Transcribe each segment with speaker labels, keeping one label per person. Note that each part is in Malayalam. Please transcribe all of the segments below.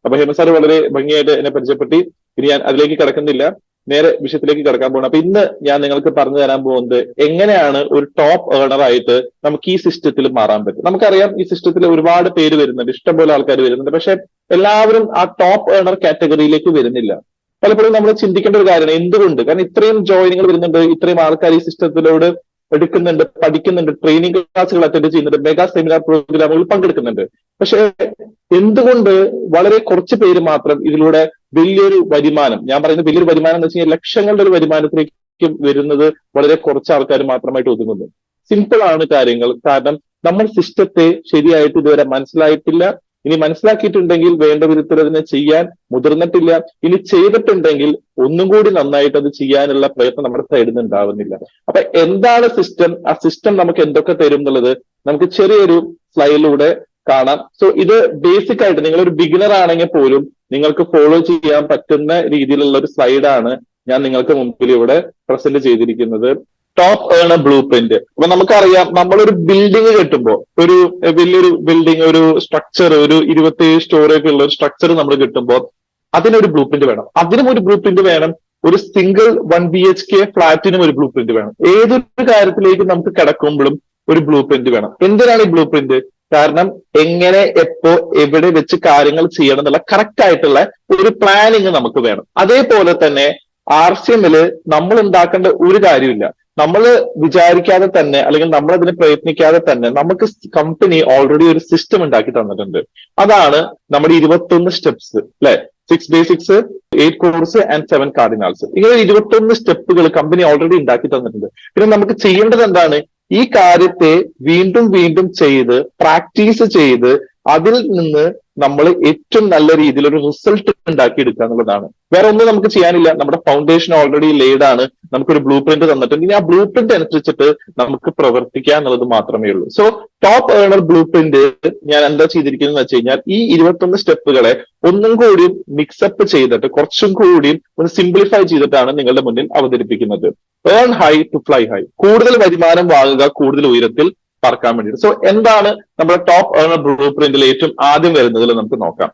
Speaker 1: അപ്പൊ ഹേമ സാർ വളരെ ഭംഗിയായിട്ട് എന്നെ പരിചയപ്പെടുത്തി. ഇനി ഞാൻ അതിലേക്ക് കിടക്കുന്നില്ല, നേരെ വിഷയത്തിലേക്ക് കിടക്കാൻ പോകണം. അപ്പൊ ഇന്ന് ഞാൻ നിങ്ങൾക്ക് പറഞ്ഞു തരാൻ പോകുന്നത് എങ്ങനെയാണ് ഒരു ടോപ്പ് ഏർണർ ആയിട്ട് നമുക്ക് ഈ സിസ്റ്റത്തിൽ മാറാൻ പറ്റും. നമുക്കറിയാം ഈ സിസ്റ്റത്തിൽ ഒരുപാട് പേര് വരുന്നുണ്ട്, ഇഷ്ടംപോലെ ആൾക്കാർ വരുന്നുണ്ട്. പക്ഷെ എല്ലാവരും ആ ടോപ്പ് ഏർണർ കാറ്റഗറിയിലേക്ക് വരുന്നില്ല. പലപ്പോഴും നമ്മൾ ചിന്തിക്കേണ്ട ഒരു കാര്യമാണ് എന്തുകൊണ്ട്. കാരണം ഇത്രയും ജോയിനുകൾ വരുന്നുണ്ട്, ഇത്രയും ആൾക്കാർ ഈ സിസ്റ്റത്തിലോട് എടുക്കുന്നുണ്ട്, പഠിക്കുന്നുണ്ട്, ട്രെയിനിങ് ക്ലാസ്സുകൾ അറ്റൻഡ് ചെയ്യുന്നുണ്ട്, മെഗാ സെമിനാർ പ്രോഗ്രാമുകൾ പങ്കെടുക്കുന്നുണ്ട്. പക്ഷെ എന്തുകൊണ്ട് വളരെ കുറച്ച് പേര് മാത്രം ഇതിലൂടെ വലിയൊരു വരുമാനം, ഞാൻ പറയുന്നത് വലിയൊരു വരുമാനം എന്ന് വെച്ച് കഴിഞ്ഞാൽ ലക്ഷങ്ങളുടെ ഒരു വരുമാനത്തിലേക്ക് വരുന്നത് വളരെ കുറച്ച് ആൾക്കാർ മാത്രമായിട്ട് ഒതുങ്ങുന്നു? സിമ്പിൾ ആണ് കാര്യങ്ങൾ. കാരണം നമ്മൾ സിസ്റ്റത്തെ ശരിയായിട്ട് ഇതുവരെ മനസ്സിലായിട്ടില്ല. ഇനി മനസ്സിലാക്കിയിട്ടുണ്ടെങ്കിൽ വേണ്ട വിധത്തിൽ അതിനെ ചെയ്യാൻ മുതിർന്നിട്ടില്ല. ഇനി ചെയ്തിട്ടുണ്ടെങ്കിൽ ഒന്നും കൂടി നന്നായിട്ട് അത് ചെയ്യാനുള്ള പ്രയത്നം നമ്മുടെ സൈഡിൽ നിന്ന് ഉണ്ടാവുന്നില്ല. അപ്പൊ എന്താണ് സിസ്റ്റം, ആ സിസ്റ്റം നമുക്ക് എന്തൊക്കെ തരും എന്നുള്ളത് നമുക്ക് ചെറിയൊരു സ്ലൈഡിലൂടെ കാണാം. സോ ഇത് ബേസിക് ആയിട്ട് നിങ്ങളൊരു ബിഗിനർ ആണെങ്കിൽ പോലും നിങ്ങൾക്ക് ഫോളോ ചെയ്യാൻ പറ്റുന്ന രീതിയിലുള്ള ഒരു സ്ലൈഡാണ് ഞാൻ നിങ്ങൾക്ക് മുമ്പിൽ ഇവിടെ പ്രസന്റ് ചെയ്തിരിക്കുന്നത്. Top earner blueprint. അപ്പൊ നമുക്കറിയാം, നമ്മളൊരു ബിൽഡിംഗ് കെട്ടുമ്പോൾ, ഒരു വലിയൊരു ബിൽഡിംഗ്, ഒരു സ്ട്രക്ചർ, ഒരു 27 സ്റ്റോറി ഒക്കെ ഉള്ള ഒരു സ്ട്രക്ചർ നമ്മൾ കിട്ടുമ്പോൾ അതിനൊരു ബ്ലൂ പ്രിന്റ് വേണം. അതിനും ഒരു ബ്ലൂ പ്രിന്റ് വേണം. ഒരു സിംഗിൾ 1 BHK ഫ്ലാറ്റിനും ഒരു ബ്ലൂ പ്രിന്റ് വേണം. ഏതൊരു കാര്യത്തിലേക്ക് നമുക്ക് കിടക്കുമ്പോഴും ഒരു ബ്ലൂ പ്രിന്റ് വേണം. എന്തിനാണ് ഈ ബ്ലൂ പ്രിന്റ്? കാരണം എങ്ങനെ, എപ്പോ, എവിടെ വെച്ച് കാര്യങ്ങൾ ചെയ്യണം എന്നുള്ള കറക്റ്റ് ആയിട്ടുള്ള ഒരു പ്ലാനിങ് നമുക്ക് വേണം. അതേപോലെ തന്നെ RCMല് നമ്മൾ ഉണ്ടാക്കേണ്ട ഒരു കാര്യമില്ല. നമ്മൾ വിചാരിക്കാതെ തന്നെ, അല്ലെങ്കിൽ നമ്മൾ അതിന് പ്രയത്നിക്കാതെ തന്നെ നമുക്ക് കമ്പനി ഓൾറെഡി ഒരു സിസ്റ്റം ഉണ്ടാക്കി തന്നിട്ടുണ്ട്. അതാണ് നമ്മുടെ 21 സ്റ്റെപ്സ്, അല്ലെ? 6 ബേസിക്സ്, 8 കോഴ്സ് ആൻഡ് 7 കാർഡിനാൽസ്. ഇങ്ങനെ 21 സ്റ്റെപ്പുകൾ കമ്പനി ഓൾറെഡി ഉണ്ടാക്കി തന്നിട്ടുണ്ട്. പിന്നെ നമുക്ക് ചെയ്യേണ്ടത് എന്താണ്? ഈ കാര്യത്തെ വീണ്ടും വീണ്ടും ചെയ്ത് പ്രാക്ടീസ് ചെയ്ത് അതിൽ നിന്ന് നമ്മൾ ഏറ്റവും നല്ല രീതിയിൽ ഒരു റിസൾട്ട് ഉണ്ടാക്കിയെടുക്കുക എന്നുള്ളതാണ്. വേറെ ഒന്നും നമുക്ക് ചെയ്യാനില്ല. നമ്മുടെ ഫൗണ്ടേഷൻ ഓൾറെഡി ലെയ്ഡ് ആണ്. നമുക്കൊരു ബ്ലൂ പ്രിന്റ് തന്നിട്ടുണ്ട്. ഇനി ആ ബ്ലൂ പ്രിന്റ് അനുസരിച്ചിട്ട് നമുക്ക് പ്രവർത്തിക്കുക എന്നുള്ളത് മാത്രമേ ഉള്ളൂ. So top earner blue print ഞാൻ എന്താ ചെയ്തിരിക്കുന്നത് വെച്ച് കഴിഞ്ഞാൽ ഈ 21 സ്റ്റെപ്പുകളെ ഒന്നും കൂടി മിക്സപ്പ് ചെയ്തിട്ട് കുറച്ചും കൂടി ഒന്ന് സിംപ്ലിഫൈ ചെയ്തിട്ടാണ് നിങ്ങളുടെ മുന്നിൽ അവതരിപ്പിക്കുന്നത്. Earn high to fly high. കൂടുതൽ വരുമാനം വാങ്ങുക, കൂടുതൽ ഉയരത്തിൽ പറക്കാൻ വേണ്ടിയിട്ട്. സോ എന്താണ് നമ്മുടെ ടോപ്പ് ഏർണർ ബ്ലൂ പ്രിന്റിൽ ഏറ്റവും ആദ്യം വരുന്നതിൽ നമുക്ക് നോക്കാം.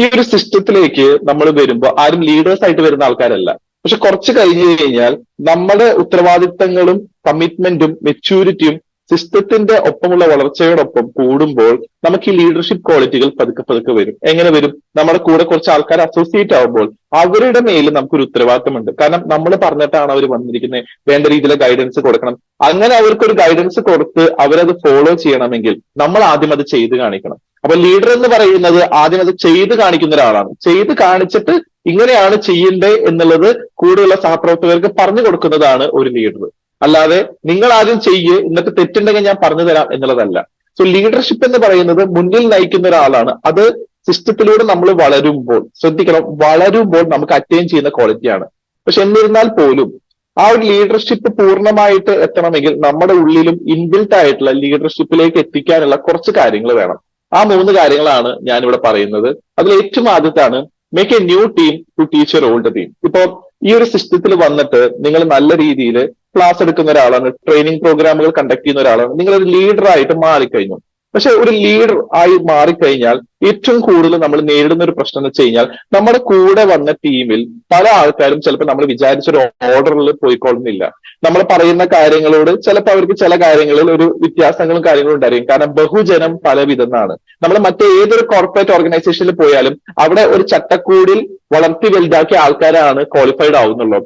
Speaker 1: ഈ ഒരു സിസ്റ്റത്തിലേക്ക് നമ്മൾ വരുമ്പോൾ ആരും ലീഡേഴ്സ് ആയിട്ട് വരുന്ന ആൾക്കാരല്ല. പക്ഷെ കുറച്ച് കഴിഞ്ഞു കഴിഞ്ഞാൽ നമ്മുടെ ഉത്തരവാദിത്തങ്ങളും കമ്മിറ്റ്മെന്റും മെച്യൂരിറ്റിയും സിസ്റ്റത്തിന്റെ ഒപ്പമുള്ള വളർച്ചയോടൊപ്പം കൂടുമ്പോൾ നമുക്ക് ഈ ലീഡർഷിപ്പ് ക്വാളിറ്റികൾ പതുക്കെ പതുക്കെ വരും. എങ്ങനെ വരും? നമ്മുടെ കൂടെ കുറച്ച് ആൾക്കാർ അസോസിയേറ്റ് ആവുമ്പോൾ അവരുടെ മേൽ നമുക്കൊരു ഉത്തരവാദിത്തമുണ്ട്. കാരണം നമ്മൾ പറഞ്ഞിട്ടാണ് അവർ വന്നിരിക്കുന്നത്, വേണ്ട രീതിയിലെ ഗൈഡൻസ് കൊടുക്കണം. അങ്ങനെ അവർക്കൊരു ഗൈഡൻസ് കൊടുത്ത് അവരത് ഫോളോ ചെയ്യണമെങ്കിൽ നമ്മൾ ആദ്യം അത് ചെയ്ത് കാണിക്കണം. അപ്പൊ ലീഡർ എന്ന് പറയുന്നത് ആദ്യം അത് ചെയ്ത് കാണിക്കുന്ന ഒരാളാണ്. ചെയ്ത് കാണിച്ചിട്ട് ഇങ്ങനെയാണ് ചെയ്യേണ്ടത് എന്നുള്ളത് കൂടുതലുള്ള സഹപ്രവർത്തകർക്ക് പറഞ്ഞു കൊടുക്കുന്നതാണ് ഒരു ലീഡർ. അല്ലാതെ നിങ്ങൾ ആദ്യം ചെയ്യ്, എന്നിട്ട് തെറ്റുണ്ടെങ്കിൽ ഞാൻ പറഞ്ഞു തരാം എന്നുള്ളതല്ല. സോ ലീഡർഷിപ്പ് എന്ന് പറയുന്നത് മുന്നിൽ നയിക്കുന്ന ഒരാളാണ്. അത് സിസ്റ്റത്തിലൂടെ നമ്മൾ വളരുമ്പോൾ, ശ്രദ്ധിക്കണം, വളരുമ്പോൾ നമുക്ക് അറ്റൈൻ ചെയ്യുന്ന ക്വാളിറ്റിയാണ്. പക്ഷെ എന്നിരുന്നാൽ പോലും ആ ഒരു ലീഡർഷിപ്പ് പൂർണ്ണമായിട്ട് എത്തണമെങ്കിൽ നമ്മുടെ ഉള്ളിലും ഇൻബിൽട്ട് ആയിട്ടുള്ള ലീഡർഷിപ്പിലേക്ക് എത്തിക്കാനുള്ള കുറച്ച് കാര്യങ്ങൾ വേണം. ആ 3 കാര്യങ്ങളാണ് ഞാനിവിടെ പറയുന്നത്. അതിൽ ഏറ്റവും ആദ്യത്താണ് make a new team to teach your old team. ഇപ്പോ ഈ ഒരു സിസ്റ്റത്തിൽ വന്നിട്ട് നിങ്ങൾ നല്ല രീതിയിൽ ക്ലാസ് എടുക്കുന്ന ഒരാളാണ്, ട്രെയിനിങ് പ്രോഗ്രാമുകൾ കണ്ടക്ട് ചെയ്യുന്ന ഒരാളാണ്, നിങ്ങളൊരു ലീഡറായിട്ട് മാറിക്കഴിഞ്ഞു. പക്ഷെ ഒരു ലീഡർ ആയി മാറിക്കഴിഞ്ഞാൽ ഏറ്റവും കൂടുതൽ നമ്മൾ നേരിടുന്ന ഒരു പ്രശ്നം എന്ന് വെച്ച് കഴിഞ്ഞാൽ നമ്മുടെ കൂടെ വന്ന ടീമിൽ പല ആൾക്കാരും ചിലപ്പോൾ നമ്മൾ വിചാരിച്ചൊരു ഓർഡറിൽ പോയിക്കൊള്ളുന്നില്ല. നമ്മൾ പറയുന്ന കാര്യങ്ങളോട് ചിലപ്പോൾ അവർക്ക് ചില കാര്യങ്ങളിൽ ഒരു വ്യത്യാസങ്ങളും കാര്യങ്ങളും ഉണ്ടായിരിക്കും. കാരണം ബഹുജനം പലവിധമാണ്. നമ്മൾ മറ്റേതൊരു കോർപ്പറേറ്റ് ഓർഗനൈസേഷനിൽ പോയാലും അവിടെ ഒരു ചട്ടക്കൂടിൽ വളർത്തി വലുതാക്കിയ ആൾക്കാരാണ് ക്വാളിഫൈഡ് ആവുന്നുള്ളൂ.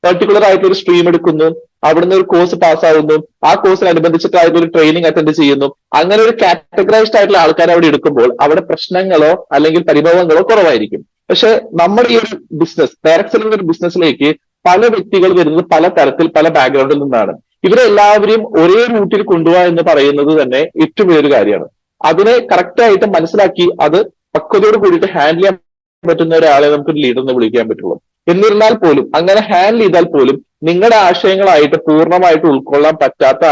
Speaker 1: പെർട്ടിക്കുലർ ആയിട്ട് ഒരു സ്ട്രീം എടുക്കുന്നു, അവിടുന്ന് ഒരു കോഴ്സ് പാസ്സാവുന്നു, ആ കോഴ്സിനനുബന്ധിച്ചിട്ടായിട്ട് ഒരു ട്രെയിനിങ് അറ്റൻഡ് ചെയ്യുന്നു. അങ്ങനെ ഒരു കാറ്റഗറൈസ്ഡ് ആയിട്ടുള്ള ആൾക്കാർ അവിടെ എടുക്കുമ്പോൾ അവിടെ പ്രശ്നങ്ങളോ അല്ലെങ്കിൽ പരിഭവങ്ങളോ കുറവായിരിക്കും. പക്ഷെ നമ്മുടെ ഈ ഒരു ബിസിനസ്, ഡയറക്ട് ഒരു ബിസിനസ്സിലേക്ക് പല വ്യക്തികൾ വരുന്നത് പല തരത്തിൽ പല ബാക്ക്ഗ്രൗണ്ടിൽ നിന്നാണ്. ഇവരെല്ലാവരെയും ഒരേ റൂട്ടിൽ കൊണ്ടുപോകുക എന്ന് പറയുന്നത് തന്നെ ഏറ്റവും വലിയൊരു കാര്യമാണ്. അതിനെ കറക്റ്റ് ആയിട്ട് മനസ്സിലാക്കി അത് പക്വതയോട് കൂടിയിട്ട് ഹാൻഡിൽ ചെയ്യാൻ പറ്റുന്ന ഒരാളെ നമുക്ക് ലീഡർ എന്ന് വിളിക്കാൻ പറ്റുള്ളൂ. എന്നിരുന്നാൽ പോലും അങ്ങനെ ഹാൻഡിൽ ചെയ്താൽ പോലും നിങ്ങളുടെ ആശയങ്ങളായിട്ട് പൂർണ്ണമായിട്ട് ഉൾക്കൊള്ളാൻ പറ്റാത്ത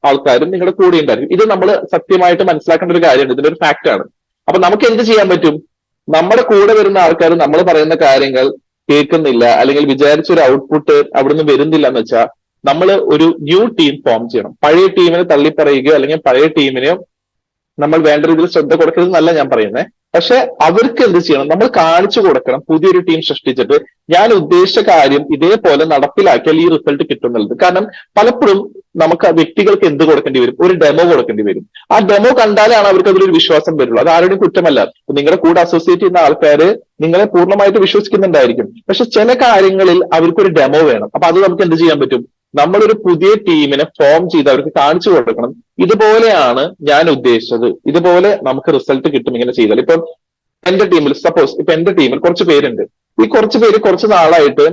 Speaker 1: ആൾക്കാരും നിങ്ങളുടെ കൂടെ ഉണ്ടായിരിക്കും. ഇത് നമ്മൾ സത്യമായിട്ട് മനസ്സിലാക്കേണ്ട ഒരു കാര്യമാണ്. ഇതിന്റെ ഒരു ഫാക്റ്റ് ആണ്. അപ്പൊ നമുക്ക് എന്ത് ചെയ്യാൻ പറ്റും? നമ്മുടെ കൂടെ വരുന്ന ആൾക്കാർ നമ്മൾ പറയുന്ന കാര്യങ്ങൾ കേൾക്കുന്നില്ല, അല്ലെങ്കിൽ വിചാരിച്ചൊരു ഔട്ട്പുട്ട് അവിടുന്ന് വരുന്നില്ല എന്ന് വെച്ചാൽ നമ്മൾ ഒരു ന്യൂ ടീം ഫോം ചെയ്യണം. പഴയ ടീമിനെ തള്ളിപ്പറയുകയോ അല്ലെങ്കിൽ പഴയ ടീമിനെയോ നമ്മൾ വേണ്ട രീതിയിൽ ശ്രദ്ധ കൊടുക്കരുതെന്നല്ല ഞാൻ പറയുന്നത്. പക്ഷെ അവർക്ക് എന്ത് ചെയ്യണം, നമ്മൾ കാണിച്ചു കൊടുക്കണം പുതിയൊരു ടീം സൃഷ്ടിച്ചിട്ട് ഞാൻ ഉദ്ദേശിച്ച കാര്യം ഇതേപോലെ നടപ്പിലാക്കിയാൽ ഈ റിസൾട്ട് കിട്ടുന്നുള്ളത്. കാരണം പലപ്പോഴും നമുക്ക് ആ വ്യക്തികൾക്ക് എന്ത് കൊടുക്കേണ്ടി വരും, ഒരു ഡെമോ കൊടുക്കേണ്ടി വരും. ആ ഡെമോ കണ്ടാലാണ് അവർക്ക് അതിലൊരു വിശ്വാസം വരുള്ളൂ. അത് ആരുടെയും കുറ്റമല്ല. നിങ്ങളുടെ കൂടെ അസോസിയേറ്റ് ചെയ്യുന്ന ആൾക്കാര് നിങ്ങളെ പൂർണ്ണമായിട്ട് വിശ്വസിക്കുന്നുണ്ടായിരിക്കും. പക്ഷെ ചില കാര്യങ്ങളിൽ അവർക്കൊരു ഡെമോ വേണം. അപ്പൊ അത് നമുക്ക് എന്ത് ചെയ്യാൻ പറ്റും, നമ്മളൊരു പുതിയ ടീമിനെ ഫോം ചെയ്ത് അവർക്ക് കാണിച്ചു കൊടുക്കണം, ഇതുപോലെയാണ് ഞാൻ ഉദ്ദേശിച്ചത്, ഇതുപോലെ നമുക്ക് റിസൾട്ട് കിട്ടും ഇങ്ങനെ ചെയ്താൽ. ഇപ്പം എന്റെ ടീമിൽ സപ്പോസ് ഇപ്പൊ എന്റെ ടീമിൽ കുറച്ച് പേരുണ്ട്. ഈ കുറച്ച് പേര് കുറച്ച് നാളായിട്ട്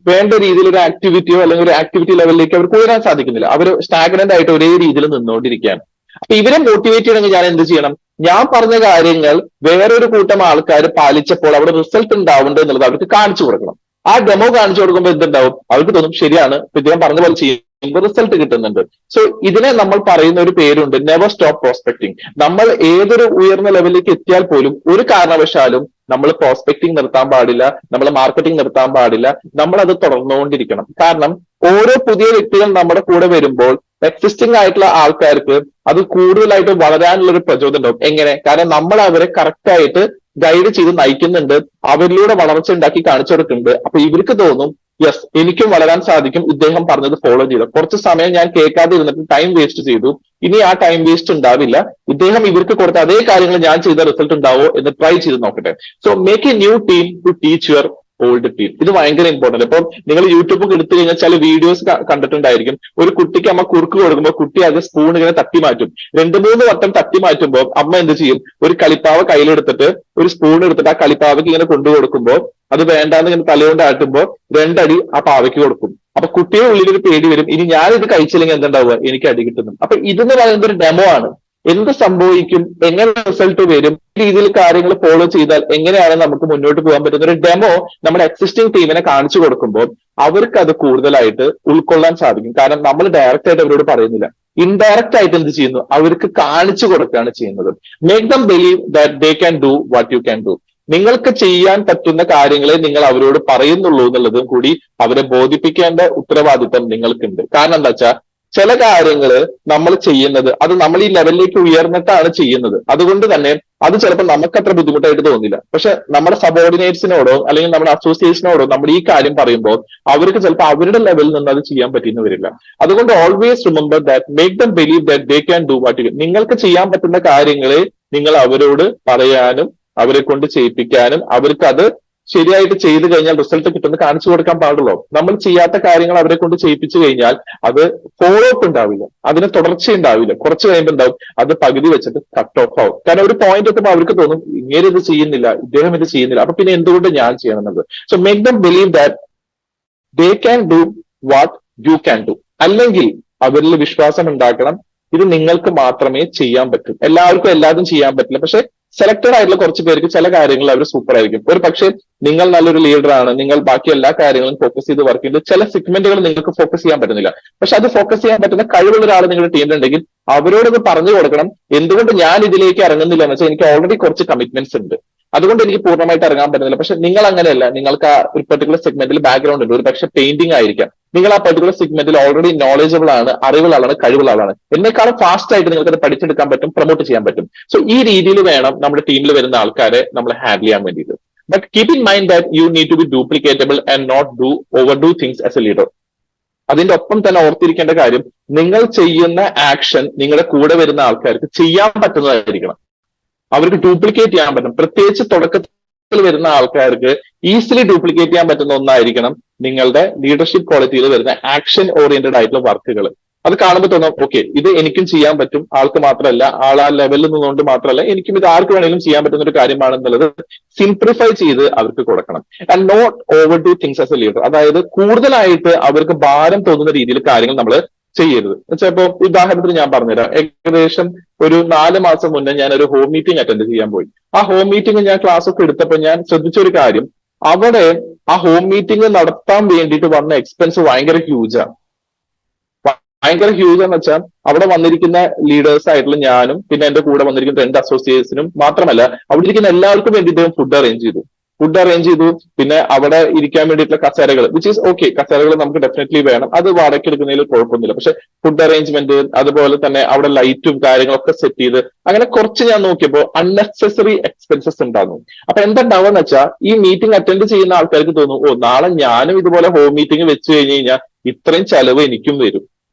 Speaker 1: വേണ്ട രീതിയിൽ ഒരു ആക്ടിവിറ്റിയോ അല്ലെങ്കിൽ ഒരു ആക്ടിവിറ്റി ലെവലിലേക്ക് അവർക്ക് ഉയരാൻ സാധിക്കുന്നില്ല. അവർ സ്റ്റാഗ്നന്റ് ആയിട്ട് ഒരേ രീതിയിൽ നിന്നുകൊണ്ടിരിക്കുകയാണ്. അപ്പൊ ഇവരെ മോട്ടിവേറ്റ് ചെയ്യണമെങ്കിൽ ഞാൻ എന്ത് ചെയ്യണം, ഞാൻ പറഞ്ഞ കാര്യങ്ങൾ വേറൊരു കൂട്ടം ആൾക്കാർ പാലിച്ചപ്പോൾ അവിടെ റിസൾട്ട് ഉണ്ടാവുന്നുണ്ട് എന്നുള്ളത് അവർക്ക് കാണിച്ചു കൊടുക്കണം. ആ ഡെമോ കാണിച്ചു കൊടുക്കുമ്പോൾ എന്തുണ്ടാവും, അവർക്ക് തോന്നും ശരിയാണ് ഇദ്ദേഹം പറഞ്ഞ പോലെ ചെയ്യുമ്പോൾ റിസൾട്ട് കിട്ടുന്നുണ്ട്. സോ ഇതിനെ നമ്മൾ പറയുന്ന ഒരു പേരുണ്ട്, നെവർ സ്റ്റോപ്പ് പ്രോസ്പെക്ടിങ്. നമ്മൾ ഏതൊരു ഉയർന്ന ലെവലിലേക്ക് എത്തിയാൽ പോലും ഒരു കാരണവശാലും നമ്മൾ പ്രോസ്പെക്ടിങ് നിർത്താൻ പാടില്ല, നമ്മൾ മാർക്കറ്റിംഗ് നിർത്താൻ പാടില്ല, നമ്മൾ അത് തുടർന്നുകൊണ്ടിരിക്കണം. കാരണം ഓരോ പുതിയ വ്യക്തികൾ നമ്മുടെ കൂടെ വരുമ്പോൾ എക്സിസ്റ്റിംഗ് ആയിട്ടുള്ള ആൾക്കാർക്ക് അത് കൂടുതലായിട്ട് വളരാനുള്ള ഒരു പ്രചോദനം ഉണ്ടാവും. എങ്ങനെ? കാരണം നമ്മൾ അവരെ കറക്റ്റ് ആയിട്ട് ഗൈഡ് ചെയ്ത് നയിക്കുന്നുണ്ട്, അവരിലൂടെ വളർച്ച ഉണ്ടാക്കി കാണിച്ചു കൊടുക്കുന്നുണ്ട്. അപ്പൊ ഇവർക്ക് തോന്നും യെസ് എനിക്കും വളരാൻ സാധിക്കും, ഇദ്ദേഹം പറഞ്ഞത് ഫോളോ ചെയ്തു. കുറച്ച് സമയം ഞാൻ കേൾക്കാതെ ഇരുന്നിട്ട് ടൈം വേസ്റ്റ് ചെയ്തു, ഇനി ആ ടൈം വേസ്റ്റ് ഉണ്ടാവില്ല, ഇദ്ദേഹം ഇവർക്ക് കൊടുത്ത അതേ കാര്യങ്ങൾ ഞാൻ ചെയ്ത റിസൾട്ട് ഉണ്ടാവോ എന്ന് ട്രൈ ചെയ്ത് നോക്കട്ടെ. So make a new team to teach your old team. ഇത് ഭയങ്കര ഇമ്പോർട്ടന്റ്. ഇപ്പം നിങ്ങൾ യൂട്യൂബ് എടുത്തു കഴിഞ്ഞാൽ ചില വീഡിയോസ് കണ്ടിട്ടുണ്ടായിരിക്കും. ഒരു കുട്ടിക്ക് അമ്മ കുറുക്ക് കൊടുക്കുമ്പോൾ കുട്ടി അത് സ്പൂൺ ഇങ്ങനെ തട്ടി മാറ്റും. 2-3 വട്ടം തട്ടി മാറ്റുമ്പോൾ അമ്മ എന്ത് ചെയ്യും, ഒരു കളിപ്പാവ കയ്യിലെടുത്തിട്ട് ഒരു സ്പൂൺ എടുത്തിട്ട് ആ കളിപ്പാവയ്ക്ക് ഇങ്ങനെ കൊണ്ടു കൊടുക്കുമ്പോൾ അത് വേണ്ടാന്ന് ഇങ്ങനെ തലകൊണ്ട് ആട്ടുമ്പോൾ 2 അടി ആ പാവയ്ക്ക് കൊടുക്കും. അപ്പൊ കുട്ടിയുടെ ഉള്ളിൽ ഒരു പേടി വരും, ഇനി ഞാനിത് കഴിച്ചില്ലെങ്കിൽ എന്തുണ്ടാവുക, എനിക്ക് അടി കിട്ടുന്നു. അപ്പൊ ഇതെന്ന് പറയുന്നത് ഒരു ഡെമോ ആണ്. എന്ത് സംഭവിക്കും, എങ്ങനെ റിസൾട്ട് വരും, ഈ രീതിയിൽ കാര്യങ്ങൾ ഫോളോ ചെയ്താൽ എങ്ങനെയാണ് നമുക്ക് മുന്നോട്ട് പോകാൻ പറ്റുന്ന ഒരു ഡെമോ നമ്മുടെ എക്സിസ്റ്റിംഗ് ടീമിനെ കാണിച്ചു കൊടുക്കുമ്പോൾ അവർക്ക് അത് കൂടുതലായിട്ട് ഉൾക്കൊള്ളാൻ സാധിക്കും. കാരണം നമ്മൾ ഡയറക്റ്റ് ആയിട്ട് അവരോട് പറയുന്നില്ല, ഇൻഡയറക്റ്റ് ആയിട്ട് എന്ത് ചെയ്യുന്നു, അവർക്ക് കാണിച്ചു കൊടുക്കുകയാണ് ചെയ്യുന്നത്. Make them believe that they can do what you can do. നിങ്ങൾക്ക് ചെയ്യാൻ പറ്റുന്ന കാര്യങ്ങളെ നിങ്ങൾ അവരോട് പറയുന്നുള്ളൂ എന്നുള്ളതും കൂടി അവരെ ബോധിപ്പിക്കേണ്ട ഉത്തരവാദിത്തം നിങ്ങൾക്കുണ്ട്. കാരണം എന്താ വെച്ചാൽ ചില കാര്യങ്ങള് നമ്മൾ ചെയ്യുന്നത് അത് നമ്മൾ ഈ ലെവലിലേക്ക് ഉയർന്നിട്ടാണ് ചെയ്യുന്നത്. അതുകൊണ്ട് തന്നെ അത് ചിലപ്പോൾ നമുക്ക് അത്ര ബുദ്ധിമുട്ടായിട്ട് തോന്നില്ല. പക്ഷെ നമ്മുടെ സബോർഡിനേറ്റ്സിനോടോ അല്ലെങ്കിൽ നമ്മുടെ അസോസിയേഷനോടോ നമ്മൾ ഈ കാര്യം പറയുമ്പോൾ അവർക്ക് ചിലപ്പോൾ അവരുടെ ലെവലിൽ നിന്ന് അത് ചെയ്യാൻ പറ്റിയെന്ന് വരില്ല. അതുകൊണ്ട് always remember that make them believe that they can do what you. നിങ്ങൾക്ക് ചെയ്യാൻ പറ്റുന്ന കാര്യങ്ങളെ നിങ്ങൾ അവരോട് പറയാനും അവരെ കൊണ്ട് ചെയ്യിപ്പിക്കാനും അവർക്ക് അത് ശരിയായിട്ട് ചെയ്തു കഴിഞ്ഞാൽ റിസൾട്ട് കിട്ടുന്ന കാണിച്ചു കൊടുക്കാൻ പാടുള്ളൂ. നമ്മൾ ചെയ്യാത്ത കാര്യങ്ങൾ അവരെ കൊണ്ട് ചെയ്യിപ്പിച്ചു കഴിഞ്ഞാൽ അത് ഫോളോ അപ്പ് ഉണ്ടാവില്ല, അതിന് തുടർച്ചയുണ്ടാവില്ല. കുറച്ച് കഴിയുമ്പോൾ ഉണ്ടാവും അത് പകുതി വെച്ചിട്ട് കട്ട് ഓഫ് ആവും. കാരണം ഒരു പോയിന്റ് എത്തുമ്പോൾ അവർക്ക് തോന്നും ഇങ്ങനെ ഇത് ചെയ്യുന്നില്ല, ഇദ്ദേഹം ഇത് ചെയ്യുന്നില്ല, അപ്പൊ പിന്നെ എന്തുകൊണ്ട് ഞാൻ ചെയ്യണം എന്നത്. So make them believe that they can do what you can do. അല്ലെങ്കിൽ അവരിൽ വിശ്വാസം ഉണ്ടാക്കണം, ഇത് നിങ്ങൾക്ക് മാത്രമേ ചെയ്യാൻ പറ്റൂ. എല്ലാവർക്കും എല്ലാതും ചെയ്യാൻ പറ്റില്ല. പക്ഷെ സെലക്ടഡ് ആയിട്ടുള്ള കുറച്ച് പേർക്ക് ചില കാര്യങ്ങളിൽ അവർ സൂപ്പർ ആയിരിക്കും. ഒരു പക്ഷേ നിങ്ങൾ നല്ലൊരു ലീഡറാണ്, നിങ്ങൾ ബാക്കി എല്ലാ കാര്യങ്ങളും ഫോക്കസ് ചെയ്ത് വർക്ക് ചെയ്ത് ചില സെഗ്മെന്റുകൾ നിങ്ങൾക്ക് ഫോക്കസ് ചെയ്യാൻ പറ്റുന്നില്ല. പക്ഷെ അത് ഫോക്കസ് ചെയ്യാൻ പറ്റുന്ന കഴിവുള്ള ഒരാൾ നിങ്ങളുടെ ടീമിലുണ്ടെങ്കിൽ അവരോടത് പറഞ്ഞു കൊടുക്കണം, എന്തുകൊണ്ട് ഞാൻ ഇതിലേക്ക് ഇറങ്ങുന്നില്ല എന്ന് വെച്ചാൽ എനിക്ക് ഓൾറെഡി കുറച്ച് കമ്മിറ്റ്മെന്റ്സ് ഉണ്ട്, അതുകൊണ്ട് എനിക്ക് പൂർണ്ണമായിട്ട് ഇറങ്ങാൻ പറ്റുന്നില്ല. പക്ഷെ നിങ്ങൾ അങ്ങനെയല്ല, നിങ്ങൾക്ക് ആ ഒരു പെർട്ടിക്കുലർ സെഗ്മെന്റിൽ ബാക്ക്ഗ്രൗണ്ട് ഉണ്ട്, ഒരു പക്ഷേ പെയിന്റിംഗ് ആയിരിക്കാം, നിങ്ങൾ ആ പെർട്ടിക്കുലർ സെഗ്മെന്റിൽ ഓൾറെഡി നോളജബിൾ ആണ്, അറിവുള്ള ആളാണ്, കഴിവുള്ള ആളാണ്, എന്നെക്കാളും ഫാസ്റ്റ് ആയിട്ട് നിങ്ങൾക്ക് അത് പഠിച്ചെടുക്കാൻ പറ്റും, പ്രൊമോട്ട് ചെയ്യാൻ പറ്റും. സോ ഈ രീതിയിൽ വേണം നമ്മുടെ ടീമിൽ വരുന്ന ആൾക്കാരെ നമ്മൾ ഹാൻഡിൽ ചെയ്യാൻ വേണ്ടിയിട്ട്. But keep in mind that you need to be duplicatable and not overdo things as a leader. അതിന്റെ ഒപ്പം തന്നെ ഓർത്തിരിക്കേണ്ട കാര്യം, നിങ്ങൾ ചെയ്യുന്ന ആക്ഷൻ നിങ്ങളുടെ കൂടെ വരുന്ന ആൾക്കാർക്ക് ചെയ്യാൻ പറ്റുന്നതായിരിക്കണം, അവർക്ക് ഡ്യൂപ്ലിക്കേറ്റ് ചെയ്യാൻ പറ്റും. പ്രത്യേകിച്ച് തുടക്കത്തിൽ വരുന്ന ആൾക്കാർക്ക് ഈസിലി ഡ്യൂപ്ലിക്കേറ്റ് ചെയ്യാൻ പറ്റുന്ന ഒന്നായിരിക്കണം നിങ്ങളുടെ ലീഡർഷിപ്പ് ക്വാളിറ്റിയിൽ വരുന്ന ആക്ഷൻ ഓറിയന്റഡ് ആയിട്ടുള്ള വർക്കുകൾ. അത് കാണുമ്പോൾ തോന്നും ഓക്കെ ഇത് എനിക്കും ചെയ്യാൻ പറ്റും, ആൾക്ക് മാത്രമല്ല, ആൾ ആ ലെവലിൽ നിന്നുകൊണ്ട് മാത്രമല്ല എനിക്കും ഇത് ആർക്ക് വേണമെങ്കിലും ചെയ്യാൻ പറ്റുന്ന ഒരു കാര്യമാണെന്നുള്ളത് സിംപ്ലിഫൈ ചെയ്ത് അവർക്ക് കൊടുക്കണം. And not overdo things as a leader. അതായത് കൂടുതലായിട്ട് അവർക്ക് ഭാരം തോന്നുന്ന രീതിയിൽ കാര്യങ്ങൾ നമ്മൾ ചെയ്യരുത്. ചിലപ്പോ ഉദാഹരണത്തിന് ഞാൻ പറഞ്ഞുതരാം. ഏകദേശം ഒരു 4 മാസം മുന്നേ ഞാൻ ഒരു ഹോം മീറ്റിംഗ് അറ്റൻഡ് ചെയ്യാൻ പോയി. ആ ഹോം മീറ്റിംഗ് ഞാൻ ക്ലാസ് ഒക്കെ എടുത്തപ്പോൾ ഞാൻ ശ്രദ്ധിച്ച ഒരു കാര്യം, അവിടെ ആ ഹോം മീറ്റിംഗ് നടത്താൻ വേണ്ടിയിട്ട് വന്ന എക്സ്പെൻസ് ഭയങ്കര ഹ്യൂജാണ്. ഭയങ്കര ഹ്യൂജ് എന്ന് വെച്ചാൽ അവിടെ വന്നിരിക്കുന്ന ലീഡേഴ്സ് ആയിട്ടുള്ള ഞാനും പിന്നെ എന്റെ കൂടെ വന്നിരിക്കുന്ന 2 അസോസിയേറ്റ്സിനും മാത്രമല്ല അവിടെ ഇരിക്കുന്ന എല്ലാവർക്കും വേണ്ടി ഇദ്ദേഹം ഫുഡ് അറേഞ്ച് ചെയ്തു. ഫുഡ് അറേഞ്ച് ചെയ്തു, പിന്നെ അവിടെ ഇരിക്കാൻ വേണ്ടിയിട്ടുള്ള കസേരകൾ, വിച്ച് ഈസ് ഓക്കെ, കസേരകൾ നമുക്ക് ഡെഫിനറ്റ്ലി വേണം, അത് വാടകയ്ക്ക് എടുക്കുന്നതിൽ കുഴപ്പമൊന്നുമില്ല. പക്ഷെ ഫുഡ് അറേഞ്ച്മെന്റ്, അതുപോലെ തന്നെ അവിടെ ലൈറ്റും കാര്യങ്ങളൊക്കെ സെറ്റ് ചെയ്ത്, അങ്ങനെ കുറച്ച് ഞാൻ നോക്കിയപ്പോൾ അൺനെസസറി എക്സ്പെൻസസ് ഉണ്ടാകുന്നു. അപ്പൊ എന്താണ്ടാവുക വെച്ചാൽ, ഈ മീറ്റിംഗ് അറ്റൻഡ് ചെയ്യുന്ന ആൾക്കാർക്ക് തോന്നും, ഓ നാളെ ഞാനും ഇതുപോലെ ഹോം മീറ്റിംഗ് വെച്ച് കഴിഞ്ഞ് കഴിഞ്ഞാൽ ഇത്രയും ചെലവ് എനിക്കും വരും.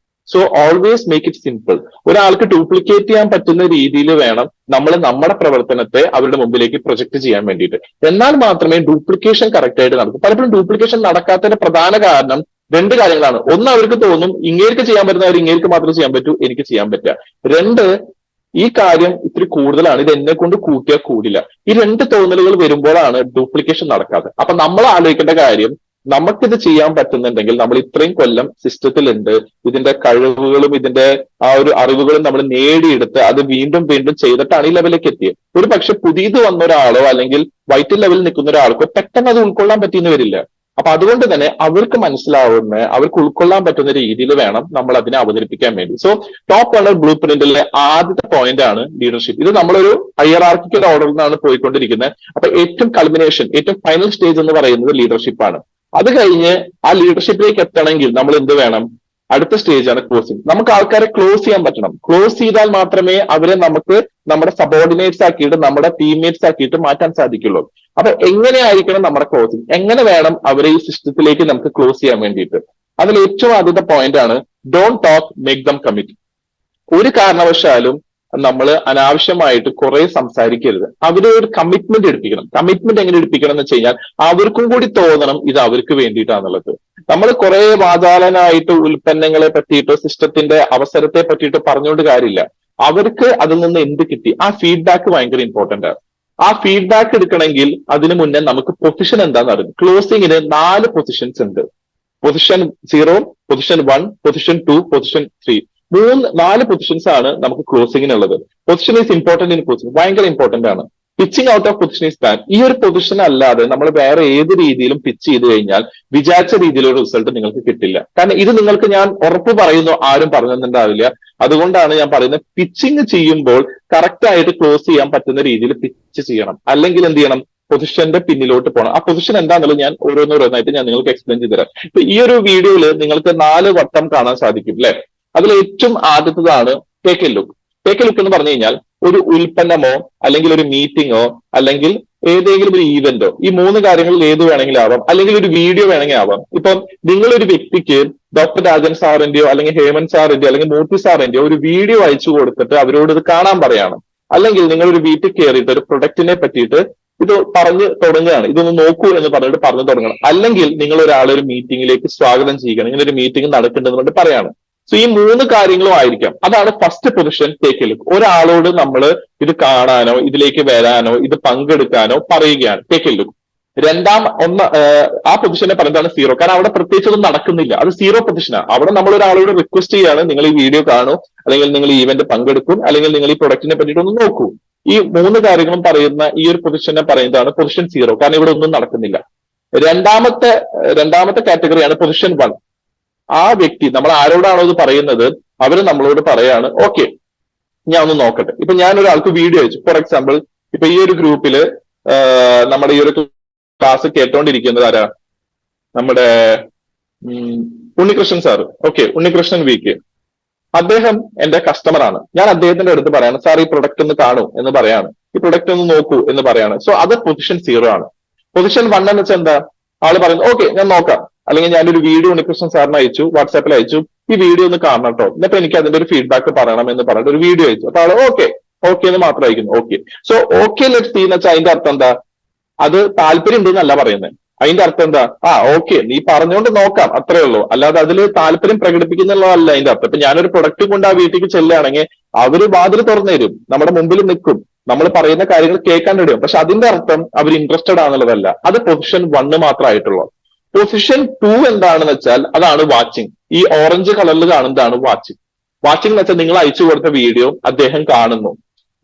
Speaker 1: So always make it simple. ഒരാൾക്ക് ഡ്യൂപ്ലിക്കേറ്റ് ചെയ്യാൻ പറ്റുന്ന രീതിയിൽ വേണം നമ്മൾ നമ്മുടെ പ്രവർത്തനത്തെ അവരുടെ മുമ്പിലേക്ക് പ്രൊജക്ട് ചെയ്യാൻ വേണ്ടിയിട്ട്. എന്നാൽ മാത്രമേ ഡ്യൂപ്ലിക്കേഷൻ കറക്റ്റ് ആയിട്ട് നടക്കൂ. പലപ്പോഴും ഡ്യൂപ്ലിക്കേഷൻ നടക്കാത്തതിന്റെ പ്രധാന കാരണം രണ്ട് കാര്യങ്ങളാണ്. ഒന്ന്, അവർക്ക് തോന്നും ഇങ്ങേർക്ക് ചെയ്യാൻ പറ്റുന്ന അവർ ഇങ്ങേർക്ക് മാത്രമേ ചെയ്യാൻ പറ്റൂ, എനിക്ക് ചെയ്യാൻ പറ്റുക. രണ്ട്, ഈ കാര്യം ഇത്തിരി കൂടുതലാണ്, ഇത് എന്നെ കൊണ്ട് കൂട്ടിയാൽ കൂടില്ല. ഈ രണ്ട് തോന്നലുകൾ വരുമ്പോഴാണ് ഡ്യൂപ്ലിക്കേഷൻ നടക്കാതെ. അപ്പൊ നമ്മൾ ആലോചിക്കേണ്ട കാര്യം, നമുക്കിത് ചെയ്യാൻ പറ്റുന്നുണ്ടെങ്കിൽ, നമ്മൾ ഇത്രയും കൊല്ലം സിസ്റ്റത്തിലുണ്ട്, ഇതിന്റെ കഴിവുകളും ഇതിന്റെ ആ ഒരു അറിവുകളും നമ്മൾ നേടിയെടുത്ത് അത് വീണ്ടും വീണ്ടും ചെയ്തിട്ടാണ് ഈ ലെവലിലേക്ക് എത്തിയത്. ഒരു പക്ഷെ പുതിയത് വന്ന ഒരാളോ അല്ലെങ്കിൽ വൈറ്റ് ലെവലിൽ നിൽക്കുന്ന ഒരാൾക്കോ പെട്ടെന്ന് അത് ഉൾക്കൊള്ളാൻ പറ്റിയെന്ന് വരില്ല. അപ്പൊ അതുകൊണ്ട് തന്നെ അവർക്ക് മനസ്സിലാവുന്ന, അവർക്ക് ഉൾക്കൊള്ളാൻ പറ്റുന്ന രീതിയിൽ വേണം നമ്മൾ അതിനെ അവതരിപ്പിക്കാൻ വേണ്ടി. സോ ടോപ്പ് ഏർണർ ബ്ലൂ പ്രിന്റിലെ ആദ്യത്തെ പോയിന്റ് ആണ് ലീഡർഷിപ്പ്. ഇത് നമ്മളൊരു ഹൈറാർക്കിക്കൽ ഓർഡറിൽ നിന്നാണ് പോയിക്കൊണ്ടിരിക്കുന്നത്. അപ്പൊ ഏറ്റവും കൾമിനേഷൻ, ഏറ്റവും ഫൈനൽ സ്റ്റേജ് എന്ന് പറയുന്നത് ലീഡർഷിപ്പ് ആണ്. അത് കഴിഞ്ഞ് ആ ലീഡർഷിപ്പിലേക്ക് എത്തണമെങ്കിൽ നമ്മൾ എന്ത് വേണം? അടുത്ത സ്റ്റേജ് ആണ് ക്ലോസിംഗ്. നമുക്ക് ആൾക്കാരെ ക്ലോസ് ചെയ്യാൻ പറ്റണം. ക്ലോസ് ചെയ്താൽ മാത്രമേ അവരെ നമുക്ക് നമ്മുടെ സബോർഡിനേറ്റ്സ് ആക്കിയിട്ട്, നമ്മുടെ ടീംമേറ്റ്സ് ആക്കിയിട്ട് മാറ്റാൻ സാധിക്കുള്ളൂ. അപ്പൊ എങ്ങനെയായിരിക്കണം നമ്മുടെ ക്ലോസിംഗ്? എങ്ങനെ വേണം അവരെ ഈ സിസ്റ്റത്തിലേക്ക് നമുക്ക് ക്ലോസ് ചെയ്യാൻ വേണ്ടിയിട്ട്? അതിൽ ഏറ്റവും ആദ്യത്തെ പോയിന്റ് ആണ് don't talk, make them commit. ഒരു കാരണവശാലും നമ്മൾ അനാവശ്യമായിട്ട് കുറെ സംസാരിക്കരുത്. അവരെ ഒരു കമ്മിറ്റ്മെന്റ് എടുപ്പിക്കണം. കമ്മിറ്റ്മെന്റ് എങ്ങനെ എടുപ്പിക്കണം എന്ന് വെച്ച് കഴിഞ്ഞാൽ, അവർക്കും കൂടി തോന്നണം ഇത് അവർക്ക് വേണ്ടിയിട്ടാന്നുള്ളത്. നമ്മൾ കുറെ വാചാലനായിട്ട് ഉൽപ്പന്നങ്ങളെ പറ്റിയിട്ടോ സിസ്റ്റത്തിന്റെ അവസരത്തെ പറ്റിയിട്ടോ പറഞ്ഞുകൊണ്ട് കാര്യമില്ല. അവർക്ക് അതിൽ നിന്ന് എന്ത് കിട്ടി, ആ ഫീഡ്ബാക്ക് ഭയങ്കര ഇമ്പോർട്ടന്റ് ആണ്. ആ ഫീഡ്ബാക്ക് എടുക്കണമെങ്കിൽ അതിനു മുന്നേ നമുക്ക് പൊസിഷൻ എന്താണെന്ന് അറിയാം. ക്ലോസിംഗിന് 4 പൊസിഷൻസ് ഉണ്ട്. Position 0, position 1, position 2, position 3. 4 positions ആണ് നമുക്ക് ക്ലോസിംഗിനുള്ളത്. Position is important in closing, ഭയങ്കര ഇമ്പോർട്ടന്റ് ആണ്. Pitching out of position is bad. ഈ ഒരു പൊസിഷൻ അല്ലാതെ നമ്മൾ വേറെ ഏത് രീതിയിലും പിച്ച് ചെയ്ത് കഴിഞ്ഞാൽ വിചാരിച്ച രീതിയിലുള്ള റിസൾട്ട് നിങ്ങൾക്ക് കിട്ടില്ല. കാരണം ഇത് നിങ്ങൾക്ക് ഞാൻ ഉറപ്പ് പറയുന്നു, ആരും പറഞ്ഞിട്ടുണ്ടാവില്ല. അതുകൊണ്ടാണ് ഞാൻ പറയുന്നത്, പിച്ചിങ് ചെയ്യുമ്പോൾ കറക്റ്റ് ആയിട്ട് ക്ലോസ് ചെയ്യാൻ പറ്റുന്ന രീതിയിൽ പിച്ച് ചെയ്യണം. അല്ലെങ്കിൽ എന്ത് ചെയ്യണം? പൊസിഷന്റെ പിന്നിലോട്ട് പോകണം. ആ പൊസിഷൻ എന്താണെന്നുള്ളത് ഞാൻ ഓരോന്നോരോന്നായിട്ട് ഞാൻ നിങ്ങൾക്ക് എക്സ്പ്ലെയിൻ ചെയ്ത് തരാം. ഇപ്പൊ ഈ ഒരു വീഡിയോയിൽ നിങ്ങൾക്ക് 4 വട്ടം കാണാൻ സാധിക്കും അല്ലെ? അതിൽ ഏറ്റവും ആദ്യത്തേതാണ് take A look. Take A look എന്ന് പറഞ്ഞു കഴിഞ്ഞാൽ ഒരു ഉൽപ്പന്നമോ അല്ലെങ്കിൽ ഒരു മീറ്റിങ്ങോ അല്ലെങ്കിൽ ഏതെങ്കിലും ഒരു ഈവന്റോ, ഈ 3 കാര്യങ്ങളിൽ ഏത് വേണമെങ്കിലും ആവാം. അല്ലെങ്കിൽ ഒരു വീഡിയോ വേണമെങ്കിൽ ആവാം. ഇപ്പം നിങ്ങളൊരു വ്യക്തിക്ക് ഡോക്ടർ രാജൻ സാറിന്റെയോ അല്ലെങ്കിൽ ഹേമന്ത് സാറിന്റെയോ അല്ലെങ്കിൽ മൂർത്തി സാറിന്റെയോ ഒരു വീഡിയോ അയച്ചു കൊടുത്തിട്ട് അവരോട് ഇത് കാണാൻ പറയാണ്. അല്ലെങ്കിൽ നിങ്ങളൊരു വീട്ടിൽ കയറിയിട്ട് ഒരു പ്രൊഡക്റ്റിനെ പറ്റിയിട്ട് ഇത് പറഞ്ഞു തുടങ്ങുകയാണ്, ഇതൊന്ന് നോക്കൂ എന്ന് പറഞ്ഞിട്ട് പറഞ്ഞു തുടങ്ങണം. അല്ലെങ്കിൽ നിങ്ങൾ ഒരാളെ ഒരു മീറ്റിംഗിലേക്ക് സ്വാഗതം ചെയ്യുകയാണ്, ഇങ്ങനെ ഒരു മീറ്റിംഗ് നടക്കുന്നുണ്ടെന്ന് പറഞ്ഞിട്ട് പറയാണ്. സോ ഈ 3 കാര്യങ്ങളും ആയിരിക്കാം. അതാണ് first position, take A look. ഒരാളോട് നമ്മൾ ഇത് കാണാനോ ഇതിലേക്ക് വരാനോ ഇത് പങ്കെടുക്കാനോ പറയുകയാണ്, ടേക്ക് എ ലുക്ക്. ആ പൊസിഷനെ പറയുന്നതാണ് 0. കാരണം അവിടെ പ്രത്യേകിച്ച് ഒന്നും നടക്കുന്നില്ല, അത് 0 പൊസിഷനാണ്. അവിടെ നമ്മൾ ഒരാളോട് റിക്വസ്റ്റ് ചെയ്യാണ്, നിങ്ങൾ ഈ വീഡിയോ കാണൂ, അല്ലെങ്കിൽ നിങ്ങൾ ഈ ഈവന്റ് പങ്കെടുക്കും, അല്ലെങ്കിൽ നിങ്ങൾ ഈ പ്രൊഡക്റ്റിനെ പറ്റിയിട്ട് ഒന്ന് നോക്കൂ. ഈ 3 കാര്യങ്ങളും പറയുന്ന ഈ ഒരു പൊസിഷനെ പറയുന്നതാണ് പൊസിഷൻ 0. കാരണം ഇവിടെ ഒന്നും നടക്കുന്നില്ല. രണ്ടാമത്തെ കാറ്റഗറിയാണ് പൊസിഷൻ 1. ആ വ്യക്തി, നമ്മൾ ആരോടാണോ ഇത് പറയുന്നത്, അവര് നമ്മളോട് പറയാണ്, ഓക്കെ ഞാൻ ഒന്ന് നോക്കട്ടെ. ഇപ്പൊ ഞാൻ ഒരാൾക്ക് വീഡിയോ അയച്ചു. ഫോർ എക്സാമ്പിൾ, ഇപ്പൊ ഈ ഒരു ഗ്രൂപ്പില് നമ്മുടെ ഈ ഒരു ക്ലാസ് കേട്ടോണ്ടിരിക്കുന്നത് ആരാ? നമ്മുടെ ഉണ്ണികൃഷ്ണൻ സാറ്. ഓക്കെ, ഉണ്ണികൃഷ്ണൻ വീക്ക്. അദ്ദേഹം എന്റെ കസ്റ്റമറാണ്. ഞാൻ അദ്ദേഹത്തിന്റെ അടുത്ത് പറയാണ്, സാർ ഈ പ്രൊഡക്റ്റ് ഒന്ന് കാണൂ എന്ന് പറയാണ്, ഈ പ്രൊഡക്റ്റ് ഒന്ന് നോക്കൂ എന്ന് പറയാണ്. സോ അത് പൊസിഷൻ 0 ആണ്. പൊസിഷൻ 1 എന്ന് വെച്ചാൽ എന്താ? ആള് പറയുന്നത്, ഓക്കെ ഞാൻ നോക്കാം, അല്ലെങ്കിൽ ഞാനൊരു വീഡിയോ ഉണ്ണികൃഷ്ണൻ സാറിന് അയച്ചു, വാട്സാപ്പിൽ അയച്ചു, ഈ വീഡിയോ ഒന്ന് കാണണം കേട്ടോ, എന്നിട്ട് എനിക്ക് അതിന്റെ ഒരു ഫീഡ്ബാക്ക് പറയണം എന്ന് പറഞ്ഞിട്ട് ഒരു വീഡിയോ അയച്ചു. അപ്പൊ ആള് ഓക്കെ എന്ന് മാത്രം അയക്കുന്നു. Okay, so okay let's see എന്ന് വെച്ചാൽ അതിന്റെ അർത്ഥം എന്താ? അത് താല്പര്യം ഉണ്ടെന്നല്ല പറയുന്നത്. അതിന്റെ അർത്ഥം എന്താ? ഓക്കെ നീ പറഞ്ഞുകൊണ്ട് നോക്കാം, അത്രേ ഉള്ളൂ. അല്ലാതെ അതിൽ താല്പര്യം പ്രകടിപ്പിക്കുന്നുള്ളതല്ല അതിന്റെ അർത്ഥം. ഇപ്പൊ ഞാനൊരു പ്രൊഡക്റ്റ് കൊണ്ട് ആ വീട്ടിലേക്ക് ചെല്ലുകയാണെങ്കിൽ അവര് വാതിൽ തുറന്നു തരും, നമ്മുടെ മുമ്പിൽ നിൽക്കും, നമ്മൾ പറയുന്ന കാര്യങ്ങൾ കേൾക്കാൻ റെഡിയും. പക്ഷെ അതിന്റെ അർത്ഥം അവർ ഇൻട്രസ്റ്റഡ് ആണെന്നുള്ളതല്ല. അത് പൊസിഷൻ 1 മാത്രമായിട്ടുള്ളൂ. പൊസിഷൻ 2 എന്താണെന്ന് വെച്ചാൽ അതാണ് വാച്ചിങ്. ഈ ഓറഞ്ച് കളറിൽ കാണുന്നതാണ് വാച്ചിങ്. വാച്ചിങ് എന്ന് വെച്ചാൽ നിങ്ങൾ അയച്ചു കൊടുത്ത വീഡിയോ അദ്ദേഹം കാണുന്നു,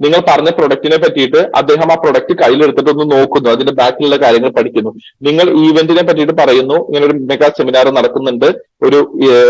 Speaker 1: നിങ്ങൾ പറഞ്ഞ പ്രൊഡക്റ്റിനെ പറ്റിയിട്ട് അദ്ദേഹം ആ പ്രൊഡക്റ്റ് കയ്യിലെടുത്തിട്ട് ഒന്ന് നോക്കുന്നു, അതിന്റെ ബാക്കിലുള്ള കാര്യങ്ങൾ പഠിക്കുന്നു. നിങ്ങൾ ഈവന്റിനെ പറ്റിയിട്ട് പറയുന്നു, ഇങ്ങനെ ഒരു മെഗാ സെമിനാർ നടക്കുന്നുണ്ട്, ഒരു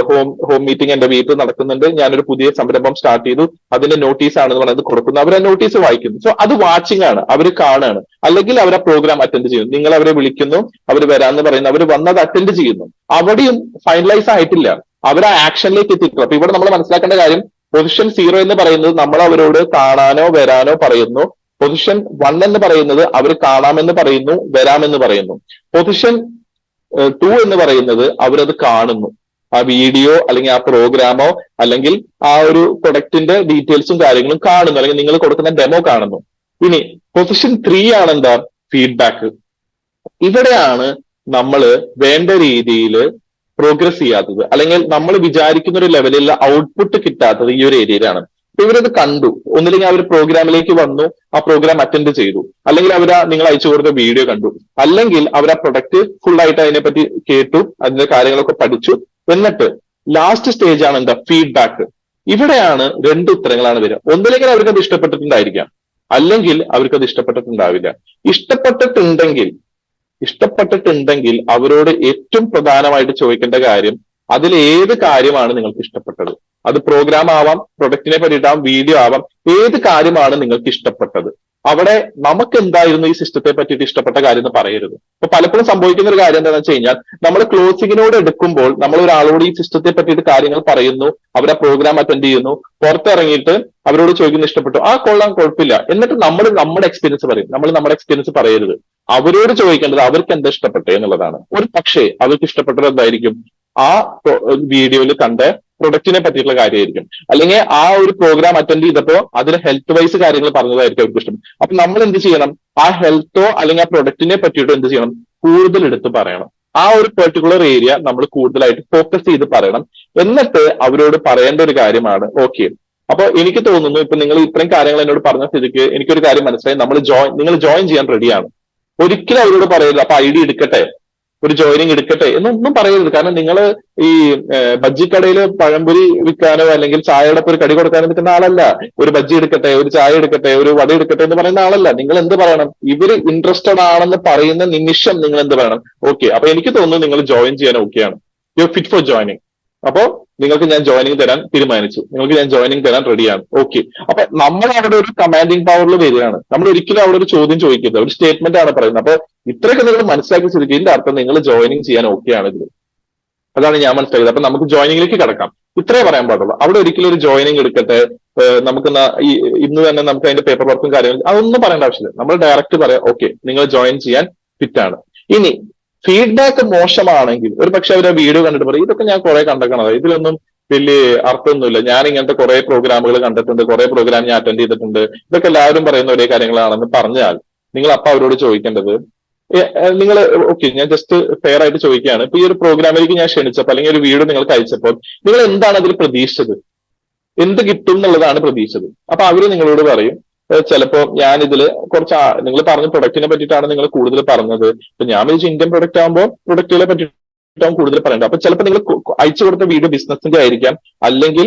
Speaker 1: ഹോം മീറ്റിംഗ് എന്റെ വീട്ടിൽ നടക്കുന്നുണ്ട്, ഞാനൊരു പുതിയ സംരംഭം സ്റ്റാർട്ട് ചെയ്തു, അതിന്റെ നോട്ടീസ് ആണെന്ന് പറയുന്നത് കൊടുക്കുന്നു. അവർ ആ നോട്ടീസ് വായിക്കുന്നു. സോ അത് വാച്ചിങ് ആണ്, അവർ കാണുകയാണ്. അല്ലെങ്കിൽ അവർ ആ പ്രോഗ്രാം അറ്റൻഡ് ചെയ്യുന്നു, നിങ്ങൾ അവരെ വിളിക്കുന്നു, അവർ വരാമെന്ന് പറയുന്നു, അവർ വന്നത് അറ്റൻഡ് ചെയ്യുന്നു. അവിടെയും ഫൈനലൈസ് ആയിട്ടില്ല, അവർ ആ ആക്ഷനിലേക്ക് എത്തിയിട്ടുള്ളൂ. അപ്പൊ ഇവിടെ നമ്മൾ മനസ്സിലാക്കേണ്ട കാര്യം, പൊസിഷൻ 0 എന്ന് പറയുന്നത് നമ്മൾ അവരോട് കാണാനോ വരാനോ പറയുന്നു. പൊസിഷൻ 1 എന്ന് പറയുന്നത് അവർ കാണാമെന്ന് പറയുന്നു, വരാമെന്ന് പറയുന്നു. പൊസിഷൻ 2 എന്ന് പറയുന്നത് അവരത് കാണുന്നു, ആ വീഡിയോ അല്ലെങ്കിൽ ആ പ്രോഗ്രാമോ അല്ലെങ്കിൽ ആ ഒരു പ്രൊഡക്റ്റിന്റെ ഡീറ്റെയിൽസും കാര്യങ്ങളും കാണുന്നു, അല്ലെങ്കിൽ നിങ്ങൾ കൊടുക്കുന്ന ഡെമോ കാണുന്നു. ഇനി പൊസിഷൻ 3 ആണ് എന്താ, ഫീഡ്ബാക്ക്. ഇവിടെയാണ് നമ്മൾ വേണ്ട രീതിയിൽ പ്രോഗ്രസ് ചെയ്യാത്തത്, അല്ലെങ്കിൽ നമ്മൾ വിചാരിക്കുന്ന ഒരു ലെവലിലുള്ള ഔട്ട്പുട്ട് കിട്ടാത്തത് ഈ ഒരു ഏരിയയിലാണ്. അപ്പൊ ഇവരത് കണ്ടു, ഒന്നില്ലെങ്കിൽ അവർ പ്രോഗ്രാമിലേക്ക് വന്നു, ആ പ്രോഗ്രാം അറ്റൻഡ് ചെയ്തു, അല്ലെങ്കിൽ അവർ നിങ്ങൾ അയച്ചു കൊടുത്ത വീഡിയോ കണ്ടു, അല്ലെങ്കിൽ അവർ ആ പ്രൊഡക്റ്റ് ഫുൾ ആയിട്ട് അതിനെപ്പറ്റി കേട്ടു, അതിന്റെ കാര്യങ്ങളൊക്കെ പഠിച്ചു. എന്നിട്ട് ലാസ്റ്റ് സ്റ്റേജ് ആണ് എന്താ, ഫീഡ്ബാക്ക്. ഇവിടെയാണ് രണ്ട് ഉത്തരങ്ങളാണ് വരിക. ഒന്നില്ലെങ്കിൽ അവർക്ക് അത് ഇഷ്ടപ്പെട്ടിട്ടുണ്ടായിരിക്കാം, അല്ലെങ്കിൽ അവർക്ക് അത് ഇഷ്ടപ്പെട്ടിട്ടുണ്ടാവില്ല. ഇഷ്ടപ്പെട്ടിട്ടുണ്ടെങ്കിൽ അവരോട് ഏറ്റവും പ്രധാനമായിട്ട് ചോദിക്കേണ്ട കാര്യം, അതിൽ ഏത് കാര്യമാണ് നിങ്ങൾക്ക് ഇഷ്ടപ്പെട്ടത്. അത് പ്രോഗ്രാം ആവാം, പ്രൊഡക്റ്റിനെ പറ്റിയിട്ടാവാം, വീഡിയോ ആവാം, ഏത് കാര്യമാണ് നിങ്ങൾക്ക് ഇഷ്ടപ്പെട്ടത്. അവിടെ നമുക്ക് എന്തായിരുന്നു ഈ സിസ്റ്റത്തെ പറ്റിയിട്ട് ഇഷ്ടപ്പെട്ട കാര്യം എന്ന് പറയരുത്. അപ്പൊ പലപ്പോഴും സംഭവിക്കുന്ന ഒരു കാര്യം എന്താണെന്ന് വെച്ച് കഴിഞ്ഞാൽ, നമ്മൾ ക്ലോസിങ്ങിനോട് എടുക്കുമ്പോൾ നമ്മൾ ഒരാളോട് ഈ സിസ്റ്റത്തെ പറ്റിയിട്ട് കാര്യങ്ങൾ പറയുന്നു, അവരെ പ്രോഗ്രാം അറ്റൻഡ് ചെയ്യുന്നു, പുറത്തിറങ്ങിയിട്ട് അവരോട് ചോദിക്കുന്ന ഇഷ്ടപ്പെട്ടു, ആ കൊള്ളാം, കുഴപ്പമില്ല, എന്നിട്ട് നമ്മൾ നമ്മുടെ എക്സ്പീരിയൻസ് പറയും. നമ്മൾ നമ്മുടെ എക്സ്പീരിയൻസ് പറയരുത്. അവരോട് ചോദിക്കേണ്ടത് അവർക്ക് എന്താ ഇഷ്ടപ്പെട്ടെ എന്നുള്ളതാണ്. ഒരു പക്ഷേ അവർക്ക് ഇഷ്ടപ്പെട്ടത് എന്തായിരിക്കും, ആ വീഡിയോയിൽ കണ്ട പ്രൊഡക്റ്റിനെ പറ്റിയിട്ടുള്ള കാര്യമായിരിക്കും, അല്ലെങ്കിൽ ആ ഒരു പ്രോഗ്രാം അറ്റൻഡ് ചെയ്തപ്പോൾ അതിൽ ഹെൽത്ത് വൈസ് കാര്യങ്ങൾ പറഞ്ഞതായിരിക്കും അവർക്ക് ഇഷ്ടം. അപ്പൊ നമ്മൾ എന്ത് ചെയ്യണം, ആ ഹെൽത്തോ അല്ലെങ്കിൽ ആ പ്രൊഡക്റ്റിനെ പറ്റിയിട്ടോ എന്ത് ചെയ്യണം, കൂടുതൽ എടുത്ത് പറയണം. ആ ഒരു പെർട്ടിക്കുലർ ഏരിയ നമ്മൾ കൂടുതലായിട്ട് ഫോക്കസ് ചെയ്ത് പറയണം. എന്നിട്ട് അവരോട് പറയേണ്ട ഒരു കാര്യമാണ്, ഓക്കെ, അപ്പൊ എനിക്ക് തോന്നുന്നു ഇപ്പൊ നിങ്ങൾ ഇത്രയും കാര്യങ്ങൾ എന്നോട് പറഞ്ഞ സ്ഥിതിക്ക് എനിക്കൊരു കാര്യം മനസ്സിലായി, നിങ്ങൾ ജോയിൻ ചെയ്യാൻ റെഡിയാണ്. ഒരിക്കലും അവരോട് പറയരുത് അപ്പൊ ഐഡി എടുക്കട്ടെ, ഒരു ജോയിനിങ് എടുക്കട്ടെ എന്നൊന്നും പറയരുത്. കാരണം നിങ്ങൾ ഈ ബജ്ജിക്കടയിൽ പഴംപൊരി വിൽക്കാനോ അല്ലെങ്കിൽ ചായയുടെ ഒരു കടി കൊടുക്കാനോ നിൽക്കുന്ന ആളല്ല. ഒരു ബജ്ജി എടുക്കട്ടെ, ഒരു ചായ എടുക്കട്ടെ, ഒരു വട എടുക്കട്ടെ എന്ന് പറയുന്ന ആളല്ല. നിങ്ങൾ എന്ത് പറയണം, ഇവർ ഇൻട്രസ്റ്റഡ് ആണെന്ന് പറയുന്ന നിമിഷം നിങ്ങൾ എന്ത് പറയണം, ഓക്കെ, അപ്പൊ എനിക്ക് തോന്നുന്നു നിങ്ങൾ ജോയിൻ ചെയ്യാൻ ഓക്കെയാണ്, you are fit for joining. അപ്പോ നിങ്ങൾക്ക് ഞാൻ ജോയിനിങ് തരാൻ തീരുമാനിച്ചു, നിങ്ങൾക്ക് ഞാൻ ജോയിനിങ് തരാൻ റെഡിയാണ്, ഓക്കെ. അപ്പൊ നമ്മൾ അവിടെ ഒരു കമാൻഡിങ് പവറിൽ വരികയാണ്. നമ്മൾ ഒരിക്കലും അവിടെ ഒരു ചോദ്യം ചോദിക്കരുത്, ഒരു സ്റ്റേറ്റ്മെന്റ് ആണ് പറയുന്നത്. അപ്പൊ ഇത്രയൊക്കെ നിങ്ങൾ മനസ്സിലാക്കി സ്ഥിതിക്ക് ഇതിന്റെ അർത്ഥം നിങ്ങൾ ജോയിനിങ് ചെയ്യാൻ ഓക്കെയാണ് ഇതിൽ. അതാണ് ഞാൻ മനസ്സിലാക്കിയത്. അപ്പൊ നമുക്ക് ജോയിനിങ്ങിലേക്ക് കടക്കാം. ഇത്രേ പറയാൻ പാടുള്ളൂ. അവിടെ ഒരിക്കലും ഒരു ജോയിനിങ് എടുക്കട്ടെ, നമുക്ക് ഇന്ന് തന്നെ നമുക്ക് അതിന്റെ പേപ്പർ വർക്കും കാര്യങ്ങളും അതൊന്നും പറയേണ്ട ആവശ്യമില്ല. നമ്മൾ ഡയറക്റ്റ് പറയാം, ഓക്കെ, നിങ്ങൾ ജോയിൻ ചെയ്യാൻ ഫിറ്റ് ആണ്. ഇനി ഫീഡ്ബാക്ക് മോശമാണെങ്കിൽ ഒരു പക്ഷെ അവർ വീഡിയോ കണ്ടിട്ട് പറയും, ഇതൊക്കെ ഞാൻ കുറെ കണ്ടേക്കണത്, ഇതിലൊന്നും വലിയ അർത്ഥമൊന്നുമില്ല, ഞാൻ ഇങ്ങനത്തെ കുറെ പ്രോഗ്രാമുകൾ കണ്ടിട്ടുണ്ട്, കുറെ പ്രോഗ്രാം ഞാൻ അറ്റൻഡ് ചെയ്തിട്ടുണ്ട്, ഇതൊക്കെ എല്ലാവരും പറയുന്ന ഒരേ കാര്യങ്ങളാണെന്ന് പറഞ്ഞാൽ നിങ്ങൾ അപ്പൊ അവരോട് ചോദിക്കേണ്ടത്, നിങ്ങൾ ഓക്കെ, ഞാൻ ജസ്റ്റ് ഫെയർ ആയിട്ട് ചോദിക്കുകയാണ്, ഇപ്പൊ ഈ ഒരു പ്രോഗ്രാമിലേക്ക് ഞാൻ ക്ഷണിച്ചപ്പോൾ അല്ലെങ്കിൽ ഒരു വീഡിയോ നിങ്ങൾക്ക് അയച്ചപ്പോൾ നിങ്ങൾ എന്താണ് അതിൽ പ്രതീക്ഷിച്ചത്, എന്ത് കിട്ടും എന്നുള്ളതാണ് പ്രതീക്ഷിച്ചത്. അപ്പൊ അവര് നിങ്ങളോട് പറയും, ചിലപ്പോ ഞാൻ ഇതില് കുറച്ച് നിങ്ങൾ പറഞ്ഞ പ്രൊഡക്റ്റിനെ പറ്റിയിട്ടാണ് നിങ്ങൾ കൂടുതൽ പറഞ്ഞത്, ഇപ്പൊ ഞാൻ വിളിച്ച ഇന്ത്യൻ പ്രൊഡക്റ്റ് ആകുമ്പോൾ പ്രൊഡക്റ്റുകളെ പറ്റിയിട്ടാണ് കൂടുതൽ പറയേണ്ടത്. അപ്പൊ ചിലപ്പോൾ നിങ്ങൾ അയച്ചു കൊടുത്ത വീഡിയോ ബിസിനസിന്റെ ആയിരിക്കാം, അല്ലെങ്കിൽ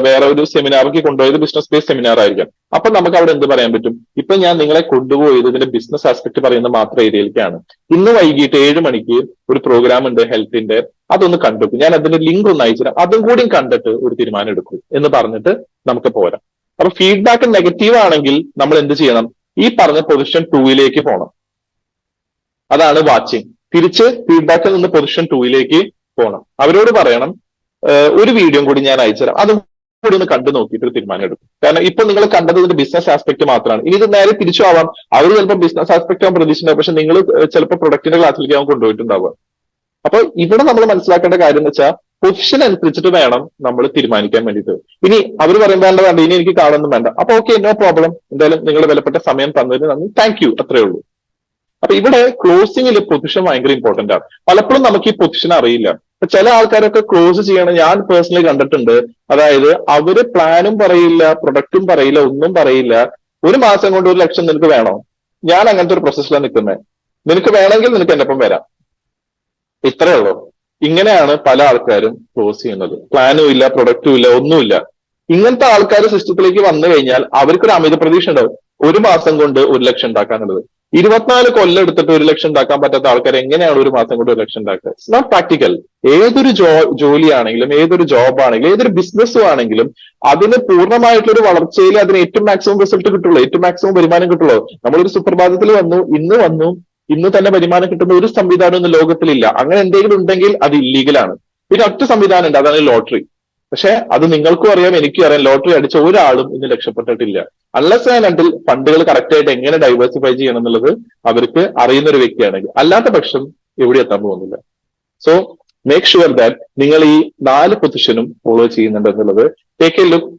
Speaker 1: വേറെ ഒരു സെമിനാർക്ക് കൊണ്ടുപോയത് ബിസിനസ് ബേസ് സെമിനാർ ആയിരിക്കാം. അപ്പൊ നമുക്ക് അവിടെ എന്ത് പറയാൻ പറ്റും, ഇപ്പൊ ഞാൻ നിങ്ങളെ കൊണ്ടുപോയത് ഇതിന്റെ ബിസിനസ് ആസ്പെക്ട് പറയുന്ന മാത്രം ഏരിയയിലേക്കാണ്. ഇന്ന് വൈകിട്ട് 7 മണിക്ക് ഒരു പ്രോഗ്രാം ഉണ്ട് ഹെൽത്തിന്റെ, അതൊന്ന് കണ്ടെത്തും, ഞാൻ അതിന്റെ ലിങ്ക് ഒന്ന് അയച്ചുതരാം, അതും കൂടി കണ്ടിട്ട് ഒരു തീരുമാനം എടുക്കും എന്ന് പറഞ്ഞിട്ട് നമുക്ക് പോരാം. അപ്പൊ ഫീഡ്ബാക്ക് നെഗറ്റീവ് ആണെങ്കിൽ നമ്മൾ എന്ത് ചെയ്യണം, ഈ പറഞ്ഞ പൊസിഷൻ 2ലേക്ക് പോകണം. അതാണ് വാച്ചിങ്. തിരിച്ച് ഫീഡ്ബാക്കിൽ നിന്ന് പൊസിഷൻ 2ലേക്ക് പോകണം. അവരോട് പറയണം, ഒരു വീഡിയോ കൂടി ഞാൻ അയച്ചുതരാം, അതും കൂടി ഒന്ന് കണ്ടു നോക്കിയിട്ട് ഒരു തീരുമാനം എടുക്കും. കാരണം ഇപ്പൊ നിങ്ങൾ കണ്ടത് ഇതിന്റെ ബിസിനസ് ആസ്പെക്ട് മാത്രമാണ്. ഇനി ഇത് നേരെ തിരിച്ചു ആവാം, അവർ ചിലപ്പോൾ ബിസിനസ് ആസ്പെക്ട് ആവാൻ പ്രതീക്ഷിച്ചിട്ടുണ്ടാവും, പക്ഷെ നിങ്ങൾ ചിലപ്പോൾ പ്രൊഡക്റ്റിന്റെ ക്ലാസ്സിലേക്ക് ആവാൻ കൊണ്ടുപോയിട്ടുണ്ടാവുക. അപ്പൊ ഇവിടെ നമ്മൾ മനസ്സിലാക്കേണ്ട കാര്യം എന്ന് വെച്ചാൽ പൊസിഷൻ അനുസരിച്ചിട്ട് വേണം നമ്മൾ തീരുമാനിക്കാൻ വേണ്ടിയിട്ട്. ഇനി അവർ പറയുമ്പോൾ വേണ്ട, ഇനി എനിക്ക് കാണുന്നു വേണ്ട, അപ്പൊ ഓക്കെ, നോ പ്രോബ്ലം, എന്തായാലും നിങ്ങളുടെ വിലപ്പെട്ട സമയം തന്നതിന് നന്ദി, താങ്ക് യു, അത്രേ ഉള്ളൂ. അപ്പൊ ഇവിടെ ക്ലോസിംഗിൽ പൊസിഷൻ ഭയങ്കര ഇമ്പോർട്ടന്റ് ആണ്. പലപ്പോഴും നമുക്ക് ഈ പൊസിഷൻ അറിയില്ല. ചില ആൾക്കാരൊക്കെ ക്ലോസ് ചെയ്യണം, ഞാൻ പേഴ്സണലി കണ്ടിട്ടുണ്ട്. അതായത് അവര് പ്ലാനും പറയില്ല, പ്രൊഡക്റ്റും പറയില്ല, ഒന്നും പറയില്ല. 1 മാസം കൊണ്ട് 1 ലക്ഷം നിനക്ക് വേണോ, ഞാൻ അങ്ങനത്തെ ഒരു പ്രോസസ്സിലാണ് നിൽക്കുന്നത്, നിനക്ക് വേണമെങ്കിൽ നിനക്ക് എന്റെ ഒപ്പം വരാം, ഇത്രേ ഉള്ളൂ. ഇങ്ങനെയാണ് പല ആൾക്കാരും ക്ലോസ് ചെയ്യുന്നത്. പ്ലാനും ഇല്ല, പ്രൊഡക്റ്റും ഇല്ല, ഒന്നുമില്ല. ഇങ്ങനത്തെ ആൾക്കാർ സിസ്റ്റത്തിലേക്ക് വന്നു കഴിഞ്ഞാൽ അവർക്കൊരു അമിത പ്രതീക്ഷ ഉണ്ടാവും. ഒരു മാസം കൊണ്ട് 1 ലക്ഷം ഉണ്ടാക്കാനുള്ളത് 24 കൊല്ലം എടുത്തിട്ട് 1 ലക്ഷം ഉണ്ടാക്കാൻ പറ്റാത്ത ആൾക്കാർ എങ്ങനെയാണ് ഒരു മാസം കൊണ്ട് 1 ലക്ഷം ഉണ്ടാക്കുക? It's not practical. ഏതൊരു ജോലിയാണെങ്കിലും, ഏതൊരു ജോബ് ആണെങ്കിലും, ഏതൊരു ബിസിനസ്സും ആണെങ്കിലും അതിന് പൂർണ്ണമായിട്ടുള്ള ഒരു വളർച്ചയിൽ അതിന് ഏറ്റവും മാക്സിമം റിസൾട്ട് കിട്ടുള്ളൂ, ഏറ്റവും മാക്സിമം വരുമാനം കിട്ടുള്ളൂ. നമ്മളൊരു സുപ്രഭാതത്തിൽ വന്നു ഇന്ന് തന്നെ വരുമാനം കിട്ടുന്ന ഒരു സംവിധാനം ഇന്ന് ലോകത്തിലില്ല. അങ്ങനെ എന്തെങ്കിലും ഉണ്ടെങ്കിൽ അത് ഇല്ലീഗലാണ്. പിന്നെ ഒറ്റ സംവിധാനം ഉണ്ട്, അതാണ് ലോട്ടറി. പക്ഷെ അത് നിങ്ങൾക്കും അറിയാം, എനിക്കും അറിയാം, ലോട്ടറി അടിച്ച ഒരാളും ഇന്ന് രക്ഷപ്പെട്ടിട്ടില്ല. അൺലെസ് ആൻഡ് അണ്ടിൽ ഫണ്ടുകൾ കറക്റ്റ് ആയിട്ട് എങ്ങനെ ഡൈവേഴ്സിഫൈ ചെയ്യണം എന്നുള്ളത് അവർക്ക് അറിയുന്ന ഒരു വ്യക്തിയാണെങ്കിൽ, അല്ലാത്ത പക്ഷം എവിടെ എത്താൻ പോകുന്നില്ല. സോ മേക്ക് ഷുവർ ദാറ്റ് നിങ്ങൾ ഈ 4 പൊസിഷനും ഫോളോ ചെയ്യുന്നുണ്ട് എന്നുള്ളത്. Take A look.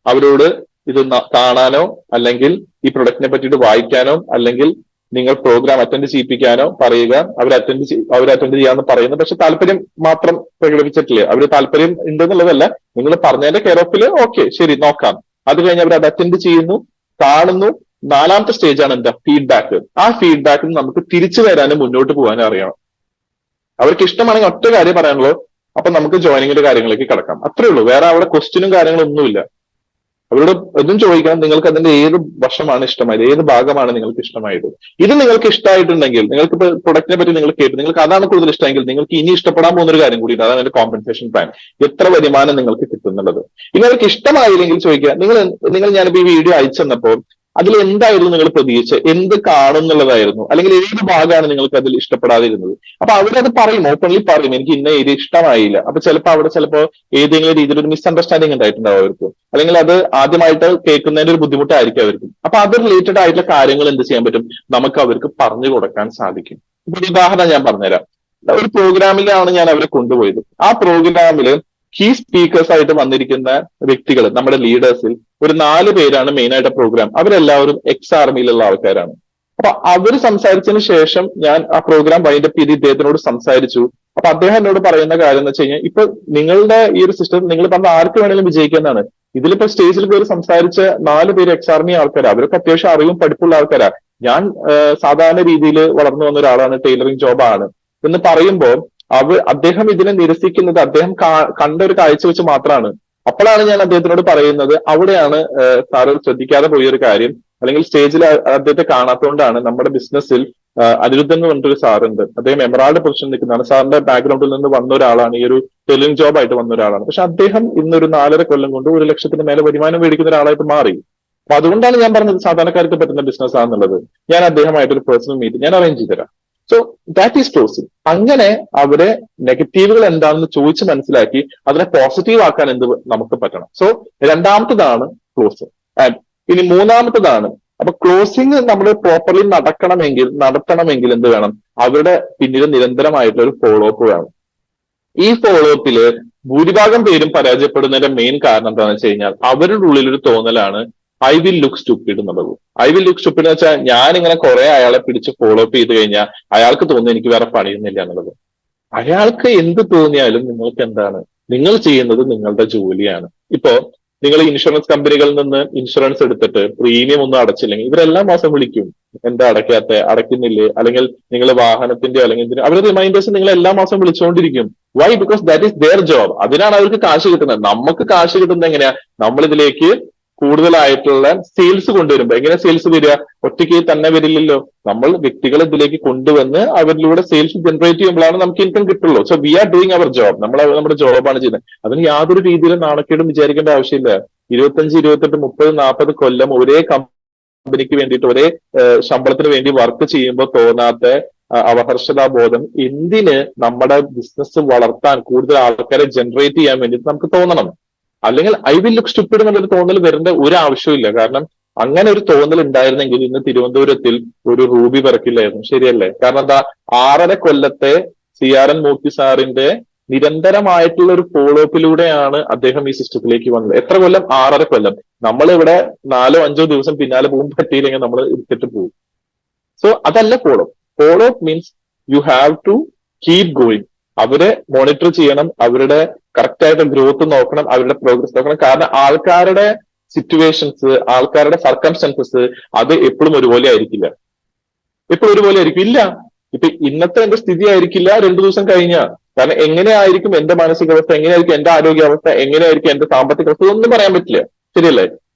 Speaker 1: അവരോട് ഇത് കാണാനോ അല്ലെങ്കിൽ ഈ പ്രൊഡക്റ്റിനെ പറ്റിയിട്ട് വായിക്കാനോ അല്ലെങ്കിൽ നിങ്ങൾ പ്രോഗ്രാം അറ്റൻഡ് ചെയ്യിപ്പിക്കാനോ പറയുക. അവർ അറ്റൻഡ് ചെയ്യാന്ന് പറയുന്നു, പക്ഷെ താല്പര്യം മാത്രം പ്രകടിപ്പിച്ചിട്ടില്ലേ. അവർ താല്പര്യം ഉണ്ടെന്നുള്ളതല്ല, നിങ്ങൾ പറഞ്ഞതിന്റെ കെയർ ഓഫില് ഓക്കെ ശരി നോക്കാം. അത് കഴിഞ്ഞ് അവർ അത് അറ്റൻഡ് ചെയ്യുന്നു, കാണുന്നു. 4ാമത്തെ സ്റ്റേജാണ് എന്താ? ഫീഡ്ബാക്ക്. ആ ഫീഡ്ബാക്കിൽ നമുക്ക് തിരിച്ചു വരാനും മുന്നോട്ട് പോകാനും അറിയണം. അവർക്ക് ഇഷ്ടമാണെങ്കിൽ ഒറ്റ കാര്യം പറയാനുള്ളൂ, അപ്പൊ നമുക്ക് ജോയിനിങ്ങിന്റെ കാര്യങ്ങളിലേക്ക് കടക്കാം. അത്രേ ഉള്ളൂ. വേറെ അവിടെ ക്വസ്റ്റ്യനും കാര്യങ്ങളൊന്നുമില്ല. അവരോട് എന്തും ചോദിക്കണം, നിങ്ങൾക്ക് അതിന്റെ ഏത് വശമാണ് ഇഷ്ടമായത്, ഏത് ഭാഗമാണ് നിങ്ങൾക്ക് ഇഷ്ടമായത്. ഇത് നിങ്ങൾക്ക് ഇഷ്ടമായിട്ടുണ്ടെങ്കിൽ, നിങ്ങൾക്ക് ഇപ്പൊ പ്രൊഡക്റ്റിനെ പറ്റി നിങ്ങൾ കേട്ടു, നിങ്ങൾക്ക് അതാണ് കൂടുതൽ ഇഷ്ടമെങ്കിൽ നിങ്ങൾക്ക് ഇനി ഇഷ്ടപ്പെടാൻ പോകുന്ന ഒരു കാര്യം കൂടി, അതാണ് എന്റെ കോമ്പൻസേഷൻ പ്ലാൻ. എത്ര വരുമാനം നിങ്ങൾക്ക് കിട്ടുന്നുള്ളത്. ഇനി നിങ്ങൾക്ക് ഇഷ്ടമായില്ലെങ്കിൽ ചോദിക്കുക, ഞാനിപ്പോ ഈ വീഡിയോ അയച്ചു തന്നപ്പോൾ അതിൽ എന്തായിരുന്നു നിങ്ങൾ പ്രതീക്ഷിച്ചത്, എന്ത് കാണും എന്നുള്ളതായിരുന്നു, അല്ലെങ്കിൽ ഏത് ഭാഗമാണ് നിങ്ങൾക്ക് അതിൽ ഇഷ്ടപ്പെടാതിരുന്നത്. അപ്പൊ അവരത് പറയും, ഓപ്പൺലി പറയും, എനിക്ക് ഇന്ന ഏരിയ ഇഷ്ടമായില്ല. അപ്പൊ ചിലപ്പോൾ ഏതെങ്കിലും രീതിയിൽ ഒരു മിസ്അണ്ടർസ്റ്റാൻഡിങ് ഉണ്ടായിട്ടുണ്ടാവും അവർക്ക്, അല്ലെങ്കിൽ അത് ആദ്യമായിട്ട് കേൾക്കുന്നതിന്റെ ഒരു ബുദ്ധിമുട്ടായിരിക്കും അവർക്ക്. അപ്പൊ അത് റിലേറ്റഡ് ആയിട്ടുള്ള കാര്യങ്ങൾ എന്ത് ചെയ്യാൻ പറ്റും, നമുക്ക് അവർക്ക് പറഞ്ഞു കൊടുക്കാൻ സാധിക്കും. ഇപ്പൊ ഒരു ഉദാഹരണം ഞാൻ പറഞ്ഞുതരാം. ഒരു പ്രോഗ്രാമിലാണ് ഞാൻ അവരെ കൊണ്ടുപോയത്. ആ പ്രോഗ്രാമില് കീ സ്പീക്കേഴ്സ് ആയിട്ട് വന്നിരിക്കുന്ന വ്യക്തികൾ, നമ്മുടെ ലീഡേഴ്സിൽ ഒരു 4 പേരാണ് മെയിൻ ആയിട്ട് പ്രോഗ്രാം. അവരെല്ലാവരും എക്സ് ആർമിയിലുള്ള ആൾക്കാരാണ്. അപ്പൊ അവര് സംസാരിച്ചതിന് ശേഷം ഞാൻ ആ പ്രോഗ്രാം വൈൻഡപ്പ് ചെയ്ത് ഇദ്ദേഹത്തിനോട് സംസാരിച്ചു. അപ്പൊ അദ്ദേഹം എന്നോട് പറയുന്ന കാര്യം എന്ന് വെച്ച് കഴിഞ്ഞാൽ, ഇപ്പൊ നിങ്ങളുടെ ഈ ഒരു സിസ്റ്റം നിങ്ങൾ പറഞ്ഞ ആർക്ക് വേണമെങ്കിലും വിജയിക്കുന്നതാണ്. ഇതിലിപ്പോ സ്റ്റേജിൽ കയറി സംസാരിച്ച 4 പേര് എക്സ് ആർമി ആൾക്കാരാണ്. അവരൊക്കെ അത്യാവശ്യം അറിവും പഠിപ്പുള്ള ആൾക്കാരാ. ഞാൻ സാധാരണ രീതിയിൽ വളർന്നു വന്ന ഒരാളാണ്, ടൈലറിംഗ് ജോബാണ് എന്ന് പറയുമ്പോൾ അദ്ദേഹം ഇതിനെ നിരസിക്കുന്നത് അദ്ദേഹം കണ്ട ഒരു കാഴ്ച വെച്ച് മാത്രമാണ്. അപ്പോഴാണ് ഞാൻ അദ്ദേഹത്തിനോട് പറയുന്നത്, അവിടെയാണ് സാറ് ശ്രദ്ധിക്കാതെ പോയൊരു കാര്യം, അല്ലെങ്കിൽ സ്റ്റേജിൽ അദ്ദേഹത്തെ കാണാത്തതുകൊണ്ടാണ്. നമ്മുടെ ബിസിനസ്സിൽ അനിരുദ്ധൻ എന്ന് പറഞ്ഞിട്ടൊരു സാറുണ്ട്. അദ്ദേഹം എമറാൾഡ് പൊസിഷൻ നിൽക്കുന്നതാണ്. സാറിന്റെ ബാക്ക്ഗ്രൗണ്ടിൽ നിന്ന് വന്ന ഒരാളാണ്, ഈ ഒരു ടെലിംഗ് ജോബ് ആയിട്ട് വന്ന ഒരാളാണ്. പക്ഷെ അദ്ദേഹം ഇന്നൊരു 4.5 കൊല്ലം കൊണ്ട് 1 ലക്ഷത്തിന് മേലെ വരുമാനം മേടിക്കുന്ന ഒരാളായിട്ട് മാറി. അപ്പൊ അതുകൊണ്ടാണ് ഞാൻ പറഞ്ഞത് സാധാരണക്കാർക്ക് പറ്റുന്ന ബിസിനസ് ആണെന്നുള്ളത്. ഞാൻ അദ്ദേഹമായിട്ടൊരു പേഴ്സണൽ മീറ്റിംഗ് ഞാൻ അറേഞ്ച് ചെയ്തുതരാം. So that is closing. അങ്ങനെ അവരെ നെഗറ്റീവുകൾ എന്താണെന്ന് ചോദിച്ച് മനസ്സിലാക്കി അതിനെ പോസിറ്റീവ് ആക്കാൻ നമുക്ക് പറ്റണം. So 2ാമത്തതാണ് closing. ആൻഡ് ഇനി 3ാമത്തതാണ്. അപ്പൊ ക്ലോസിംഗ് നമ്മൾ പ്രോപ്പർലി നടത്തണമെങ്കിൽ എന്ത് വേണം? അവരുടെ പിന്നിൽ നിരന്തരമായിട്ടുള്ള ഒരു ഫോളോ അപ്പ് വേണം. ഈ ഫോളോ അപ്പില് ഭൂരിഭാഗം പേരും പരാജയപ്പെടുന്നതിന്റെ മെയിൻ കാരണം എന്താണെന്ന് വെച്ച് കഴിഞ്ഞാൽ, അവരുടെ ഉള്ളിൽ ഒരു തോന്നലാണ് ഐ വിൽ ലുക്ക് സ്റ്റുപ്പിഡ് എന്നുള്ളത്. ഐ വിൽ ലുക്ക് സ്റ്റുപ്പിഡ് എന്ന് വെച്ചാൽ, ഞാനിങ്ങനെ കുറെ അയാളെ പിടിച്ച് ഫോളോ അപ്പ് ചെയ്ത് കഴിഞ്ഞാൽ അയാൾക്ക് തോന്നുന്നു എനിക്ക് വേറെ പണിയുന്നില്ല എന്നുള്ളത്. അയാൾക്ക് എന്ത് തോന്നിയാലും നിങ്ങൾക്ക് എന്താണ്, നിങ്ങൾ ചെയ്യുന്നത് നിങ്ങളുടെ ജോലിയാണ്. ഇപ്പോ നിങ്ങൾ ഇൻഷുറൻസ് കമ്പനികളിൽ നിന്ന് ഇൻഷുറൻസ് എടുത്തിട്ട് പ്രീമിയം ഒന്നും അടച്ചില്ലെങ്കിൽ ഇവരെല്ലാ മാസം വിളിക്കും, എന്താ അടയ്ക്കുന്നില്ലേ, അല്ലെങ്കിൽ നിങ്ങൾ വാഹനത്തിന്റെ അല്ലെങ്കിൽ അവരുടെ റിമൈൻഡേഴ്സ് നിങ്ങൾ എല്ലാ മാസം വിളിച്ചുകൊണ്ടിരിക്കും. Why? Because that is their job. അതിനാണ് അവർക്ക് കാശ് കിട്ടുന്നത്. നമുക്ക് കാശ് കിട്ടുന്നത് എങ്ങനെയാ? നമ്മളിതിലേക്ക് കൂടുതലായിട്ടുള്ള സെയിൽസ് കൊണ്ടുവരുമ്പോ. എങ്ങനെ സെയിൽസ് വരിക? ഒറ്റയ്ക്ക് തന്നെ വരില്ലല്ലോ. നമ്മൾ വ്യക്തികളെ ഇതിലേക്ക് കൊണ്ടുവന്ന് അവരിലൂടെ സെയിൽസ് ജനറേറ്റ് ചെയ്യുമ്പോഴാണ് നമുക്ക് ഇൻകം കിട്ടുള്ളൂ. So we are doing our job. നമ്മൾ നമ്മുടെ ജോബാണ് ചെയ്യുന്നത്. അതിന് യാതൊരു രീതിയിലും നാണക്കേടും വിചാരിക്കേണ്ട ആവശ്യമില്ല. 25, 28, 30, 40 കൊല്ലം ഒരേ കമ്പനിക്ക് വേണ്ടിയിട്ട് ഒരേ ശമ്പളത്തിന് വേണ്ടി വർക്ക് ചെയ്യുമ്പോൾ തോന്നാത്ത അവഹർഷതാബോധം എന്തിന് നമ്മുടെ ബിസിനസ് വളർത്താൻ, കൂടുതൽ ആൾക്കാരെ ജനറേറ്റ് ചെയ്യാൻ വേണ്ടിയിട്ട് നമുക്ക് തോന്നണം. അല്ലെങ്കിൽ ഐ വിൽ ലുക്ക് സ്റ്റുപ്പിഡ് എന്നുള്ളൊരു തോന്നൽ വരേണ്ട ഒരു ആവശ്യമില്ല. കാരണം അങ്ങനെ ഒരു തോന്നൽ ഉണ്ടായിരുന്നെങ്കിൽ ഇന്ന് തിരുവനന്തപുരത്തിൽ ഒരു റൂബി പിറക്കില്ലായിരുന്നു. ശരിയല്ലേ? കാരണം എന്താ, 6.5 കൊല്ലത്തെ CRN മൂർത്തി സാറിന്റെ നിരന്തരമായിട്ടുള്ള ഒരു ഫോളോ അപ്പിലൂടെയാണ് അദ്ദേഹം ഈ സിസ്റ്റത്തിലേക്ക് വന്നത്. എത്ര കൊല്ലം? 6.5 കൊല്ലം. നമ്മളിവിടെ 4-5 ദിവസം പിന്നാലെ പോകും, പറ്റിയില്ലെങ്കിൽ നമ്മൾ എടുത്തിട്ട് പോകും. സോ അതല്ല follow. Follow means you have to keep going. അവരെ മോണിറ്റർ ചെയ്യണം, അവരുടെ കറക്റ്റ് ആയിട്ട് ഗ്രോത്ത് നോക്കണം, അവരുടെ പ്രോഗ്രസ് നോക്കണം. കാരണം ആൾക്കാരുടെ സിറ്റുവേഷൻസ്, ആൾക്കാരുടെ സർക്കംസ്റ്റൻസസ് അത് എപ്പോഴും ഒരുപോലെ ആയിരിക്കില്ല. ഇല്ല. ഇപ്പൊ ഇന്നത്തെ എന്റെ സ്ഥിതി ആയിരിക്കില്ല 2 ദിവസം കഴിഞ്ഞ. കാരണം എങ്ങനെയായിരിക്കും എന്റെ മാനസികാവസ്ഥ, എങ്ങനെയായിരിക്കും എന്റെ ആരോഗ്യാവസ്ഥ, എങ്ങനെയായിരിക്കും എന്റെ സാമ്പത്തിക അവസ്ഥ, ഇതൊന്നും പറയാൻ പറ്റില്ല. ശരിയല്ലേ?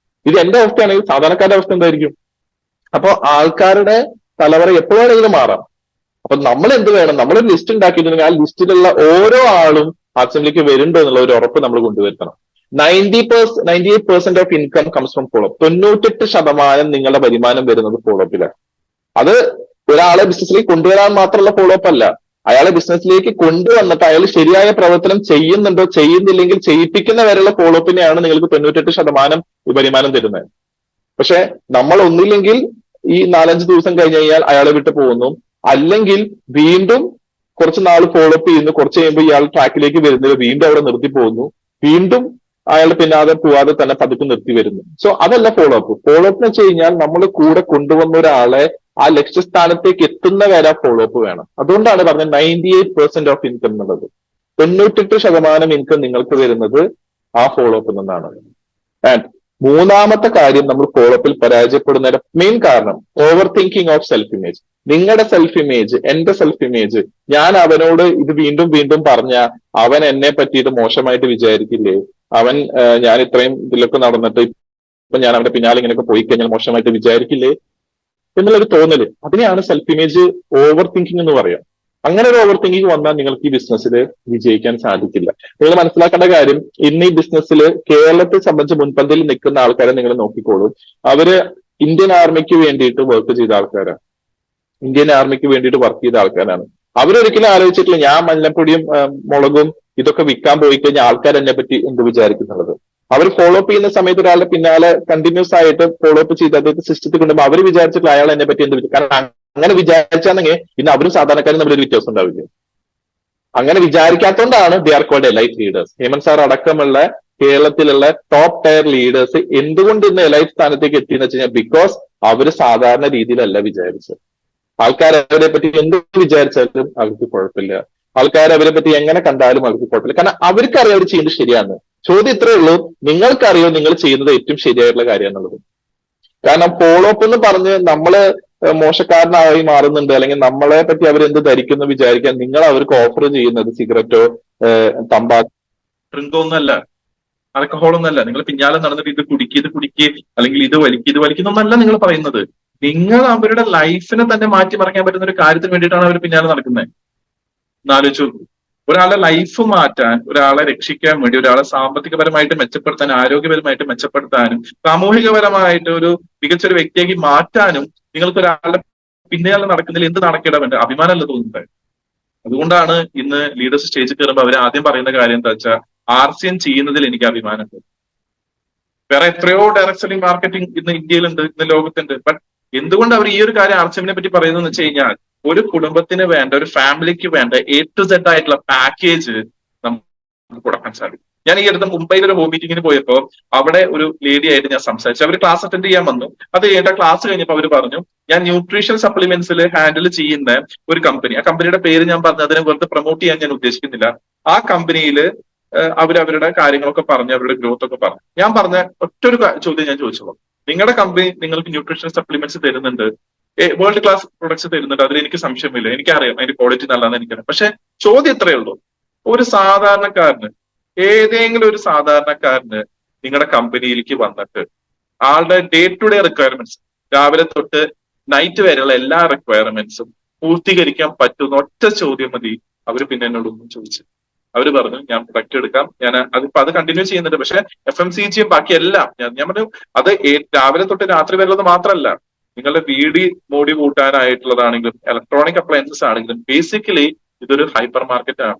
Speaker 1: ഇത് എന്റെ അവസ്ഥയാണെങ്കിൽ സാധാരണക്കാരുടെ അവസ്ഥ എന്തായിരിക്കും? അപ്പൊ ആൾക്കാരുടെ തലവര എപ്പോഴാണെങ്കിലും മാറാം. അപ്പൊ നമ്മൾ എന്ത് വേണം? നമ്മളൊരു ലിസ്റ്റ് ഉണ്ടാക്കിയിട്ടുണ്ടെങ്കിൽ ആ ലിസ്റ്റിലുള്ള ഓരോ ആളും അസംബ്ലിക്ക് വരുന്നുണ്ടോ എന്നുള്ള ഒരു ഉറപ്പ് നമ്മൾ കൊണ്ടുവരുത്തണം. 98% of income comes from follow up. 98% നിങ്ങളുടെ വരുമാനം വരുന്നത് ഫോളോ അപ്പിലാണ്. അത് ഒരാളെ ബിസിനസ്സിലേക്ക് കൊണ്ടുവരാൻ മാത്രമുള്ള ഫോളോ അപ്പ് അല്ല, അയാളെ ബിസിനസ്സിലേക്ക് കൊണ്ടുവന്നിട്ട് അയാൾ ശരിയായ പ്രവർത്തനം ചെയ്യുന്നുണ്ടോ, ചെയ്യുന്നില്ലെങ്കിൽ ചെയ്യിപ്പിക്കുന്ന വരെയുള്ള ഫോളോ അപ്പിനെയാണ് നിങ്ങൾക്ക് 98% വരുമാനം തരുന്നത്. പക്ഷെ നമ്മൾ ഒന്നില്ലെങ്കിൽ ഈ 4-5 ദിവസം കഴിഞ്ഞ് കഴിഞ്ഞാൽ അയാളെ വിട്ട് പോകുന്നു, അല്ലെങ്കിൽ വീണ്ടും കുറച്ച് നാൾ ഫോളോ അപ്പ് ചെയ്യുന്നു, കുറച്ച് കഴിയുമ്പോൾ ഇയാൾ ട്രാക്കിലേക്ക് വരുന്നത് വീണ്ടും അവിടെ നിർത്തി പോകുന്നു, വീണ്ടും അയാൾ പിന്നാതെ പോവാതെ തന്നെ പതുക്കെ നിർത്തി വരുന്നു. സോ അതല്ല ഫോളോ അപ്പ്. ഫോളോ അപ്പ് എന്ന് വെച്ച് കഴിഞ്ഞാൽ നമ്മൾ കൂടെ കൊണ്ടുവന്ന ഒരാളെ ആ ലക്ഷ്യസ്ഥാനത്തേക്ക് എത്തുന്ന വരെ ഫോളോ അപ്പ് വേണം. അതുകൊണ്ടാണ് പറഞ്ഞത് 98% ഓഫ് ഇൻകം എന്നുള്ളത്. 98% ഇൻകം നിങ്ങൾക്ക് വരുന്നത് ആ ഫോളോ അപ്പിൽ നിന്നാണ്. ആൻഡ് മൂന്നാമത്തെ കാര്യം, നമ്മൾ ഫോളോ അപ്പിൽ പരാജയപ്പെടുന്നതിന്റെ മെയിൻ കാരണം over thinking of self image. നിങ്ങളുടെ സെൽഫ് ഇമേജ്, എന്റെ സെൽഫ് ഇമേജ്, ഞാൻ അവനോട് ഇത് വീണ്ടും വീണ്ടും പറഞ്ഞ അവൻ എന്നെ പറ്റിയിട്ട് മോശമായിട്ട് വിചാരിക്കില്ലേ, അവൻ ഞാൻ ഇത്രയും ഇതിലൊക്കെ നടന്നിട്ട് ഇപ്പൊ ഞാൻ അവന്റെ പിന്നാലെ ഇങ്ങനെയൊക്കെ പോയി കഴിഞ്ഞാൽ മോശമായിട്ട് വിചാരിക്കില്ലേ എന്നുള്ളൊരു തോന്നല്, അതിനെയാണ് സെൽഫ് ഇമേജ് ഓവർ തിങ്കിങ് എന്ന് പറയാം. അങ്ങനെ ഒരു ഓവർ തിങ്കിങ് വന്നാൽ നിങ്ങൾക്ക് ഈ ബിസിനസ്സിൽ വിജയിക്കാൻ സാധിക്കില്ല. നിങ്ങൾ മനസ്സിലാക്കേണ്ട കാര്യം, ഇന്ന് ഈ ബിസിനസ്സിൽ കേരളത്തെ സംബന്ധിച്ച് മുൻപന്തിയിൽ നിൽക്കുന്ന ആൾക്കാരെ നിങ്ങൾ നോക്കിക്കോളൂ. അവര് ഇന്ത്യൻ ആർമിക്ക് വേണ്ടിയിട്ട് വർക്ക് ചെയ്ത ആൾക്കാരാണ്, ഇന്ത്യൻ ആർമിക്ക് വേണ്ടിയിട്ട് വർക്ക് ചെയ്ത ആൾക്കാരാണ്. അവരൊരിക്കലും ആലോചിച്ചിട്ടില്ല ഞാൻ മഞ്ഞപ്പൊടിയും മുളകും ഇതൊക്കെ വിൽക്കാൻ പോയി കഴിഞ്ഞാൽ ആൾക്കാർ എന്നെ പറ്റി എന്ത് വിചാരിക്കുന്നുള്ളത്. അവർ ഫോളോ അപ്പ് ചെയ്യുന്ന സമയത്ത് ഒരാളുടെ പിന്നാലെ കണ്ടിന്യൂസ് ആയിട്ട് ഫോളോ അപ്പ് ചെയ്ത് അദ്ദേഹത്തെ സിസ്റ്റത്തിൽ കൊണ്ടുമ്പോൾ അവർ വിചാരിച്ചിട്ടില്ല അയാൾ എന്നെ പറ്റി എന്ത് വിചാരിക്കും. കാരണം അങ്ങനെ വിചാരിച്ചാണെങ്കിൽ ഇന്ന് അവരും സാധാരണക്കാരും തമ്മിലൊരു വ്യത്യാസം ഉണ്ടാവില്ല. അങ്ങനെ വിചാരിക്കാത്തതുകൊണ്ടാണ് they are called elite leaders. Hemant sir അടക്കമുള്ള കേരളത്തിലുള്ള ടോപ്പ് ടയർ ലീഡേഴ്സ് എന്തുകൊണ്ട് ഇന്ന് എലൈറ്റ് സ്ഥാനത്തേക്ക് എത്തിയെന്ന് വെച്ച് കഴിഞ്ഞാൽ ബിക്കോസ് അവര് സാധാരണ രീതിയിലല്ല വിചാരിച്ചത്. ആൾക്കാർ അവരെ പറ്റി എന്ത് വിചാരിച്ചാലും അവർക്ക് കുഴപ്പമില്ല, ആൾക്കാർ അവരെ പറ്റി എങ്ങനെ കണ്ടാലും അവർക്ക് കുഴപ്പമില്ല, കാരണം അവർക്കറിയാം അവർ ചെയ്യുന്നത് ശരിയാണ്. ചോദ്യം ഇത്രയേ ഉള്ളൂ, നിങ്ങൾക്കറിയോ നിങ്ങൾ ചെയ്യുന്നത് ഏറ്റവും ശരിയായിട്ടുള്ള കാര്യം എന്നുള്ളത്. കാരണം ഫോളോ അപ്പ് എന്ന് പറഞ്ഞ് നമ്മള് മോശക്കാരനായി മാറുന്നുണ്ട്, അല്ലെങ്കിൽ നമ്മളെ പറ്റി അവരെന്ത് ധരിക്കുന്നു വിചാരിക്കാൻ നിങ്ങൾ അവർക്ക് ഓഫർ ചെയ്യുന്നത് സിഗരറ്റോ തമ്പാക്കോ ഡ്രിങ്കോ ഒന്നല്ല, ആൽക്കഹോളൊന്നല്ല. നിങ്ങൾ പിന്നാലെ നടന്നിട്ട് ഇത് കുടിക്കുക അല്ലെങ്കിൽ ഇത് വലിക്കുന്നൊന്നല്ല നിങ്ങൾ പറയുന്നത്. നിങ്ങൾ അവരുടെ ലൈഫിനെ തന്നെ മാറ്റിമറിക്കാൻ പറ്റുന്ന ഒരു കാര്യത്തിന് വേണ്ടിയിട്ടാണ് അവർ പിന്നാലെ നടക്കുന്നത്. എന്നാലോചിച്ചു, ഒരാളെ ലൈഫ് മാറ്റാൻ, ഒരാളെ രക്ഷിക്കാൻ വേണ്ടി, ഒരാളെ സാമ്പത്തികപരമായിട്ട് മെച്ചപ്പെടുത്താൻ, ആരോഗ്യപരമായിട്ട് മെച്ചപ്പെടുത്താനും, സാമൂഹികപരമായിട്ട് ഒരു മികച്ചൊരു വ്യക്തിയാക്കി മാറ്റാനും നിങ്ങൾക്ക് ഒരാളുടെ പിന്നാലെ നടക്കുന്നതിൽ എന്ത് നടക്കേണ്ടതുണ്ട്? അഭിമാനമല്ല തോന്നുന്നത്. അതുകൊണ്ടാണ് ഇന്ന് ലീഡേഴ്സ് സ്റ്റേജിൽ കയറുമ്പോൾ അവർ ആദ്യം പറയുന്ന കാര്യം എന്താ വെച്ചാൽ, RCM ചെയ്യുന്നതിൽ എനിക്ക് അഭിമാനമുണ്ട്. വേറെ എത്രയോ ഡയറക്ട് സെല്ലിംഗ് മാർക്കറ്റിംഗ് ഇന്ന് ഇന്ത്യയിലുണ്ട്, ഇന്ന് ലോകത്തുണ്ട്. ബട്ട് എന്തുകൊണ്ട് അവർ ഈ ഒരു കാര്യം RCMനെ പറ്റി പറയുന്നത് വെച്ച് കഴിഞ്ഞാൽ, ഒരു കുടുംബത്തിന് വേണ്ട, ഒരു ഫാമിലിക്ക് വേണ്ട A to Z ആയിട്ടുള്ള പാക്കേജ് നമുക്ക് കൊടുക്കാൻ സാധിക്കും. ഞാൻ ഈ അടുത്ത് മുംബൈയിൽ ഒരു ഹോം മീറ്റിങ്ങിന് പോയപ്പോൾ അവിടെ ഒരു ലേഡി ആയിട്ട് ഞാൻ സംസാരിച്ചു. അവർ ക്ലാസ് അറ്റൻഡ് ചെയ്യാൻ വന്നു. അത് കഴിഞ്ഞ ക്ലാസ് കഴിഞ്ഞപ്പോൾ അവർ പറഞ്ഞു, ഞാൻ ന്യൂട്രീഷൻ സപ്ലിമെന്റ്സിൽ ഹാൻഡിൽ ചെയ്യുന്ന ഒരു കമ്പനി, ആ കമ്പനിയുടെ പേര് ഞാൻ പറഞ്ഞു അതിനെ വെറുതെ പ്രൊമോട്ട് ചെയ്യാൻ ഞാൻ ഉദ്ദേശിക്കുന്നില്ല. ആ കമ്പനിയിൽ അവരവരുടെ കാര്യങ്ങളൊക്കെ പറഞ്ഞു, അവരുടെ ഗ്രോത്ത് ഒക്കെ പറഞ്ഞു. ഞാൻ പറഞ്ഞ ഒറ്റൊരു ചോദ്യം ഞാൻ ചോദിച്ചോളൂ, നിങ്ങളുടെ കമ്പനി നിങ്ങൾക്ക് ന്യൂട്രീഷൻ സപ്ലിമെന്റ്സ് തരുന്നുണ്ട്, വേൾഡ് ക്ലാസ് പ്രൊഡക്ട്സ് തരുന്നുണ്ട്, അതിൽ എനിക്ക് സംശയമില്ല, എനിക്കറിയാം അതിന്റെ ക്വാളിറ്റി നല്ലതെന്ന് എനിക്കറിയാം. പക്ഷെ ചോദ്യം ഇത്രയേ ഉള്ളൂ, ഒരു സാധാരണക്കാരന്, ഏതെങ്കിലും ഒരു സാധാരണക്കാരന് നിങ്ങളുടെ കമ്പനിയിലേക്ക് വന്നിട്ട് ആളുടെ ഡേ ടു ഡേ റിക്വയർമെന്റ്സ്, രാവിലെ തൊട്ട് നൈറ്റ് വരെയുള്ള എല്ലാ റിക്വയർമെന്റ്സും പൂർത്തീകരിക്കാൻ പറ്റുന്ന ഒറ്റ ചോദ്യം മതി അവർ പിന്നെ എന്നോടൊന്നും ചോദിച്ചു. അവര് പറഞ്ഞു, ഞാൻ പ്രൊഡക്റ്റ് എടുക്കാം, ഞാൻ അത് കണ്ടിന്യൂ ചെയ്യുന്നുണ്ട്, പക്ഷെ FMCGയും ബാക്കി എല്ലാം ഞാൻ പറഞ്ഞു, അത് രാവിലെ തൊട്ട് രാത്രി വരെയുള്ളത് മാത്രമല്ല, നിങ്ങളുടെ വീട് മോടി കൂട്ടാനായിട്ടുള്ളതാണെങ്കിലും ഇലക്ട്രോണിക് അപ്ലയൻസസ് ആണെങ്കിലും ബേസിക്കലി ഇതൊരു ഹൈപ്പർ മാർക്കറ്റ് ആണ്,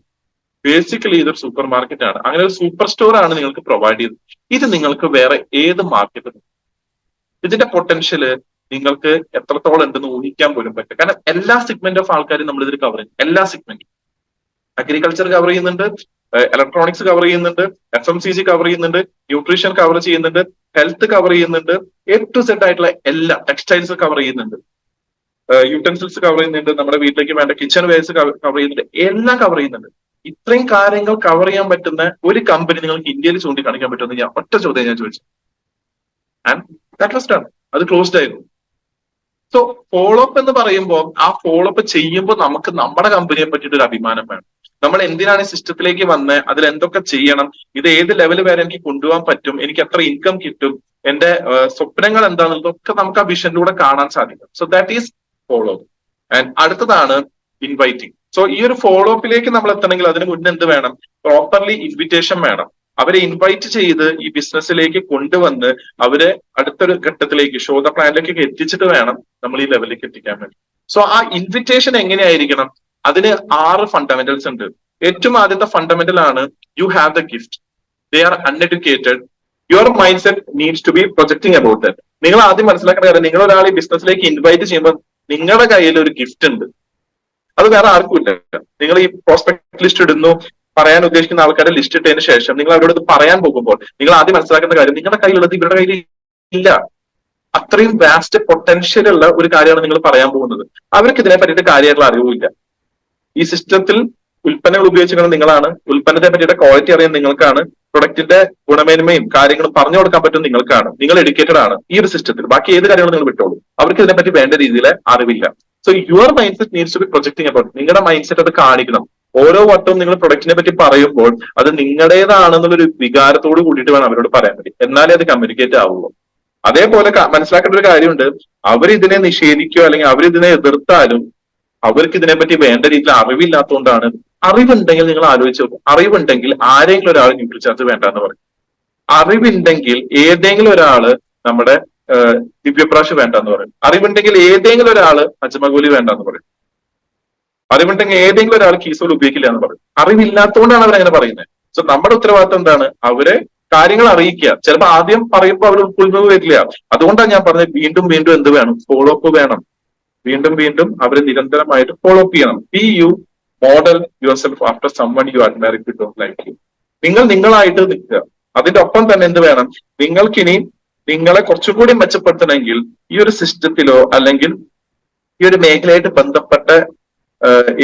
Speaker 1: ബേസിക്കലി ഇതൊരു സൂപ്പർ മാർക്കറ്റ് ആണ്. അങ്ങനെ ഒരു സൂപ്പർ സ്റ്റോർ ആണ് നിങ്ങൾക്ക് പ്രൊവൈഡ് ചെയ്തത്. ഇത് നിങ്ങൾക്ക് വേറെ ഏത് മാർക്കറ്റും ഇതിന്റെ പൊട്ടൻഷ്യല് നിങ്ങൾക്ക് എത്രത്തോളം ഉണ്ടെന്ന് ഊഹിക്കാൻ പോലും പറ്റും. കാരണം എല്ലാ സെഗ്മെന്റ് ഓഫ് ആൾക്കാരും നമ്മൾ ഇതിൽ കവർ ചെയ്യും. എല്ലാ സെഗ്മെന്റും, അഗ്രികൾച്ചർ കവർ ചെയ്യുന്നുണ്ട്, ഇലക്ട്രോണിക്സ് കവർ ചെയ്യുന്നുണ്ട്, FMCG കവർ ചെയ്യുന്നുണ്ട്, ന്യൂട്രീഷൻ കവർ ചെയ്യുന്നുണ്ട്, ഹെൽത്ത് കവർ ചെയ്യുന്നുണ്ട്, A to Z ആയിട്ടുള്ള എല്ലാ ടെക്സ്റ്റൈൽസ് കവർ ചെയ്യുന്നുണ്ട്, യൂട്ടൻസിൽസ് കവർ ചെയ്യുന്നുണ്ട്, നമ്മുടെ വീട്ടിലേക്ക് വേണ്ട കിച്ചൺ വെയർസ് കവർ ചെയ്യുന്നുണ്ട്, എല്ലാം കവർ ചെയ്യുന്നുണ്ട്. ഇത്രയും കാര്യങ്ങൾ കവർ ചെയ്യാൻ പറ്റുന്ന ഒരു കമ്പനി നിങ്ങൾക്ക് ഇന്ത്യയിൽ ചൂണ്ടിക്കാണിക്കാൻ പറ്റുമെന്ന് ഞാൻ ഒറ്റ ചോദ്യം ഞാൻ ചോദിച്ചു. And that was done. അത് ക്ലോസ്ഡ് ആയിരുന്നു. സോ ഫോളോ അപ്പ് എന്ന് പറയുമ്പോൾ ആ ഫോളോ അപ്പ് ചെയ്യുമ്പോൾ നമുക്ക് നമ്മുടെ കമ്പനിയെ പറ്റിയിട്ട് ഒരു അഭിമാനം വേണം.
Speaker 2: നമ്മൾ എന്തിനാണ് ഈ സിസ്റ്റത്തിലേക്ക് വന്നത്, അതിൽ എന്തൊക്കെ ചെയ്യണം, ഇത് ഏത് ലെവൽ വരെ എനിക്ക് കൊണ്ടുപോകാൻ പറ്റും, എനിക്ക് എത്ര ഇൻകം കിട്ടും, എന്റെ സ്വപ്നങ്ങൾ എന്താണെന്നതൊക്കെ നമുക്ക് ആ വിഷനിലൂടെ കാണാൻ സാധിക്കും. So that is follow. And അടുത്തതാണ് ഇൻവൈറ്റിംഗ്. സോ ഈ ഒരു ഫോളോ അപ്പിലേക്ക് നമ്മൾ എത്തണമെങ്കിൽ അതിന് മുന്നേ എന്ത് വേണം, പ്രോപ്പർലി ഇൻവിറ്റേഷൻ വേണം. അവരെ ഇൻവൈറ്റ് ചെയ്ത് ഈ ബിസിനസ്സിലേക്ക് കൊണ്ടുവന്ന് അവരെ അടുത്തൊരു ഘട്ടത്തിലേക്ക് ഷോ ദ പ്ലാനിലേക്ക് എത്തിച്ചിട്ട് വേണം നമ്മൾ ഈ ലെവലിലേക്ക് എത്തിക്കാൻ വേണ്ടി. സോ ആ ഇൻവിറ്റേഷൻ എങ്ങനെയായിരിക്കണം, അതിന് 6 ഫണ്ടമെന്റൽസ് ഉണ്ട്. ഏറ്റവും ആദ്യത്തെ ഫണ്ടമെന്റൽ ആണ് you have the gift, they are uneducated, your mindset needs to be projecting about that. നിങ്ങൾ ആദ്യം മനസ്സിലാക്കേണ്ട കാര്യം, നിങ്ങൾ ഒരാൾ ഈ ബിസിനസ്സിലേക്ക് ഇൻവൈറ്റ് ചെയ്യുമ്പോൾ നിങ്ങളുടെ കയ്യിൽ ഒരു ഗിഫ്റ്റ് ഉണ്ട്, അത് വേറെ ആർക്കും ഇല്ല. നിങ്ങൾ ഈ പ്രോസ്പെക്ട് ലിസ്റ്റ് ഇടുന്നു, പറയാൻ ഉദ്ദേശിക്കുന്ന ആൾക്കാരുടെ ലിസ്റ്റ് ഇട്ടതിന് ശേഷം നിങ്ങൾ അവരോട് ഇത് പറയാൻ പോകുമ്പോൾ നിങ്ങൾ ആദ്യം മനസ്സിലാക്കേണ്ട കാര്യം, നിങ്ങളുടെ കയ്യിലുള്ളത് ഇവരുടെ കയ്യിൽ ഇല്ല. അത്രയും വാസ്റ്റ് പൊട്ടൻഷ്യൽ ഉള്ള ഒരു കാര്യമാണ് നിങ്ങൾ പറയാൻ പോകുന്നത്. അവർക്ക് ഇതിനെ പറ്റിയിട്ട് കാര്യമായിട്ടുള്ള അറിവില്ല. ഈ സിസ്റ്റത്തിൽ ഉൽപ്പന്നങ്ങൾ ഉപയോഗിച്ചിരിക്കുന്നത് നിങ്ങളാണ്, ഉൽപ്പന്നത്തെ പറ്റിയിട്ട് ക്വാളിറ്റി അറിയാൻ നിങ്ങൾക്കാണ്, പ്രൊഡക്റ്റിന്റെ ഗുണമേന്മയും കാര്യങ്ങളും പറഞ്ഞു കൊടുക്കാൻ പറ്റും നിങ്ങൾക്കാണ്, നിങ്ങൾ എഡ്യൂക്കേറ്റഡ് ആണ് ഈ ഒരു സിസ്റ്റത്തിൽ. ബാക്കി ഏത് കാര്യങ്ങളും നിങ്ങൾ വിട്ടോളൂ, അവർക്ക് ഇതിനെപ്പറ്റി വേണ്ട രീതിയിൽ അറിവില്ല. So your mindset needs to be projecting about, നിങ്ങളുടെ മൈൻഡ് സെറ്റ് അത് കാണിക്കണം. ഓരോ വട്ടവും നിങ്ങൾ പ്രൊഡക്റ്റിനെ പറ്റി പറയുമ്പോൾ അത് നിങ്ങളുടേതാണെന്നുള്ളൊരു വികാരത്തോട് കൂടിയിട്ട് വേണം അവരോട് പറയാൻ വേണ്ടി, എന്നാലേ അത് കമ്മ്യൂണിക്കേറ്റ് ആവുള്ളൂ. അതേപോലെ മനസ്സിലാക്കേണ്ട ഒരു കാര്യമുണ്ട്, അവരിതിനെ നിഷേധിക്കുകയോ അല്ലെങ്കിൽ അവരിതിനെ എതിർത്താലും അവർക്ക് ഇതിനെപ്പറ്റി വേണ്ട രീതിയിൽ അറിവില്ലാത്തതുകൊണ്ടാണ്. അറിവുണ്ടെങ്കിൽ നിങ്ങൾ ആലോചിച്ച് നോക്കും, അറിവുണ്ടെങ്കിൽ ആരെങ്കിലും ഒരാൾ ന്യൂട്രി ചാർജ് വേണ്ടെന്ന് പറയും. അറിവുണ്ടെങ്കിൽ ഏതെങ്കിലും ഒരാള് നമ്മുടെ ദിവ്യപ്രാശ് വേണ്ടെന്ന് പറയും. അറിവുണ്ടെങ്കിൽ ഏതെങ്കിലും ഒരാള് അജ്മഗോലി വേണ്ടെന്ന് പറയും. അറിവുണ്ടെങ്കിൽ ഏതെങ്കിലും ഒരാൾ കീസോൾ ഉപയോഗിക്കില്ല എന്ന് പറയും. അറിവില്ലാത്തതുകൊണ്ടാണ് അവരങ്ങനെ പറയുന്നത്. സോ നമ്മുടെ ഉത്തരവാദിത്വം എന്താണ്, അവരെ കാര്യങ്ങൾ അറിയിക്കുക. ചിലപ്പോൾ ആദ്യം പറയുമ്പോൾ അവർ ഉൾക്കൊള്ളുന്നത് വരില്ല. അതുകൊണ്ടാണ് ഞാൻ പറഞ്ഞത് വീണ്ടും വീണ്ടും എന്ത് വേണം, ഫോളോ അപ്പ് വേണം. വീണ്ടും വീണ്ടും അവരെ നിരന്തരമായിട്ട് ഫോളോ അപ്പ് ചെയ്യണം. Be you model yourself after someone you admire if you don't like you. നിങ്ങൾ നിങ്ങളായിട്ട് നിൽക്കുക. അതിന്റെ ഒപ്പം തന്നെ എന്ത് വേണം, നിങ്ങൾക്കിനി നിങ്ങളെ കുറച്ചുകൂടി മെച്ചപ്പെടുത്തണമെങ്കിൽ ഈ ഒരു സിസ്റ്റത്തിലോ അല്ലെങ്കിൽ ഈ ഒരു മേഖലയായിട്ട് ബന്ധപ്പെട്ട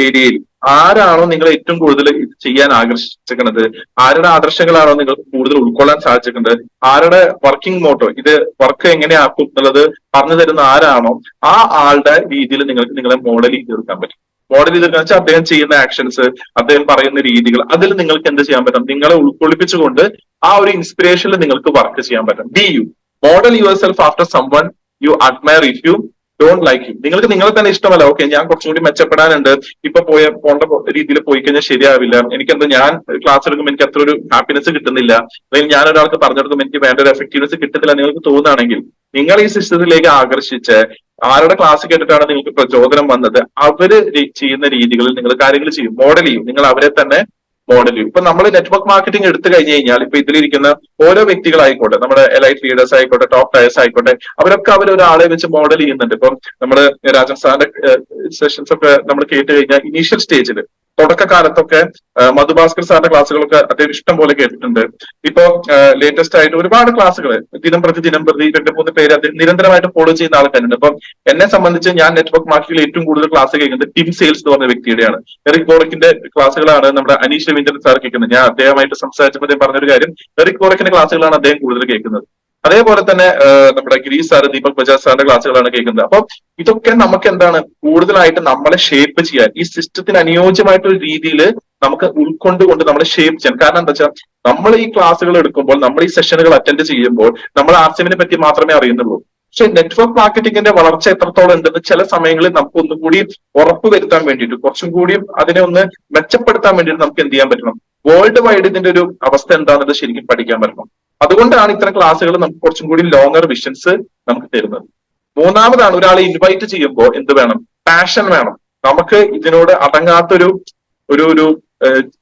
Speaker 2: ഏരിയയിൽ ആരാണോ നിങ്ങൾ ഏറ്റവും കൂടുതൽ ഇത് ചെയ്യാൻ ആകർഷിക്കുന്നത്, ആരുടെ ആദർശങ്ങളാണോ നിങ്ങൾക്ക് കൂടുതൽ ഉൾക്കൊള്ളാൻ സാധിച്ചിട്ടുണ്ട്, ആരുടെ വർക്കിംഗ് മോട്ടോ, ഇത് വർക്ക് എങ്ങനെയാക്കും എന്നുള്ളത് പറഞ്ഞു തരുന്ന ആരാണോ ആ ആളുടെ രീതിയിൽ നിങ്ങൾക്ക് നിങ്ങളെ മോഡൽ ചെയ്ത് തീർക്കാൻ പറ്റും. മോഡൽ ചെയ്ത് തീർക്കാൻ വെച്ചാൽ അദ്ദേഹം ചെയ്യുന്ന ആക്ഷൻസ്, അദ്ദേഹം പറയുന്ന രീതികൾ, അതിൽ നിങ്ങൾക്ക് എന്ത് ചെയ്യാൻ പറ്റും, നിങ്ങളെ ഉൾക്കൊള്ളിപ്പിച്ചുകൊണ്ട് ആ ഒരു ഇൻസ്പിറേഷനിൽ നിങ്ങൾക്ക് വർക്ക് ചെയ്യാൻ പറ്റും. Be you model yourself after someone you admire if you don't like you. നിങ്ങൾക്ക് നിങ്ങളെ തന്നെ ഇഷ്ടമല്ല, ഓക്കെ ഞാൻ കുറച്ചും കൂടി മെച്ചപ്പെടാനുണ്ട്, ഇപ്പൊ പോണ്ട രീതിയിൽ പോയി കഴിഞ്ഞാൽ ശരിയാവില്ല, എനിക്കെന്താ ഞാൻ ക്ലാസ് എടുക്കുമ്പോൾ എനിക്ക് അത്ര ഒരു ഹാപ്പിനെസ് കിട്ടുന്നില്ല, അല്ലെങ്കിൽ ഞാൻ ഒരാൾക്ക് പറഞ്ഞെടുക്കുമ്പോൾ എനിക്ക് വേണ്ട ഒരു എഫക്റ്റീവ്നെസ് കിട്ടുന്നില്ല നിങ്ങൾക്ക് തോന്നുകയാണെങ്കിൽ, നിങ്ങൾ ഈ സിസ്റ്റത്തിലേക്ക് ആകർഷിച്ച് ആരുടെ ക്ലാസ് കേട്ടിട്ടാണ് നിങ്ങൾക്ക് പ്രചോദനം വന്നത്, അവര് ചെയ്യുന്ന രീതികളിൽ നിങ്ങൾ കാര്യങ്ങൾ ചെയ്യും, മോഡൽ ചെയ്യും, നിങ്ങൾ അവരെ തന്നെ മോഡൽ ചെയ്യും. ഇപ്പൊ നമ്മൾ നെറ്റ്വർക്ക് മാർക്കറ്റിംഗ് എടുത്തു കഴിഞ്ഞു കഴിഞ്ഞാൽ ഇപ്പൊ ഇതിലിരിക്കുന്ന ഓരോ വ്യക്തികളായിക്കോട്ടെ, നമ്മുടെ എലൈറ്റ് ലീഡേഴ്സ് ആയിക്കോട്ടെ, ടോപ്പ് ടയേഴ്സ് ആയിക്കോട്ടെ, അവരൊക്കെ അവരൊരാളെ വെച്ച് മോഡൽ ചെയ്യുന്നുണ്ട്. ഇപ്പം നമ്മുടെ രാജൻ സാറിന്റെ സെഷൻസ് ഒക്കെ നമ്മൾ കേട്ട് കഴിഞ്ഞാൽ ഇനീഷ്യൽ സ്റ്റേജിൽ തുടക്കകാലത്തൊക്കെ മധുഭാസ്കർ സാറിന്റെ ക്ലാസ്സുകളൊക്കെ അദ്ദേഹം ഇഷ്ടം പോലെ കേട്ടിട്ടുണ്ട്. ഇപ്പൊ ലേറ്റസ്റ്റ് ആയിട്ട് ഒരുപാട് ക്ലാസ്സുകൾ ദിനം പ്രതി 2-3 പേര് അദ്ദേഹം നിരന്തരമായിട്ട് ഫോളോ ചെയ്യുന്ന ആൾക്കാരുണ്ട്. അപ്പം എന്നെ സംബന്ധിച്ച് ഞാൻ നെറ്റ്വർക്ക് മാർക്കറ്റിൽ ഏറ്റവും കൂടുതൽ ക്ലാസ് കേൾക്കുന്നത് ടിം സെയിൽസ് എന്ന് പറഞ്ഞ വ്യക്തിയുടെയാണ്. എറിക് ബോറക്കിന്റെ ക്ലാസ്സുകളാണ് നമ്മുടെ അനീഷ് രവീന്ദ്രൻ സാർ കേൾക്കുന്നത്. ഞാൻ അദ്ദേഹമായിട്ട് സംസാരിച്ചപ്പോൾ അദ്ദേഹം പറഞ്ഞൊരു കാര്യം, എറിക് ബോറക്കിന്റെ ക്ലാസ്സുകളാണ് അദ്ദേഹം കൂടുതൽ കേൾക്കുന്നത്. അതേപോലെ തന്നെ നമ്മുടെ ഗിരീഷ് സാർ, ദീപക് ബജാജ് സാറിന്റെ ക്ലാസ്സുകളാണ് കേൾക്കുന്നത്. അപ്പൊ ഇതൊക്കെ നമുക്ക് എന്താണ്, കൂടുതലായിട്ട് നമ്മളെ ഷേപ്പ് ചെയ്യാൻ, ഈ സിസ്റ്റത്തിന് അനുയോജ്യമായിട്ടൊരു രീതിയിൽ നമുക്ക് ഉൾക്കൊണ്ടുകൊണ്ട് നമ്മളെ ഷേപ്പ് ചെയ്യാൻ. കാരണം എന്താ വെച്ചാൽ നമ്മൾ ഈ ക്ലാസ്സുകൾ എടുക്കുമ്പോൾ, നമ്മൾ ഈ സെഷനുകൾ അറ്റൻഡ് ചെയ്യുമ്പോൾ നമ്മൾ ആർസിഎമ്മിനെ പറ്റി മാത്രമേ അറിയുന്നുള്ളൂ. പക്ഷെ നെറ്റ്വർക്ക് മാർക്കറ്റിംഗിന്റെ വളർച്ച എത്രത്തോളം ഉണ്ടെന്ന് ചില സമയങ്ങളിൽ നമുക്ക് ഒന്നും കൂടി ഉറപ്പ് വരുത്താൻ വേണ്ടിയിട്ട്, കുറച്ചും കൂടി അതിനെ ഒന്ന് മെച്ചപ്പെടുത്താൻ വേണ്ടിയിട്ട് നമുക്ക് എന്ത് ചെയ്യാൻ പറ്റണം, വേൾഡ് വൈഡ് ഇതിന്റെ ഒരു അവസ്ഥ എന്താണെന്നത് ശരിക്കും പഠിക്കാൻ പറ്റണം. അതുകൊണ്ടാണ് ഇത്തരം ക്ലാസ്സുകൾ നമുക്ക് കുറച്ചും കൂടി ലോങ്ങർ വിഷൻസ് നമുക്ക് തരുന്നത്. മൂന്നാമതാണ്, ഒരാളെ ഇൻവൈറ്റ് ചെയ്യുമ്പോൾ എന്ത് വേണം, പാഷൻ വേണം. നമുക്ക് ഇതിനോട് അടങ്ങാത്തൊരു ഒരു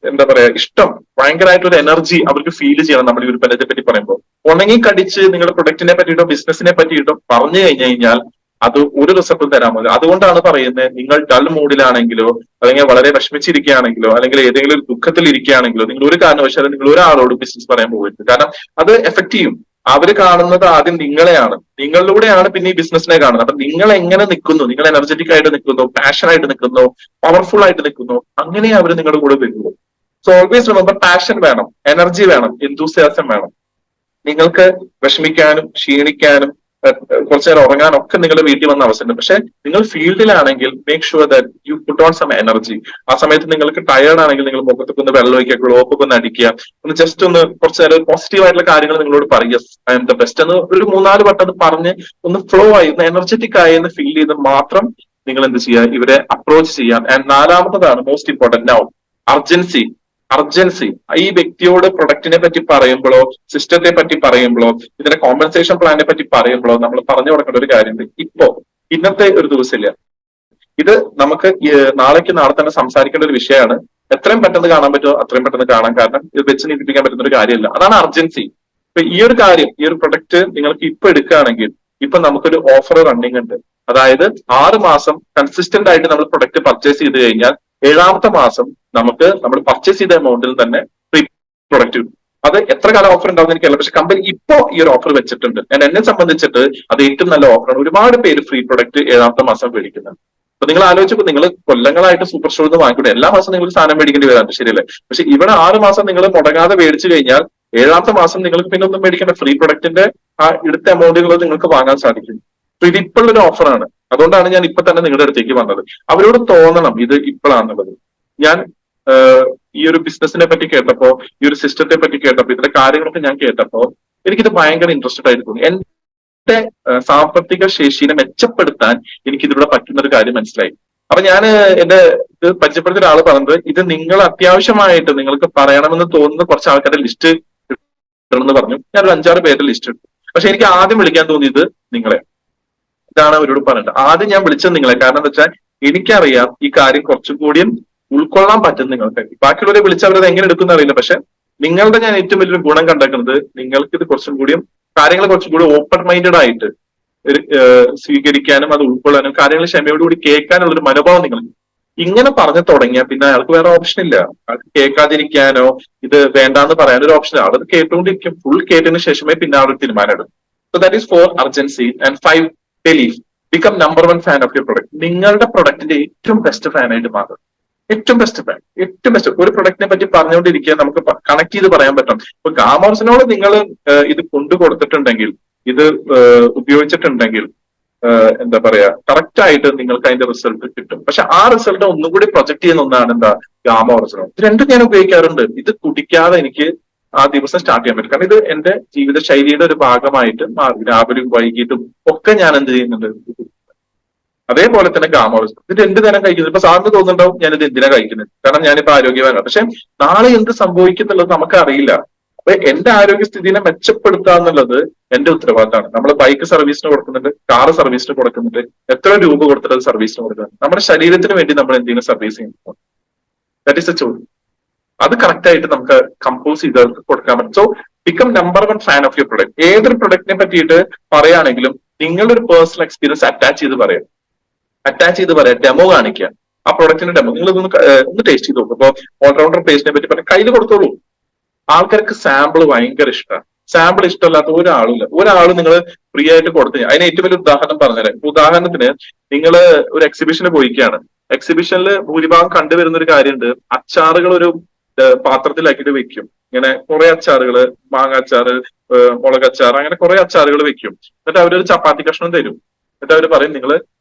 Speaker 2: എന്താ പറയാ, ഇഷ്ടം, ഭയങ്കരമായിട്ടൊരു എനർജി അവർക്ക് ഫീൽ ചെയ്യണം. നമ്മൾ ഈ ഉൽപ്പന്നത്തെ പറ്റി പറയുമ്പോൾ ഉണങ്ങി കടിച്ച് നിങ്ങളുടെ പ്രൊഡക്റ്റിനെ പറ്റിയിട്ടോ ബിസിനസിനെ പറ്റിയിട്ടോ പറഞ്ഞു കഴിഞ്ഞാൽ അത് ഒരു റിസൾട്ടും തരാൻ മതി. അതുകൊണ്ടാണ് പറയുന്നത്, നിങ്ങൾ ഡൾ മൂഡിലാണെങ്കിലോ അല്ലെങ്കിൽ വളരെ വിഷമിച്ചിരിക്കുകയാണെങ്കിലോ അല്ലെങ്കിൽ ഏതെങ്കിലും ഒരു ദുഃഖത്തിൽ ഇരിക്കുകയാണെങ്കിലോ നിങ്ങൾ ഒരു കാരണവശാലും നിങ്ങൾ ഒരാളോട് ബിസിനസ് പറയാൻ പോകരുത്. കാരണം അത് എഫക്ട് ചെയ്യും. അവര് കാണുന്നത് ആദ്യം നിങ്ങളെയാണ്, നിങ്ങളിലൂടെയാണ് പിന്നെ ഈ ബിസിനസിനെ കാണുന്നത്. അപ്പൊ നിങ്ങൾ എങ്ങനെ നിൽക്കുന്നു, നിങ്ങൾ എനർജറ്റിക് ആയിട്ട് നിൽക്കുന്നു, പാഷൻ ആയിട്ട് നിൽക്കുന്നു, പവർഫുൾ ആയിട്ട് നിൽക്കുന്നു, അങ്ങനെ അവർ നിങ്ങളുടെ കൂടെ വരുന്നു. സോ ഓൾവേസ് റിമെമ്പർ, പാഷൻ വേണം, എനർജി വേണം, എന്തൂസിയാസം വേണം. നിങ്ങൾക്ക് വിഷമിക്കാനും ക്ഷീണിക്കാനും കുറച്ചു നേരം ഉറങ്ങാനൊക്കെ നിങ്ങളുടെ വീട്ടിൽ വന്ന അവസരം. പക്ഷെ നിങ്ങൾ ഫീൽഡിലാണെങ്കിൽ make sure that you put on some energy. ആ സമയത്ത് നിങ്ങൾക്ക് ടയേർഡ് ആണെങ്കിൽ നിങ്ങൾ മുഖത്തൊക്കെ ഒന്ന് വെള്ളം ഒഴിക്കുക, ഗ്ലോപ്പൊക്കെ ഒന്ന് അടിക്കുക, ഒന്ന് ജസ്റ്റ് ഒന്ന് കുറച്ചു നേരം പോസിറ്റീവ് ആയിട്ടുള്ള കാര്യങ്ങൾ നിങ്ങളോട് പറയുക. ഐ എം ദ ബെസ്റ്റ് എന്ന് ഒരു 3-4 വട്ടം അത് പറഞ്ഞ് ഒന്ന് ഫ്ലോ ആയി, ഒന്ന് എനർജറ്റിക് ആയി എന്ന് ഫീൽ ചെയ്ത് മാത്രം നിങ്ങൾ എന്ത് ചെയ്യുക, ഇവരെ അപ്രോച്ച് ചെയ്യാം. ആൻഡ് 4-മതാണ് most important now, urgency. Urgency. ഈ വ്യക്തിയോട് പ്രൊഡക്റ്റിനെ പറ്റി പറയുമ്പോഴോ സിസ്റ്റത്തെ പറ്റി പറയുമ്പോഴോ ഇതിന്റെ കോമ്പൻസേഷൻ പ്ലാനിനെ പറ്റി പറയുമ്പോഴോ നമ്മൾ പറഞ്ഞു കൊടുക്കേണ്ട ഒരു കാര്യമുണ്ട്. ഇപ്പോ ഇന്നത്തെ ഒരു ദിവസമില്ല, ഇത് നമുക്ക് നാളെ തന്നെ സംസാരിക്കേണ്ട ഒരു വിഷയമാണ്. എത്രയും പെട്ടെന്ന് കാണാൻ പറ്റുമോ അത്രയും പെട്ടെന്ന് കാണാൻ, കാരണം ഇത് വെച്ച് നീട്ടിപ്പിക്കാൻ പറ്റുന്ന ഒരു കാര്യമല്ല. അതാണ് അർജൻസി. ഇപ്പൊ ഈ ഒരു കാര്യം, ഈ ഒരു പ്രൊഡക്റ്റ് നിങ്ങൾക്ക് ഇപ്പൊ എടുക്കുകയാണെങ്കിൽ ഇപ്പൊ നമുക്കൊരു ഓഫർ റണ്ണിങ് ഉണ്ട്. അതായത് 6 മാസം കൺസിസ്റ്റന്റ് ആയിട്ട് നമ്മൾ പ്രൊഡക്റ്റ് പർച്ചേസ് ചെയ്ത് കഴിഞ്ഞാൽ 7-ാമത്തെ മാസം നമുക്ക് നമ്മൾ പർച്ചേസ് ചെയ്ത എമൗണ്ടിൽ തന്നെ ഫ്രീ പ്രൊഡക്റ്റ് കിട്ടും. അത് എത്ര കാലം ഓഫർ ഉണ്ടാവും എനിക്കല്ല, പക്ഷെ കമ്പനി ഇപ്പോ ഈ ഒരു ഓഫർ വെച്ചിട്ടുണ്ട്. എന്നെ സംബന്ധിച്ചിട്ട് അത് ഏറ്റവും നല്ല ഓഫറാണ്. ഒരുപാട് പേര് ഫ്രീ പ്രൊഡക്റ്റ് 7-ാമത്തെ മാസം മേടിക്കുന്നുണ്ട്. അപ്പൊ നിങ്ങൾ ആലോചിച്ചപ്പോൾ നിങ്ങൾ കൊല്ലങ്ങളായിട്ട് സൂപ്പർ സ്റ്റോറിൽ വാങ്ങിക്കൂടെ, എല്ലാ മാസം നിങ്ങൾ സാധനം മേടിക്കേണ്ടി വരാറുണ്ട്, ശരിയല്ലേ? പക്ഷെ ഇവിടെ 6 മാസം നിങ്ങൾ മുടങ്ങാതെ മേടിച്ചു കഴിഞ്ഞാൽ 7-ാമത്തെ മാസം നിങ്ങൾക്ക് പിന്നെ ഒന്നും മേടിക്കേണ്ട, ഫ്രീ പ്രൊഡക്റ്റിന്റെ ആ എടുത്ത എമൗണ്ടുകൾ നിങ്ങൾക്ക് വാങ്ങാൻ സാധിക്കും. അപ്പൊ ഇത് ഇപ്പോഴൊരു ഓഫറാണ്. അതുകൊണ്ടാണ് ഞാൻ ഇപ്പൊ തന്നെ നിങ്ങളുടെ അടുത്തേക്ക് വന്നത്. അവരോട് തോന്നണം ഇത് ഇപ്പോഴാന്നുള്ളത്. ഞാൻ ഈ ഒരു ബിസിനസിനെ പറ്റി കേട്ടപ്പോ, ഈ ഒരു സിസ്റ്റത്തെ പറ്റി കേട്ടപ്പോ, ഇതിന്റെ കാര്യങ്ങളൊക്കെ ഞാൻ കേട്ടപ്പോ എനിക്കിത് ഭയങ്കര ഇൻട്രസ്റ്റഡ് ആയിട്ട് തോന്നി. എന്റെ സാമ്പത്തിക ശേഷിനെ മെച്ചപ്പെടുത്താൻ എനിക്ക് ഇതിലൂടെ പറ്റുന്ന ഒരു കാര്യം മനസ്സിലായി. അപ്പൊ ഞാൻ എന്റെ ഇത് പരിചയപ്പെടുത്തിയ ഒരാൾ പറഞ്ഞത്, ഇത് നിങ്ങൾ അത്യാവശ്യമായിട്ട് നിങ്ങൾക്ക് പറയണമെന്ന് തോന്നുന്ന കുറച്ച് ആൾക്കാരുടെ ലിസ്റ്റ് ഇടണമെന്ന് പറഞ്ഞു. ഞാനൊരു 5-6 പേരുടെ ലിസ്റ്റ് ഇട്ടു. പക്ഷെ എനിക്ക് ആദ്യം വിളിക്കാൻ തോന്നിയത് നിങ്ങളെ. ഇതാണ് അവരോട് പറയേണ്ടത്. ആദ്യം ഞാൻ വിളിച്ചത് നിങ്ങളെ. കാരണം എന്താ വെച്ചാൽ എനിക്കറിയാം ഈ കാര്യം കുറച്ചും കൂടിയും ഉൾക്കൊള്ളാൻ പറ്റും നിങ്ങൾക്ക്. ബാക്കിയുള്ളവരെ വിളിച്ചവരത് എങ്ങനെ എടുക്കുന്ന അറിയില്ല. പക്ഷെ നിങ്ങളുടെ ഞാൻ ഏറ്റവും വലിയൊരു ഗുണം കണ്ടേക്കുന്നത്, നിങ്ങൾക്ക് ഇത് കുറച്ചും കൂടിയും കാര്യങ്ങൾ കുറച്ചും കൂടി ഓപ്പൺ മൈൻഡഡ് ആയിട്ട് സ്വീകരിക്കാനും അത് ഉൾക്കൊള്ളാനും കാര്യങ്ങൾ ക്ഷമയോടുകൂടി കേൾക്കാനുള്ള ഒരു മനോഭാവം നിങ്ങൾ ഇങ്ങനെ പറഞ്ഞു തുടങ്ങിയാൽ പിന്നെ അയാൾക്ക് വേറെ ഓപ്ഷൻ ഇല്ല. അയാൾക്ക് കേൾക്കാതിരിക്കാനോ ഇത് വേണ്ടാന്ന് പറയാനോ ഒരു ഓപ്ഷൻ. ആളത് കേട്ടുകൊണ്ടിരിക്കും. ഫുൾ കേട്ടതിന് ശേഷമേ പിന്നെ ആളൊരു തീരുമാനം എടുക്കും. So that is 4 urgency. And 5 belief. Become number 1 fan of your product. നിങ്ങളുടെ പ്രൊഡക്റ്റിന്റെ ഏറ്റവും ബെസ്റ്റ് ഫാനായിട്ട് മാറും. ഏറ്റവും ബെസ്റ്റ് ഫാൻ, ഏറ്റവും ബെസ്റ്റ്. ഒരു പ്രൊഡക്റ്റിനെ പറ്റി പറഞ്ഞുകൊണ്ടിരിക്കുക, നമുക്ക് കണക്ട് ചെയ്ത് പറയാൻ പറ്റും. ഇപ്പൊ ഗാമോസിനോട് നിങ്ങൾ ഇത് കൊണ്ടു കൊടുത്തിട്ടുണ്ടെങ്കിൽ, ഇത് ഉപയോഗിച്ചിട്ടുണ്ടെങ്കിൽ എന്താ പറയാ, കറക്റ്റ് ആയിട്ട് നിങ്ങൾക്ക് അതിന്റെ റിസൾട്ട് കിട്ടും. പക്ഷെ ആ റിസൾട്ട് ഒന്നും കൂടി പ്രൊജക്ട് ചെയ്യുന്ന ഒന്നാണ് എന്താ, ഗാമോസിനോ. ഇത് രണ്ടും ഞാൻ ഉപയോഗിക്കാറുണ്ട്. ഇത് കുടിക്കാതെ എനിക്ക് ആ ദിവസം സ്റ്റാർട്ട് ചെയ്യാൻ പറ്റും. കാരണം ഇത് എന്റെ ജീവിത ശൈലിയുടെ ഒരു ഭാഗമായിട്ട് മാറി. രാവിലെയും വൈകിട്ടും ഒക്കെ ഞാൻ എന്ത് ചെയ്യുന്നുണ്ട്. അതേപോലെ തന്നെ ഗാമോസ്. ഇത് 2 നേരം കഴിക്കുന്നത്. ഇപ്പൊ സാറിന് തോന്നുന്നുണ്ടാവും ഞാനിത് എന്തിനാ കഴിക്കുന്നത്, കാരണം ഞാനിപ്പോ ആരോഗ്യവാനാണ്. പക്ഷെ നാളെ എന്ത് സംഭവിക്കുന്നുള്ളത് നമുക്ക് അറിയില്ല. അപ്പൊ എന്റെ ആരോഗ്യസ്ഥിതിനെ മെച്ചപ്പെടുത്തുക എന്നുള്ളത് എന്റെ ഉത്തരവാദിത്തമാണ്. നമ്മൾ ബൈക്ക് സർവീസിന് കൊടുക്കുന്നുണ്ട്, കാർ സർവീസിന് കൊടുക്കുന്നുണ്ട്, എത്ര രൂപ കൊടുത്തിട്ട് സർവീസിന് കൊടുക്കുന്നുണ്ട്. നമ്മുടെ ശരീരത്തിന് വേണ്ടി നമ്മൾ എന്തെങ്കിലും സർവീസ് ചെയ്യുന്നു. ദാറ്റ് ഈസ് എ ചോദ്യം. അത് കറക്റ്റ് ആയിട്ട് നമുക്ക് കമ്പോസ് ചെയ്ത് കൊടുക്കാൻ പറ്റും. So become number 1 fan of your product. ഏതൊരു പ്രൊഡക്റ്റിനെ പറ്റിയിട്ട് പറയുകയാണെങ്കിലും നിങ്ങളുടെ ഒരു പേഴ്സണൽ എക്സ്പീരിയൻസ് അറ്റാച്ച് ചെയ്ത് പറയാം. ഡെമോ കാണിക്കുക. ആ പ്രൊഡക്റ്റിന്റെ ഡെമോ നിങ്ങൾ ഒന്ന് ടേസ്റ്റ് ചെയ്ത് നോക്കും. ഇപ്പൊ ഓൾറൗണ്ടർ പേസ്റ്റിനെ പറ്റി പറയാം, കയ്യിൽ കൊടുത്തോളൂ. ആൾക്കാർക്ക് സാമ്പിൾ ഭയങ്കര ഇഷ്ടമാണ്. സാമ്പിൾ ഇഷ്ടമല്ലാത്ത ഒരാളും നിങ്ങൾ ഫ്രീ ആയിട്ട് കൊടുത്തു. അതിന് ഏറ്റവും വലിയ ഉദാഹരണം പറഞ്ഞുതരാം. ഉദാഹരണത്തിന് നിങ്ങൾ ഒരു എക്സിബിഷന് പോയിക്കാണ്. എക്സിബിഷനിൽ ഭൂരിഭാഗം കണ്ടുവരുന്ന ഒരു കാര്യമുണ്ട്, അച്ചാറുകൾ ഒരു പാത്രത്തിലാക്കിയിട്ട് വെക്കും. ഇങ്ങനെ കുറെ അച്ചാറുകൾ, മാങ്ങ അച്ചാറ്, മുളകച്ചാർ, അങ്ങനെ കുറെ അച്ചാറുകൾ വെക്കും. എന്നിട്ട് അവരൊരു ചപ്പാത്തി കഷ്ണം തരും. എന്നിട്ട് അവർ പറയും നിങ്ങൾ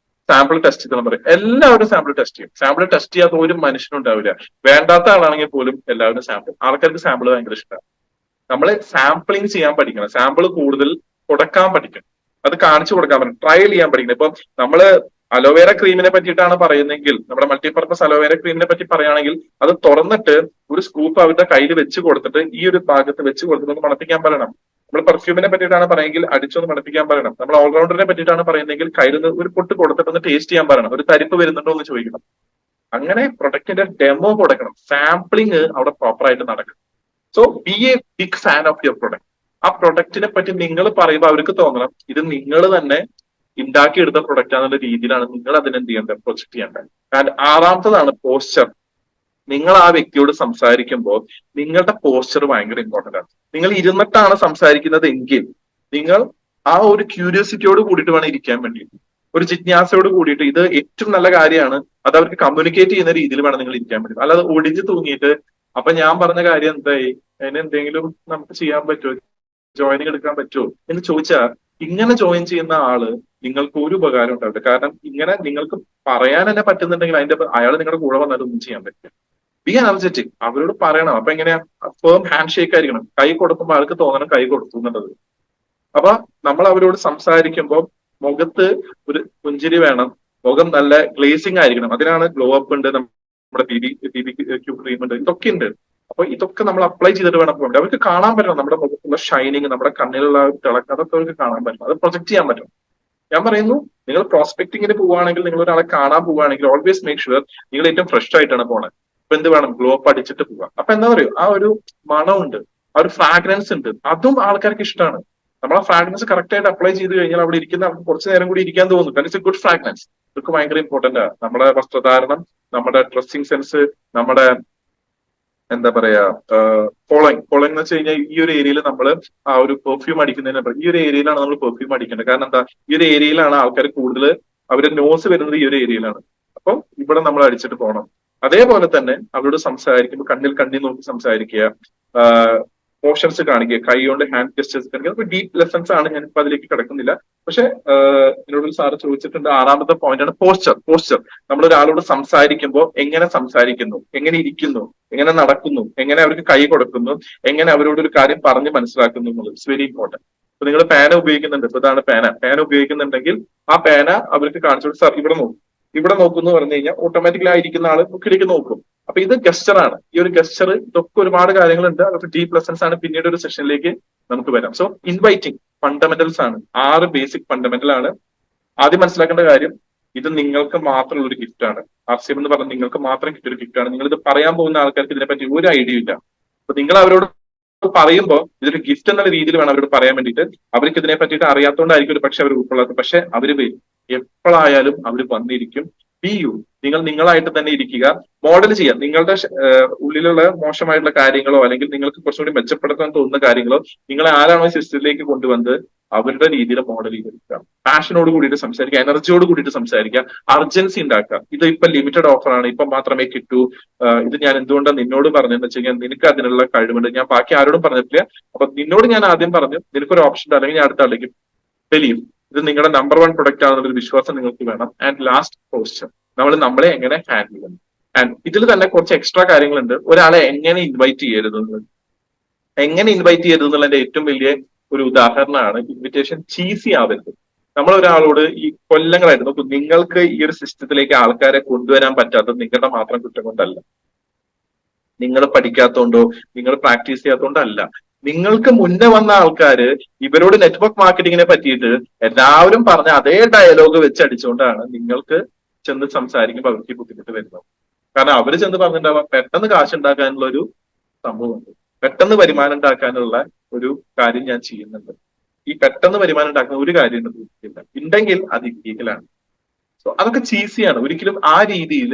Speaker 2: സാമ്പിൾ ടെസ്റ്റ് ചെയ്തെന്ന് പറയും. എല്ലാവരും സാമ്പിൾ ടെസ്റ്റ് ചെയ്യും. സാമ്പിൾ ടെസ്റ്റ് ചെയ്യാത്ത ഒരു മനുഷ്യനും ഉണ്ടാവില്ല. വേണ്ടാത്ത ആളാണെങ്കിൽ പോലും എല്ലാവരും സാമ്പിൾ. ആൾക്കാർക്ക് സാമ്പിൾ ഭയങ്കര ഇഷ്ടമാണ്. നമ്മൾ സാമ്പിളിങ് ചെയ്യാൻ പഠിക്കണം. സാമ്പിൾ കൂടുതൽ കൊടുക്കാൻ പഠിക്കണം. അത് കാണിച്ചു കൊടുക്കാൻ പറ്റും. ട്രയൽ ചെയ്യാൻ പഠിക്കണം. ഇപ്പൊ നമ്മള് അലോവേര ക്രീമിനെ പറ്റിയിട്ടാണ് പറയുന്നെങ്കിൽ, നമ്മുടെ മൾട്ടിപർപ്പസ് അലോവേര ക്രീമിനെ പറ്റി പറയുകയാണെങ്കിൽ അത് തുറന്നിട്ട് ഒരു സ്കൂപ്പ് അവരുടെ കയ്യിൽ വെച്ച് കൊടുത്തിട്ട് ഈ ഒരു ഭാഗത്ത് വെച്ച് കൊടുത്തിട്ട് മണപ്പിക്കാൻ പറയണം. നമ്മൾ പെർഫ്യൂമിനെ പറ്റിയിട്ടാണ് പറയുമെങ്കിൽ അടിച്ചൊന്ന് മണപ്പിക്കാൻ പറയണം. നമ്മൾ ഓൾറൗണ്ടറിനെ പറ്റിയിട്ടാണ് പറയുന്നതെങ്കിൽ കയ്യിൽ ഒരു പൊട്ട് കൊടുത്തിട്ടൊന്ന് ടേസ്റ്റ് ചെയ്യാൻ പറയണം. ഒരു തരിപ്പ് വരുന്നുണ്ടോ എന്ന് ചോദിക്കണം. അങ്ങനെ പ്രൊഡക്റ്റിന്റെ ഡെമോ കൊടുക്കണം. സാമ്പിളിങ് അവിടെ പ്രോപ്പർ ആയിട്ട് നടക്കണം. So be a big fan of your product. ആ പ്രൊഡക്റ്റിനെ പറ്റി നിങ്ങൾ പറയുമ്പോൾ അവർക്ക് തോന്നണം ഇത് നിങ്ങൾ തന്നെ ഉണ്ടാക്കിയെടുത്ത പ്രൊഡക്റ്റ് ആണെന്ന രീതിയിലാണ് നിങ്ങൾ അതിനെന്ത് ചെയ്യേണ്ടത്, പ്രൊജക്ട് ചെയ്യേണ്ടത്. ആൻഡ് 6-ാമത്തതാണ് പോസ്ചർ. നിങ്ങൾ ആ വ്യക്തിയോട് സംസാരിക്കുമ്പോൾ നിങ്ങളുടെ പോസ്ചർ ഭയങ്കര ഇമ്പോർട്ടന്റ് ആണ്. നിങ്ങൾ ഇരുന്നിട്ടാണ് സംസാരിക്കുന്നത് എങ്കിൽ നിങ്ങൾ ആ ഒരു ക്യൂരിയോസിറ്റിയോട് കൂടിയിട്ട് വേണം ഇരിക്കാൻ വേണ്ടി, ഒരു ജിജ്ഞാസയോട് കൂടിയിട്ട്. ഇത് ഏറ്റവും നല്ല കാര്യമാണ്. അത് അവർക്ക് കമ്മ്യൂണിക്കേറ്റ് ചെയ്യുന്ന രീതിയിൽ വേണം നിങ്ങൾ ഇരിക്കാൻ വേണ്ടി. അല്ലാതെ ഒടിഞ്ഞു തൂങ്ങിയിട്ട് അപ്പൊ ഞാൻ പറഞ്ഞ കാര്യം എന്തായി, അതിന് എന്തെങ്കിലും നമുക്ക് ചെയ്യാൻ പറ്റുമോ, ജോയിനിങ് എടുക്കാൻ പറ്റുമോ എന്ന് ചോദിച്ചാൽ ഇങ്ങനെ ജോയിൻ ചെയ്യുന്ന ആള് നിങ്ങൾക്ക് ഒരു ഉപകാരം ഉണ്ടാവില്ല. കാരണം ഇങ്ങനെ നിങ്ങൾക്ക് പറയാൻ തന്നെ പറ്റുന്നുണ്ടെങ്കിൽ അയാൾ നിങ്ങളുടെ കൂടെ വന്നാലൊന്നും ചെയ്യാൻ പറ്റില്ല. ബി എനർജറ്റിക്, അവരോട് പറയണം. അപ്പൊ എങ്ങനെയാ, ഫേം ഹാൻഡ് ഷേക്ക് ആയിരിക്കണം. കൈ കൊടുക്കുമ്പോൾ ആൾക്ക് തോന്നണം കൈ കൊടുത്തു എന്നുള്ളത്. അപ്പൊ നമ്മൾ അവരോട് സംസാരിക്കുമ്പോൾ മുഖത്ത് ഒരു പുഞ്ചിരി വേണം, മുഖം നല്ല ഗ്ലേസിംഗ് ആയിരിക്കണം. അതിനാണ് ഗ്ലോ അപ്പ് ഉണ്ട്, നമ്മുടെ ബി ബി ക്യൂ ക്രീം ഉണ്ട്, ഇതൊക്കെ ഉണ്ട്. അപ്പൊ ഇതൊക്കെ നമ്മൾ അപ്ലൈ ചെയ്തിട്ട് വേണം പോകേണ്ടത്. അവർക്ക് കാണാൻ പറ്റണം നമ്മുടെ മുഖത്തുള്ള ഷൈനിങ്, നമ്മുടെ കണ്ണിലുള്ള തിളക്കം, അതൊക്കെ അവർക്ക് കാണാൻ പറ്റണം, അത് പ്രൊജക്ട് ചെയ്യാൻ പറ്റണം. ഞാൻ പറയുന്നു, നിങ്ങൾ പ്രോസ്പെക്ടിങ്ങിന് പോവുകയാണെങ്കിൽ, നിങ്ങൾ ഒരാളെ കാണാൻ പോവുകയാണെങ്കിൽ ഓൾവേസ് മേക്ക് ഷുവർ നിങ്ങൾ ഏറ്റവും ഫ്രഷ് ആയിട്ടാണ് പോണത്. അപ്പൊ എന്ത് വേണം, ഗ്ലോ അപ്പ് അടിച്ചിട്ട് പോവുക. അപ്പൊ എന്താ പറയുക, ആ ഒരു മണമുണ്ട്, ആ ഒരു ഫ്രാഗ്രൻസ് ഉണ്ട്, അതും ആൾക്കാർക്ക് ഇഷ്ടമാണ്. നമ്മൾ ആ ഫ്രാഗ്രൻസ് കറക്റ്റ് ആയിട്ട് അപ്ലൈ ചെയ്ത് കഴിഞ്ഞാൽ അവിടെ ഇരിക്കുന്ന കുറച്ച് നേരം കൂടി ഇരിക്കാൻ തോന്നും. കാരണം ഇറ്റ്സ് എ ഗുഡ് ഫ്രാഗ്രൻസ്. ഇതൊക്കെ ഭയങ്കര ഇമ്പോർട്ടന്റ് ആണ്. നമ്മുടെ വസ്ത്രധാരണം, നമ്മുടെ ഡ്രസ്സിംഗ് സെൻസ്, നമ്മുടെ എന്താ പറയാ ഫോളോയിങ് എന്ന് വെച്ച് കഴിഞ്ഞാൽ ഈ ഒരു ഏരിയയിൽ നമ്മൾ ആ ഒരു പെർഫ്യൂം അടിക്കുന്നതിന് ഈ ഒരു ഏരിയയിലാണ് നമ്മൾ പെർഫ്യൂം അടിക്കേണ്ടത്. കാരണം എന്താ, ഈ ഒരു ഏരിയയിലാണ് ആൾക്കാർ കൂടുതൽ, അവരുടെ നോസ് വരുന്നത് ഈ ഒരു ഏരിയയിലാണ്. അപ്പം ഇവിടെ നമ്മൾ അടിച്ചിട്ട് പോകണം. അതേപോലെ തന്നെ അവരോട് സംസാരിക്കുമ്പോൾ കണ്ണിൽ നോക്കി സംസാരിക്കുക, മോഷൻസ് കാണിക്കുക, കൈ കൊണ്ട് ഹാൻഡ് ഗസ്റ്റേഴ്സ് കാണിക്കുക. അതൊക്കെ ഡീപ്പ് ലെസൺസ് ആണ്, ഞാനിപ്പോ അതിലേക്ക് കിടക്കുന്നില്ല. പക്ഷെ എന്നോട് സാറ് ചോദിച്ചിട്ടുണ്ട്, 6ാമത്തെ പോയിന്റ് ആണ് പോസ്ചർ. നമ്മൾ ഒരാളോട് സംസാരിക്കുമ്പോൾ എങ്ങനെ സംസാരിക്കുന്നു, എങ്ങനെ ഇരിക്കുന്നു, എങ്ങനെ നടക്കുന്നു, എങ്ങനെ അവർക്ക് കൈ കൊടുക്കുന്നു, എങ്ങനെ അവരോട് ഒരു കാര്യം പറഞ്ഞ് മനസ്സിലാക്കുന്നു എന്നുള്ളത് ഇറ്റ്സ് വെരി ഇമ്പോർട്ടന്റ്. ഇപ്പൊ നിങ്ങൾ പേന ഉപയോഗിക്കുന്നുണ്ട്, ഇപ്പൊ ഇതാണ് പേന ഉപയോഗിക്കുന്നുണ്ടെങ്കിൽ ആ പേന അവർക്ക് കാണിച്ചു, സാർ ഇവിടെ നോക്കുന്നു പറഞ്ഞു കഴിഞ്ഞാൽ ഓട്ടോമാറ്റിക്കലി ആയിരിക്കുന്ന ആള് ബുക്കിലേക്ക് നോക്കും. അപ്പൊ ഇത് ഗസ്റ്ററാണ്. ഈ ഒരു ഗസ്റ്റർ, ഇതൊക്കെ ഒരുപാട് കാര്യങ്ങളുണ്ട്, അതൊക്കെ ഡീപ്പ് ലെസൺസ് ആണ്. പിന്നീട് ഒരു സെഷനിലേക്ക് നമുക്ക് വരാം. സോ ഇൻവൈറ്റിംഗ് ഫണ്ടമെന്റൽസ് ആണ്, 6 ബേസിക് ഫണ്ടമെന്റൽ ആണ്. ആദ്യം മനസ്സിലാക്കേണ്ട കാര്യം, ഇത് നിങ്ങൾക്ക് മാത്രമുള്ള ഒരു ഗിഫ്റ്റ് ആണ്. RCM എന്ന് പറഞ്ഞാൽ നിങ്ങൾക്ക് മാത്രം കിട്ടിയ ഒരു ഗിഫ്റ്റ് ആണ്. നിങ്ങൾ ഇത് പറയാൻ പോകുന്ന ആൾക്കാർക്ക് ഇതിനെപ്പറ്റി ഒരു ഐഡിയ ഇല്ല. അപ്പൊ നിങ്ങൾ അവരോട് പറയുമ്പോൾ ഇതൊരു ഗിഫ്റ്റ് എന്നുള്ള രീതിയിൽ വേണം അവരോട് പറയാൻ വേണ്ടിയിട്ട്. അവർക്ക് ഇതിനെ പറ്റിയിട്ട് അറിയാത്തതുകൊണ്ടായിരിക്കും ഒരു പക്ഷെ അവർ ഉൾക്കൊള്ളാത്തത്. പക്ഷെ അവര് വരും, എപ്പോഴായാലും അവർ വന്നിരിക്കും. ബി യു, നിങ്ങൾ നിങ്ങളായിട്ട് തന്നെ ഇരിക്കുക, മോഡൽ ചെയ്യാം. നിങ്ങളുടെ ഉള്ളിലുള്ള മോശമായിട്ടുള്ള കാര്യങ്ങളോ അല്ലെങ്കിൽ നിങ്ങൾക്ക് കുറച്ചുകൂടി മെച്ചപ്പെടുത്താൻ തോന്നുന്ന കാര്യങ്ങളോ നിങ്ങളെ ആരാണോ സിസ്റ്റത്തിലേക്ക് കൊണ്ടുവന്നത് അവരുടെ രീതിയിൽ മോഡൽ ചെയ്തെടുക്കുക. പാഷനോട് കൂടിയിട്ട് സംസാരിക്കുക, എനർജിയോട് കൂടിയിട്ട് സംസാരിക്കുക, അർജൻസി ഉണ്ടാക്കുക. ഇത് ഇപ്പൊ ലിമിറ്റഡ് ഓഫറാണ്, ഇപ്പൊ മാത്രമേ കിട്ടൂ, ഇത് ഞാൻ എന്തുകൊണ്ടാണ് നിന്നോട് പറഞ്ഞതെന്ന് വെച്ച് കഴിഞ്ഞാൽ നിനക്ക് അതിനുള്ള കഴിവുണ്ട്, ഞാൻ ബാക്കി ആരോടും പറഞ്ഞിട്ടില്ല. അപ്പൊ നിന്നോട് ഞാൻ ആദ്യം പറഞ്ഞു, നിനക്കൊരു ഓപ്ഷൻ ഉണ്ട്, അല്ലെങ്കിൽ ഞാൻ അടുത്ത ആളേക്ക് ബിലീവ്. ഇത് നിങ്ങളുടെ നമ്പർ 1 പ്രൊഡക്റ്റ് ആണെന്നൊരു വിശ്വാസം നിങ്ങൾക്ക് വേണം. ആൻഡ് ലാസ്റ്റ് പോസ്ചർ, നമ്മളെ എങ്ങനെ ഹാൻഡിൽ ചെയ്യണം. ആൻഡ് ഇതിൽ തന്നെ കുറച്ച് എക്സ്ട്രാ കാര്യങ്ങളുണ്ട്. ഒരാളെ എങ്ങനെ ഇൻവൈറ്റ് ചെയ്യരുത് എന്നുള്ളതിന്റെ ഏറ്റവും വലിയ ഒരു ഉദാഹരണമാണ് ഇൻവിറ്റേഷൻ ചീസി ആവരുത്. നമ്മൾ ഒരാളോട് ഈ കൊല്ലങ്ങളായിട്ട് നോക്കൂ, നിങ്ങൾക്ക് ഈ ഒരു സിസ്റ്റത്തിലേക്ക് ആൾക്കാരെ കൊണ്ടുവരാൻ പറ്റാത്തത് നിങ്ങളുടെ മാത്രം കുറ്റം കൊണ്ടല്ല, നിങ്ങൾ പഠിക്കാത്തോണ്ടോ നിങ്ങൾ പ്രാക്ടീസ് ചെയ്യാത്തോണ്ടോ അല്ല. നിങ്ങൾക്ക് മുന്നേ വന്ന ആൾക്കാര് ഇവരോട് നെറ്റ്വർക്ക് മാർക്കറ്റിങ്ങിനെ പറ്റിയിട്ട് എല്ലാവരും പറഞ്ഞ അതേ ഡയലോഗ് വെച്ച് അടിച്ചുകൊണ്ടാണ് നിങ്ങൾക്ക് ചെന്ന് സംസാരിക്കുമ്പോൾ അവർക്ക് ബുദ്ധിമുട്ട് വരുന്നത്. കാരണം അവര് ചെന്ന് പറഞ്ഞിട്ടുണ്ടാവാം പെട്ടെന്ന് കാശ് ഉണ്ടാക്കാനുള്ള ഒരു സംഭവമുണ്ട്, പെട്ടെന്ന് വരുമാനം ഉണ്ടാക്കാനുള്ള ഒരു കാര്യം ഞാൻ ചെയ്യുന്നുണ്ട്. ഈ പെട്ടെന്ന് വരുമാനം ഉണ്ടാക്കുന്ന ഒരു കാര്യം ഇല്ല, ഉണ്ടെങ്കിൽ അത് ഇല്ലീഗലാണ്. സോ അതൊക്കെ ചീസിയാണ്. ഒരിക്കലും ആ രീതിയിൽ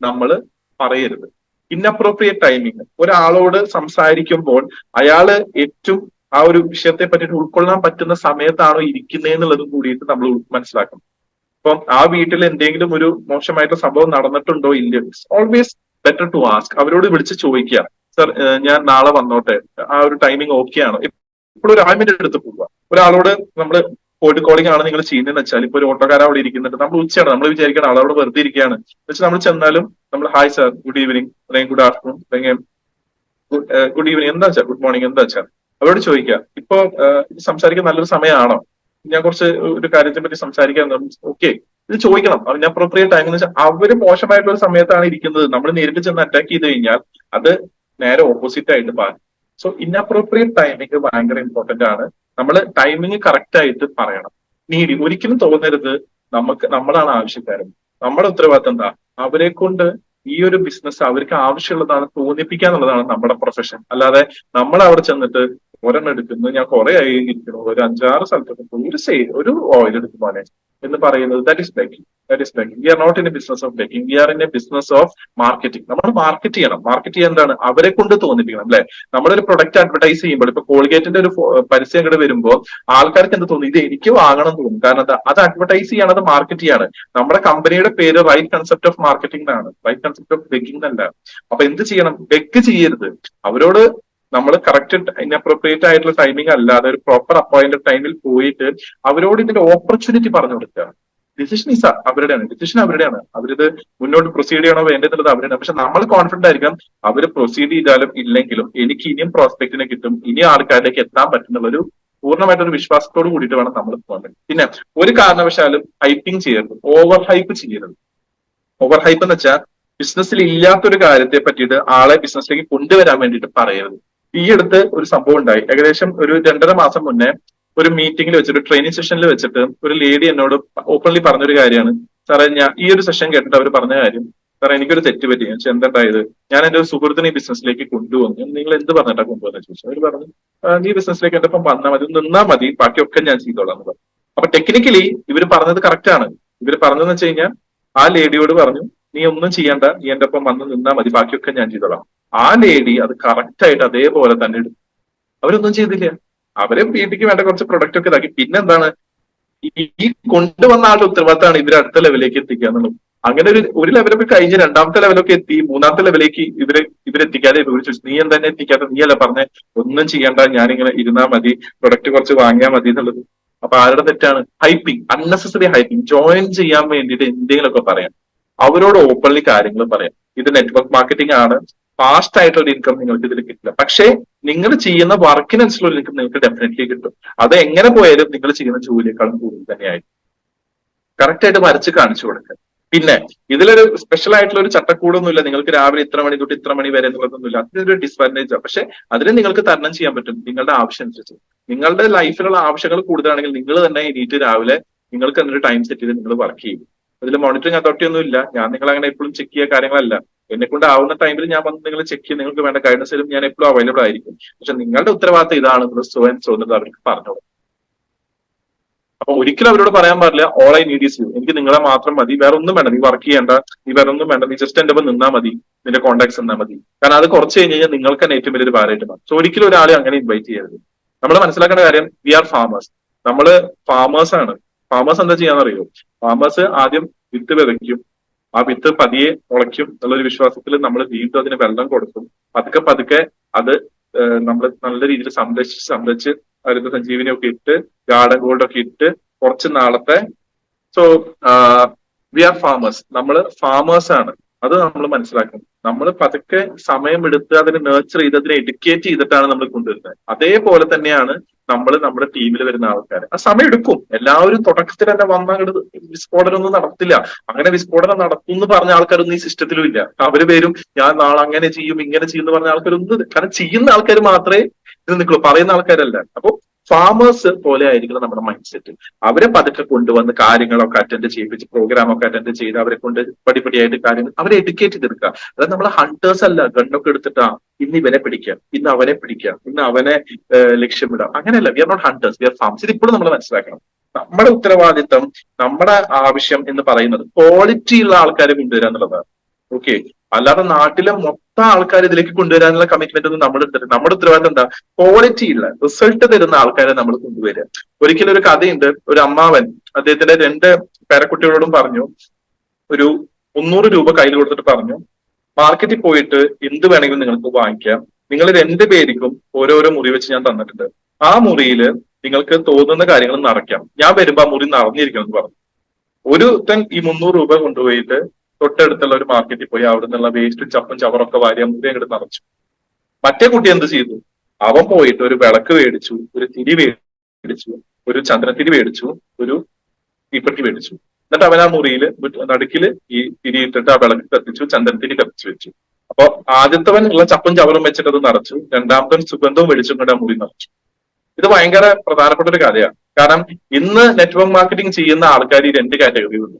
Speaker 2: നമ്മൾ പറയരുത്. ഇൻഅപ്രോപ്രിയേറ്റ് ടൈമിങ്, ഒരാളോട് സംസാരിക്കുമ്പോൾ അയാള് ഏറ്റവും ആ ഒരു വിഷയത്തെ പറ്റിയിട്ട് ഉൾക്കൊള്ളാൻ പറ്റുന്ന സമയത്താണോ ഇരിക്കുന്നതെന്നുള്ളതും കൂടിയിട്ട് നമ്മൾ മനസ്സിലാക്കണം. ഇപ്പം ആ വീട്ടിൽ എന്തെങ്കിലും ഒരു മോശമായിട്ടുള്ള സംഭവം നടന്നിട്ടുണ്ടോ ഇല്ലയോ, it's always better to ask. അവരോട് വിളിച്ച് ചോദിക്കുക, സർ ഞാൻ നാളെ വന്നോട്ടെ, ആ ഒരു ടൈമിംഗ് ഓക്കെ ആണോ. ഇപ്പോൾ ഒരു അപ്പോയിന്റ്മെന്റ് എടുത്ത് പോവുക. ഒരാളോട് നമ്മൾ കോൾഡ് കോളിംഗ് ആണ് നിങ്ങൾ ചെയ്യുന്നതെന്ന് വെച്ചാൽ, ഇപ്പൊ ഒരു ഓട്ടോക്കാരൻ അവിടെ ഇരിക്കുന്നുണ്ട്, നമ്മൾ ഉച്ചയാണ്, നമ്മൾ വിചാരിക്കണം ആളവിടെ വെറുതെ ഇരിക്കുകയാണ് വെച്ചാൽ നമ്മൾ ചെന്നാലും നമ്മൾ ഹായ് സാർ, ഗുഡ് ഈവനിങ്, അല്ലെങ്കിൽ ഗുഡ് ആഫ്റ്റർനൂൺ, അല്ലെങ്കിൽ ഗുഡ് ഈവനിങ്, എന്താ വെച്ചാൽ ഗുഡ് മോർണിംഗ്, എന്താ വെച്ചാൽ അവരോട് ചോദിക്കുക. ഇപ്പൊ സംസാരിക്കാൻ നല്ലൊരു സമയമാണോ, ഞാൻ കുറച്ച് ഒരു കാര്യത്തെ പറ്റി സംസാരിക്കാൻ, ഓക്കെ, ഇത് ചോദിക്കണം. ഞാൻ അപ്രോപ്രിയേറ്റ് ടൈം എന്ന് വെച്ചാൽ അവര് മോശമായിട്ടുള്ള ഒരു സമയത്താണ് ഇരിക്കുന്നത്, നമ്മൾ നേരിട്ട് ചെന്ന് അറ്റാക്ക് ചെയ്ത് കഴിഞ്ഞാൽ അത് നേരെ ഓപ്പോസിറ്റ് ആയിട്ട് മാറും. സോ ഇൻഅപ്രോപ്രിയേറ്റ് ടൈമിംഗ് ഭയങ്കര ഇമ്പോർട്ടന്റ് ആണ്. നമ്മൾ ടൈമിംഗ് കറക്റ്റ് ആയിട്ട് പറയണം. ഒരിക്കലും തോന്നരുത് നമ്മളാണ് ആവശ്യക്കാരൻ. നമ്മുടെ ഉത്തരവാദിത്തം എന്താ, അവരെ കൊണ്ട് ഈ ഒരു ബിസിനസ് അവർക്ക് ആവശ്യമുള്ളതാണ് തോന്നിപ്പിക്കുക എന്നുള്ളതാണ് നമ്മുടെ പ്രൊഫഷൻ. അല്ലാതെ നമ്മൾ അവിടെ ചെന്നിട്ട് ഒരെണ്ണം എടുക്കുന്നു, ഞാൻ കുറെ ആയി ഇരിക്കുന്നു, ഒരു 5-6 സ്ഥലത്തൊക്കെ ഒരു ഓയിൽ എടുക്കുവാനെ എന്ന് പറയുന്നത്, that is begging. We are not in a business of begging, we are in a business of marketing. നമ്മൾ മാർക്കറ്റ് ചെയ്യണം. മാർക്കറ്റ് ചെയ്യാൻ എന്താണ്, അവരെ കൊണ്ട് തോന്നിപ്പിക്കണം. അല്ലെ, നമ്മളൊരു പ്രൊഡക്റ്റ് അഡ്വർടൈസ് ചെയ്യുമ്പോൾ, ഇപ്പൊ കോൾഗേറ്റിന്റെ ഒരു പരസ്യം അങ്ങോട്ട് വരുമ്പോൾ ആൾക്കാർക്ക് എന്ത് തോന്നും, ഇത് എനിക്ക് വാങ്ങണം തോന്നും. കാരണം എന്താ, അത് അഡ്വർടൈസ് ചെയ്യാണ്, അത് മാർക്കറ്റ് ചെയ്യാണ്. നമ്മുടെ കമ്പനിയുടെ പേര് റൈറ്റ് കൺസെപ്റ്റ് ഓഫ് മാർക്കറ്റിംഗ് ആണ്, റൈറ്റ് കൺസെപ്റ്റ് ഓഫ് ബെക്കിംഗ് അല്ല. അപ്പൊ എന്ത് ചെയ്യണം, ബെക്ക് ചെയ്യരുത്. അവരോട് നമ്മൾ കറക്റ്റ് ഇൻഅപ്രോപ്രിയേറ്റ് ആയിട്ടുള്ള ടൈമിംഗ് അല്ലാതെ ഒരു പ്രോപ്പർ അപ്പോയിന്റഡ് ടൈമിൽ പോയിട്ട് അവരോട് ഇതിന്റെ ഓപ്പർച്യൂണിറ്റി പറഞ്ഞു കൊടുക്കുക. ഡിസിഷൻ ഈസ് അവരുടെയാണ്, ഡിസിഷൻ അവരുടെയാണ്. അവരിത് മുന്നോട്ട് പ്രൊസീഡ് ചെയ്യണോ വേണ്ടതെന്നുള്ളത് അവരുടെയാണ്. പക്ഷെ നമ്മൾ കോൺഫിഡന്റ് ആയിരിക്കണം, അവർ പ്രൊസീഡ് ചെയ്താലും ഇല്ലെങ്കിലും എനിക്ക് ഇനിയും പ്രോസ്പെക്റ്റിനെ കിട്ടും, ഇനി ആൾക്കാരിലേക്ക് എത്താൻ പറ്റുന്നുള്ളൊരു പൂർണ്ണമായിട്ടൊരു വിശ്വാസത്തോട് കൂടിയിട്ട് വേണം നമ്മൾ പോകാൻ. പിന്നെ ഒരു കാരണവശാലും ഹൈപ്പിംഗ് ചെയ്യരുത്, ഓവർ ഹൈപ്പ് ചെയ്യരുത്. ഓവർ ഹൈപ്പ് എന്ന് വെച്ചാൽ ബിസിനസ്സിൽ ഇല്ലാത്തൊരു കാര്യത്തെ പറ്റിയിട്ട് ആളെ ബിസിനസ്സിലേക്ക് കൊണ്ടുവരാൻ വേണ്ടിയിട്ട് പറയരുത്. ഈ അടുത്ത് ഒരു സംഭവം ഉണ്ടായി. ഏകദേശം ഒരു 2.5 മാസം മുന്നേ ഒരു മീറ്റിംഗിൽ വെച്ചിട്ട്, ട്രെയിനിങ് സെഷനിൽ വെച്ചിട്ട് ഒരു ലേഡി എന്നോട് ഓപ്പൺലി പറഞ്ഞൊരു കാര്യമാണ്, സാറേ ഞാൻ ഈ ഒരു സെഷൻ കേട്ടിട്ട് അവർ പറഞ്ഞ കാര്യം, സാറേ എനിക്കൊരു തെറ്റ് പറ്റി. ഞാൻ എന്തായത്, ഞാൻ എന്റെ ഒരു സുഹൃത്തിനെ ഈ ബിസിനസ്സിലേക്ക് കൊണ്ടുവന്നു. നിങ്ങൾ എന്ത് പറഞ്ഞിട്ടാ കൊണ്ടുവന്നത് ചോദിച്ചു. അവർ പറഞ്ഞു, നീ ബിസിനസ്സിലേക്ക് എന്റെ ഒപ്പം വന്നാൽ മതി, നിന്നാൽ മതി, ബാക്കിയൊക്കെ ഞാൻ ചെയ്തോളാം എന്ന് പറഞ്ഞു. അപ്പൊ ടെക്നിക്കലി ഇവർ പറഞ്ഞത് കറക്റ്റ് ആണ്. ഇവർ പറഞ്ഞതെന്ന് വെച്ച് കഴിഞ്ഞാൽ ആ ലേഡിയോട് പറഞ്ഞു, നീ ഒന്നും ചെയ്യണ്ട, നീ എന്റെ ഒപ്പം വന്ന് നിന്നാൽ മതി, ബാക്കിയൊക്കെ ഞാൻ ചെയ്തോളാം. ആ ലേഡി അത് കറക്റ്റ് ആയിട്ട് അതേപോലെ തന്നെ എടുത്തു. അവരൊന്നും ചെയ്തില്ല. അവരെ വീട്ടിലേക്ക് വേണ്ട കുറച്ച് പ്രൊഡക്റ്റ് ഒക്കെ ഇതാക്കി. പിന്നെന്താണ്, ഈ കൊണ്ടുവന്ന ആളുടെ ഉത്തരവാദിത്തമാണ് ഇവരെ അടുത്ത ലെവലിലേക്ക് എത്തിക്കുക എന്നുള്ളത്. അങ്ങനെ ഒരു ലെവലൊക്കെ കഴിഞ്ഞ് 2ാമത്തെ ലെവലൊക്കെ എത്തി, 3ാമത്തെ ലെവലിലേക്ക് ഇവരെത്തിക്കാതെ ഇവർ ചോദിച്ചു, നീ എന്താ എത്തിക്കാതെ, നീ അല്ല പറഞ്ഞ ഒന്നും ചെയ്യണ്ട, ഞാനിങ്ങനെ ഇരുന്നാൽ മതി, പ്രൊഡക്റ്റ് കുറച്ച് വാങ്ങിയാൽ മതി എന്നുള്ളത്. അപ്പൊ ആരുടെ തെറ്റാണ്? ഹൈപ്പിംഗ്, അൺനെസസറി ഹൈപ്പിംഗ്. ജോയിൻ ചെയ്യാൻ വേണ്ടിയിട്ട് എന്തെങ്കിലുമൊക്കെ പറയാം, അവരോട് ഓപ്പൺലി കാര്യങ്ങൾ പറയാം. ഇത് നെറ്റ്വർക്ക് മാർക്കറ്റിംഗ് ആണ്, ഫാസ്റ്റ് ആയിട്ടുള്ള ഇൻകം നിങ്ങൾക്ക് ഇതിൽ കിട്ടില്ല. പക്ഷേ നിങ്ങൾ ചെയ്യുന്ന വർക്കിനനുസരിച്ചുള്ള ഇൻകം നിങ്ങൾക്ക് ഡെഫിനറ്റ്ലി കിട്ടും. അത് എങ്ങനെ പോയാലും നിങ്ങൾ ചെയ്യുന്ന ജോലിയേക്കാളും കൂടുതൽ തന്നെയായിരിക്കും. കറക്റ്റ് ആയിട്ട് വരച്ച് കാണിച്ചു കൊടുക്കുക. പിന്നെ ഇതിലൊരു സ്പെഷ്യൽ ആയിട്ടുള്ള ഒരു ചട്ടക്കൂടൊന്നുമില്ല, നിങ്ങൾക്ക് രാവിലെ ഇത്ര മണി തൊട്ട് ഇത്ര മണി വരെ എന്നുള്ളതൊന്നുമില്ല. അതിനൊരു ഡിസ്അഡ്വാൻറ്റേജ് ആണ്. പക്ഷെ അതിന് നിങ്ങൾക്ക് തരണം ചെയ്യാൻ പറ്റും നിങ്ങളുടെ ആവശ്യം അനുസരിച്ച്. നിങ്ങളുടെ ലൈഫിലുള്ള ആവശ്യങ്ങൾ കൂടുതലാണെങ്കിൽ നിങ്ങൾ തന്നെ എണീറ്റ് രാവിലെ നിങ്ങൾക്ക് എന്നൊരു ടൈം സെറ്റ് ചെയ്ത് നിങ്ങൾ വർക്ക് ചെയ്യും. അതിൽ മോണിറ്ററിംഗ് അതോറിറ്റി ഒന്നും ഇല്ല. ഞാൻ നിങ്ങൾ അങ്ങനെ എപ്പോഴും ചെക്ക് ചെയ്യുക കാര്യങ്ങളല്ല. എന്നെ കൊണ്ട് ആവുന്ന ടൈമിൽ ഞാൻ വന്ന് നിങ്ങൾ ചെക്ക് ചെയ്യും, നിങ്ങൾക്ക് വേണ്ട ഗൈഡൻസ് തരും, ഞാൻ എപ്പോഴും അവൈലബിൾ ആയിരിക്കും. പക്ഷെ നിങ്ങളുടെ ഉത്തരവാദിത്തം ഇതാണെന്ന് സോ ആൻഡ് സോ എന്നത് അവർക്ക് പറഞ്ഞോളൂ. അപ്പൊ ഒരിക്കലും അവരോട് പറയാൻ പാടില്ല, all I need is you, എനിക്ക് നിങ്ങളെ മാത്രം മതി, വേറെ ഒന്നും വേണ്ട, നീ വർക്ക് ചെയ്യേണ്ട, നീ വേറെ ഒന്നും വേണ്ട, നീ ജസ്റ്റ് എന്റെ ഒപ്പം നിന്നാൽ മതി, നിന്റെ കോൺടാക്ട്സ് നിന്നാൽ മതി. കാരണം അത് കുറച്ച് കഴിഞ്ഞ് കഴിഞ്ഞാൽ നിങ്ങൾക്ക് തന്നെ ഏറ്റവും വലിയൊരു ഭാരമായിട്ട് മാറും. സോ ഒരിക്കലും ഒരാളെ അങ്ങനെ ഇൻവൈറ്റ് ചെയ്യരുത്. നമ്മൾ മനസ്സിലാക്കേണ്ട കാര്യം, വി ആർ ഫാമേഴ്സ്. നമ്മള് ഫാമേഴ്സ് ആണ്. ഫാമേഴ്സ് എന്താ ചെയ്യാന്നറിയോ? ഫാമേഴ്സ് ആദ്യം വിത്ത് വിതയ്ക്കും, ആ വിത്ത് പതിയെ മുളയ്ക്കും എന്നുള്ളൊരു വിശ്വാസത്തിൽ നമ്മൾ വീണ്ടും അതിന് വെള്ളം കൊടുക്കും. പതുക്കെ പതുക്കെ അത് നമ്മൾ നല്ല രീതിയിൽ സംരക്ഷിച്ച് ഹരിത സഞ്ജീവനി ഒക്കെ ഇട്ട്, ഗാർഡൻ ഗോൾഡ് ഒക്കെ ഇട്ട് കുറച്ച് നാളത്തെ. So we are farmers. നമ്മൾ ഫാമേഴ്സ് ആണ്. അത് നമ്മൾ മനസ്സിലാക്കണം. നമ്മൾ പതുക്കെ സമയമെടുത്ത് അതിനെ നേർച്ചർ ചെയ്ത് അതിനെ എഡ്യൂക്കേറ്റ് ചെയ്തിട്ടാണ് നമ്മൾ കൊണ്ടുവരുന്നത്. അതേപോലെ തന്നെയാണ് നമ്മൾ നമ്മുടെ ടീമിൽ വരുന്ന ആൾക്കാർ. ആ സമയം എടുക്കും. എല്ലാവരും തുടക്കത്തിൽ തന്നെ വന്നാൽ വിസ്ഫോടനം ഒന്നും നടത്തില്ല. അങ്ങനെ വിസ്ഫോടനം നടത്തും എന്ന് പറഞ്ഞ ആൾക്കാരൊന്നും ഈ സിസ്റ്റത്തിലും ഇല്ല. അവര് പേരും ഞാൻ നാളെ അങ്ങനെ ചെയ്യും ഇങ്ങനെ ചെയ്യും എന്ന് പറഞ്ഞ ആൾക്കാരൊന്നും, കാരണം ചെയ്യുന്ന ആൾക്കാർ മാത്രമേ ഇത് നിൽക്കുള്ളൂ, പറയുന്ന ആൾക്കാരല്ല. അപ്പൊ ഫാമേഴ്സ് പോലെ ആയിരിക്കണം നമ്മുടെ മൈൻഡ് സെറ്റ്. അവരെ പതുക്കെ കൊണ്ടുവന്ന് കാര്യങ്ങളൊക്കെ അറ്റൻഡ് ചെയ്യിപ്പിച്ച്, പ്രോഗ്രാമൊക്കെ അറ്റൻഡ് ചെയ്ത് അവരെ കൊണ്ട് പടിപടിയായിട്ട് കാര്യങ്ങൾ അവരെ എഡ്യൂക്കേറ്റ് ചെയ്തെടുക്കുക. അതായത് നമ്മൾ ഹണ്ടേഴ്സ് അല്ല, ഗണ്ണൊക്കെ എടുത്തിട്ടാ ഇന്ന് ഇവനെ പിടിക്കാം, ഇന്ന് അവനെ പിടിക്കാം, ഇന്ന് അവനെ ലക്ഷ്യമിടാം. അങ്ങനെയല്ല. We are not hunters, we are farmers. ഇത് ഇപ്പോഴും നമ്മൾ മനസ്സിലാക്കണം. നമ്മുടെ ഉത്തരവാദിത്തം, നമ്മുടെ ആവശ്യം എന്ന് പറയുന്നത് ക്വാളിറ്റി ഉള്ള ആൾക്കാരെ കൊണ്ടുവരിക എന്നുള്ളതാണ്. ഓക്കെ, അല്ലാതെ നാട്ടിലെ മൊത്തം ആൾക്കാർ ഇതിലേക്ക് കൊണ്ടുവരാനുള്ള കമ്മിറ്റ്മെന്റ് ഒന്നും നമ്മൾ എടുത്തിട്ട്, നമ്മുടെ ഉത്തരവാദിത്തം എന്താ? ക്വാളിറ്റി ഉള്ള റിസൾട്ട് തരുന്ന ആൾക്കാരെ നമ്മൾ കൊണ്ടുവരിക. ഒരിക്കലും ഒരു കഥയുണ്ട്. ഒരു അമ്മാവൻ അദ്ദേഹത്തിന്റെ 2 പേരക്കുട്ടികളോടും പറഞ്ഞു, ഒരു 300 രൂപ കയ്യിൽ കൊടുത്തിട്ട് പറഞ്ഞു, മാർക്കറ്റിൽ പോയിട്ട് എന്ത് വേണമെങ്കിലും നിങ്ങൾക്ക് വാങ്ങിക്കാം, നിങ്ങൾ 2 പേർക്കും ഓരോരോ മുറി വെച്ച് ഞാൻ തന്നിട്ടുണ്ട്, ആ മുറിയിൽ നിങ്ങൾക്ക് തോന്നുന്ന കാര്യങ്ങൾ നടക്കാം, ഞാൻ വരുമ്പോ ആ മുറി നടന്നിരിക്കണം എന്ന് പറഞ്ഞു. ഒരുത്തൻ ഈ 300 രൂപ കൊണ്ടുപോയിട്ട് തൊട്ടടുത്തുള്ള ഒരു മാർക്കറ്റിൽ പോയി അവിടെ നിന്നുള്ള വേസ്റ്റും ചപ്പും ചവറൊക്കെ വാരി മുറി അങ്ങോട്ട് നിറച്ചു. മറ്റേ കുട്ടി എന്ത് ചെയ്തു? അവൻ പോയിട്ട് ഒരു വിളക്ക് മേടിച്ചു, ഒരു തിരി മേടിച്ചു, ഒരു ചന്ദ്രത്തിരി മേടിച്ചു, ഒരു തീപ്പെട്ടി മേടിച്ചു. എന്നിട്ട് അവൻ ആ മുറിയിൽ നടുക്കില് ഈ തിരി ഇട്ടിട്ട് ആ വിളക്ക് കത്തിച്ചു, ചന്ദ്രത്തിരി കത്തിച്ചു വെച്ചു. അപ്പൊ ആദ്യത്തവൻ ഉള്ള ചപ്പും ചവറും വെച്ചിട്ട് അത് നിറച്ചു, രണ്ടാമത്തവൻ സുഗന്ധവും മേടിച്ചും കൊണ്ട് ആ മുറി നിറച്ചു. ഇത് ഭയങ്കര പ്രധാനപ്പെട്ട ഒരു കാര്യമാണ്. കാരണം ഇന്ന് നെറ്റ്വർക്ക് മാർക്കറ്റിംഗ് ചെയ്യുന്ന ആൾക്കാർ ഈ 2 കാറ്റഗറി ഉണ്ട്.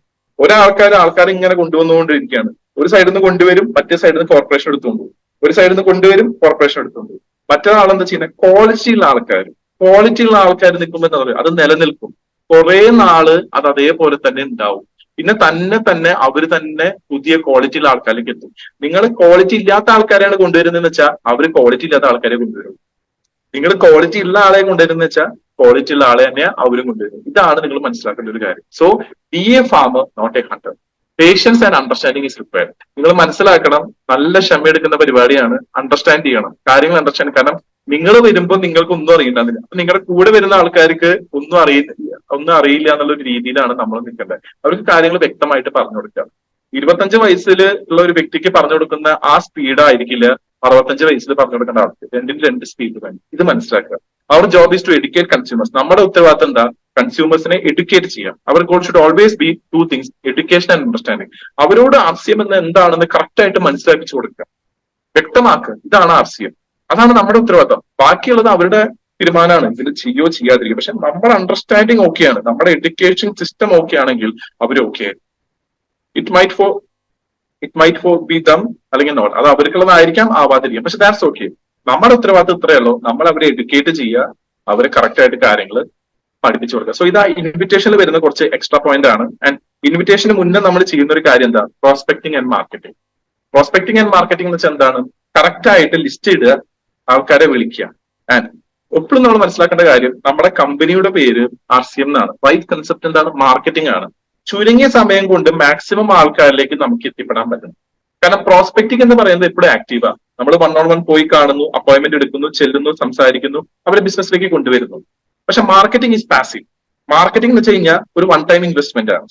Speaker 2: ആൾക്കാർ ഇങ്ങനെ കൊണ്ടുവന്നുകൊണ്ടിരിക്കുകയാണ്. ഒരു സൈഡിൽ നിന്ന് കൊണ്ടുവരും, മറ്റേ സൈഡിൽ നിന്ന് കോർപ്പറേഷൻ എടുത്തുകൊണ്ട് പോകും. ഒരു സൈഡിൽ നിന്ന് കൊണ്ടുവരും, കോർപ്പറേഷൻ എടുത്തുകൊണ്ട് പോകും. മറ്റൊരാളെന്താ ചെയ്യുന്നത്? ക്വാളിറ്റി ഉള്ള ആൾക്കാർ നിൽക്കുമ്പോൾ എന്താ പറയുക, അത് നിലനിൽക്കും. കുറെ നാള് അത് അതേപോലെ തന്നെ ഉണ്ടാവും. പിന്നെ തന്നെ അവർ തന്നെ പുതിയ ക്വാളിറ്റി ഉള്ള ആൾക്കാരിലേക്ക് എത്തും. നിങ്ങൾ ക്വാളിറ്റി ഇല്ലാത്ത ആൾക്കാരെയാണ് കൊണ്ടുവരുന്നതെന്ന് വെച്ചാൽ അവർ ക്വാളിറ്റി ഇല്ലാത്ത ആൾക്കാരെ കൊണ്ടുവരും. നിങ്ങൾ ക്വാളിറ്റി ഉള്ള ആളെ കൊണ്ടുവരുന്ന വെച്ചാൽ ക്വാളിറ്റി ഉള്ള ആളെ തന്നെ അവരും കൊണ്ടുവരും. ഇതാണ് നിങ്ങൾ മനസ്സിലാക്കേണ്ട ഒരു കാര്യം. So be a farmer, not a hunter. Patience and understanding is required. നിങ്ങൾ മനസ്സിലാക്കണം, നല്ല ക്ഷമയെടുക്കുന്ന പരിപാടിയാണ്. അണ്ടർസ്റ്റാൻഡ് ചെയ്യണം, കാര്യങ്ങൾ അണ്ടർസ്റ്റാൻഡ്. കാരണം നിങ്ങൾ വരുമ്പോൾ നിങ്ങൾക്ക് ഒന്നും അറിയണ്ടാവില്ല. അപ്പൊ നിങ്ങളുടെ കൂടെ വരുന്ന ആൾക്കാർക്ക് ഒന്നും അറിയില്ല എന്നുള്ള ഒരു രീതിയിലാണ് നമ്മൾ നിൽക്കേണ്ടത്. അവർക്ക് കാര്യങ്ങൾ വ്യക്തമായിട്ട് പറഞ്ഞു കൊടുക്കുക. 25 വയസ്സിൽ ഉള്ള ഒരു വ്യക്തിക്ക് പറഞ്ഞു കൊടുക്കുന്ന ആ സ്പീഡ് ആയിരിക്കില്ല 65 വയസ്സിൽ പറഞ്ഞു കൊടുക്കേണ്ട ആൾക്ക്. രണ്ടിന് രണ്ട് സ്പീഡ് വേണം. ഇത് മനസ്സിലാക്കുക. അവർ job is to educate consumers. നമ്മുടെ ഉത്തരവാദിത്തം എന്താ? കൺസ്യൂമേഴ്സിനെ എഡ്യൂക്കേറ്റ് ചെയ്യാം. അവർ goal should always be two things, education and understanding. അവരോട് ആർസിഎം എന്ന് എന്താണെന്ന് കറക്റ്റ് ആയിട്ട് മനസ്സിലാക്കിച്ചു കൊടുക്കുക, വ്യക്തമാക്കുക. ഇതാണ് ആർസിഎം. അതാണ് നമ്മുടെ ഉത്തരവാദിത്തം. ബാക്കിയുള്ളത് അവരുടെ തീരുമാനമാണ്, ഇതിൽ ചെയ്യോ ചെയ്യാതിരിക്കും. പക്ഷെ നമ്മുടെ അണ്ടർസ്റ്റാൻഡിങ് ഓക്കെയാണ്, നമ്മുടെ എഡ്യൂക്കേഷൻ സിസ്റ്റം ഓക്കെ ആണെങ്കിൽ അവർ okay. It might for be them, അല്ലെങ്കിൽ നോട്ട്, അത് അവർക്കുള്ളതായിരിക്കാം, ആവാതിരിക്കാം. പക്ഷെ ദാറ്റ്സ് ഓക്കെ. നമ്മുടെ ഉത്തരവാദിത്തം ഇത്രയേ ഉള്ളൂ, നമ്മൾ അവരെ എഡ്യൂക്കേറ്റ് ചെയ്യുക, അവരെ കറക്റ്റ് ആയിട്ട് കാര്യങ്ങൾ പഠിപ്പിച്ചു കൊടുക്കുക. സോ ഇതാ ഇൻവിറ്റേഷനിൽ വരുന്ന കുറച്ച് എക്സ്ട്രാ പോയിന്റ് ആണ്. ആൻഡ് ഇൻവിറ്റേഷന് മുന്നേ നമ്മൾ ചെയ്യുന്ന ഒരു കാര്യം എന്താ? Prospecting and marketing. Prospecting and marketing എന്ന് വെച്ചാൽ എന്താണ്? കറക്റ്റ് ആയിട്ട് ലിസ്റ്റ് ഇടുക, ആൾക്കാരെ വിളിക്കുക. ആൻഡ് എപ്പോഴും നമ്മൾ മനസ്സിലാക്കേണ്ട കാര്യം, നമ്മുടെ കമ്പനിയുടെ പേര് ആർസിഎം എന്നാണ്. റൈറ്റ് കൺസെപ്റ്റ് എന്താണ്? മാർക്കറ്റിംഗ് ആണ്. ചുരുങ്ങിയ സമയം കൊണ്ട് മാക്സിമം ആൾക്കാരിലേക്ക് നമുക്ക് എത്തിപ്പെടാൻ പറ്റും. കാരണം പ്രോസ്പെക്ടിംഗ് എന്ന് പറയുന്നത് എപ്പോഴും ആക്റ്റീവാ. നമ്മൾ 1-on-1 പോയി കാണുന്നു, അപ്പോയിന്റ്മെന്റ് എടുക്കുന്നു, ചെല്ലുന്നു, സംസാരിക്കുന്നു, അവരെ ബിസിനസ്സിലേക്ക് കൊണ്ടുവരുന്നു. പക്ഷെ മാർക്കറ്റിംഗ് ഈസ് പാസീവ്. മാർക്കറ്റിംഗ് എന്ന് വെച്ച് കഴിഞ്ഞാൽ ഒരു വൺ ടൈം ഇൻവെസ്റ്റ്മെന്റ് ആണ്.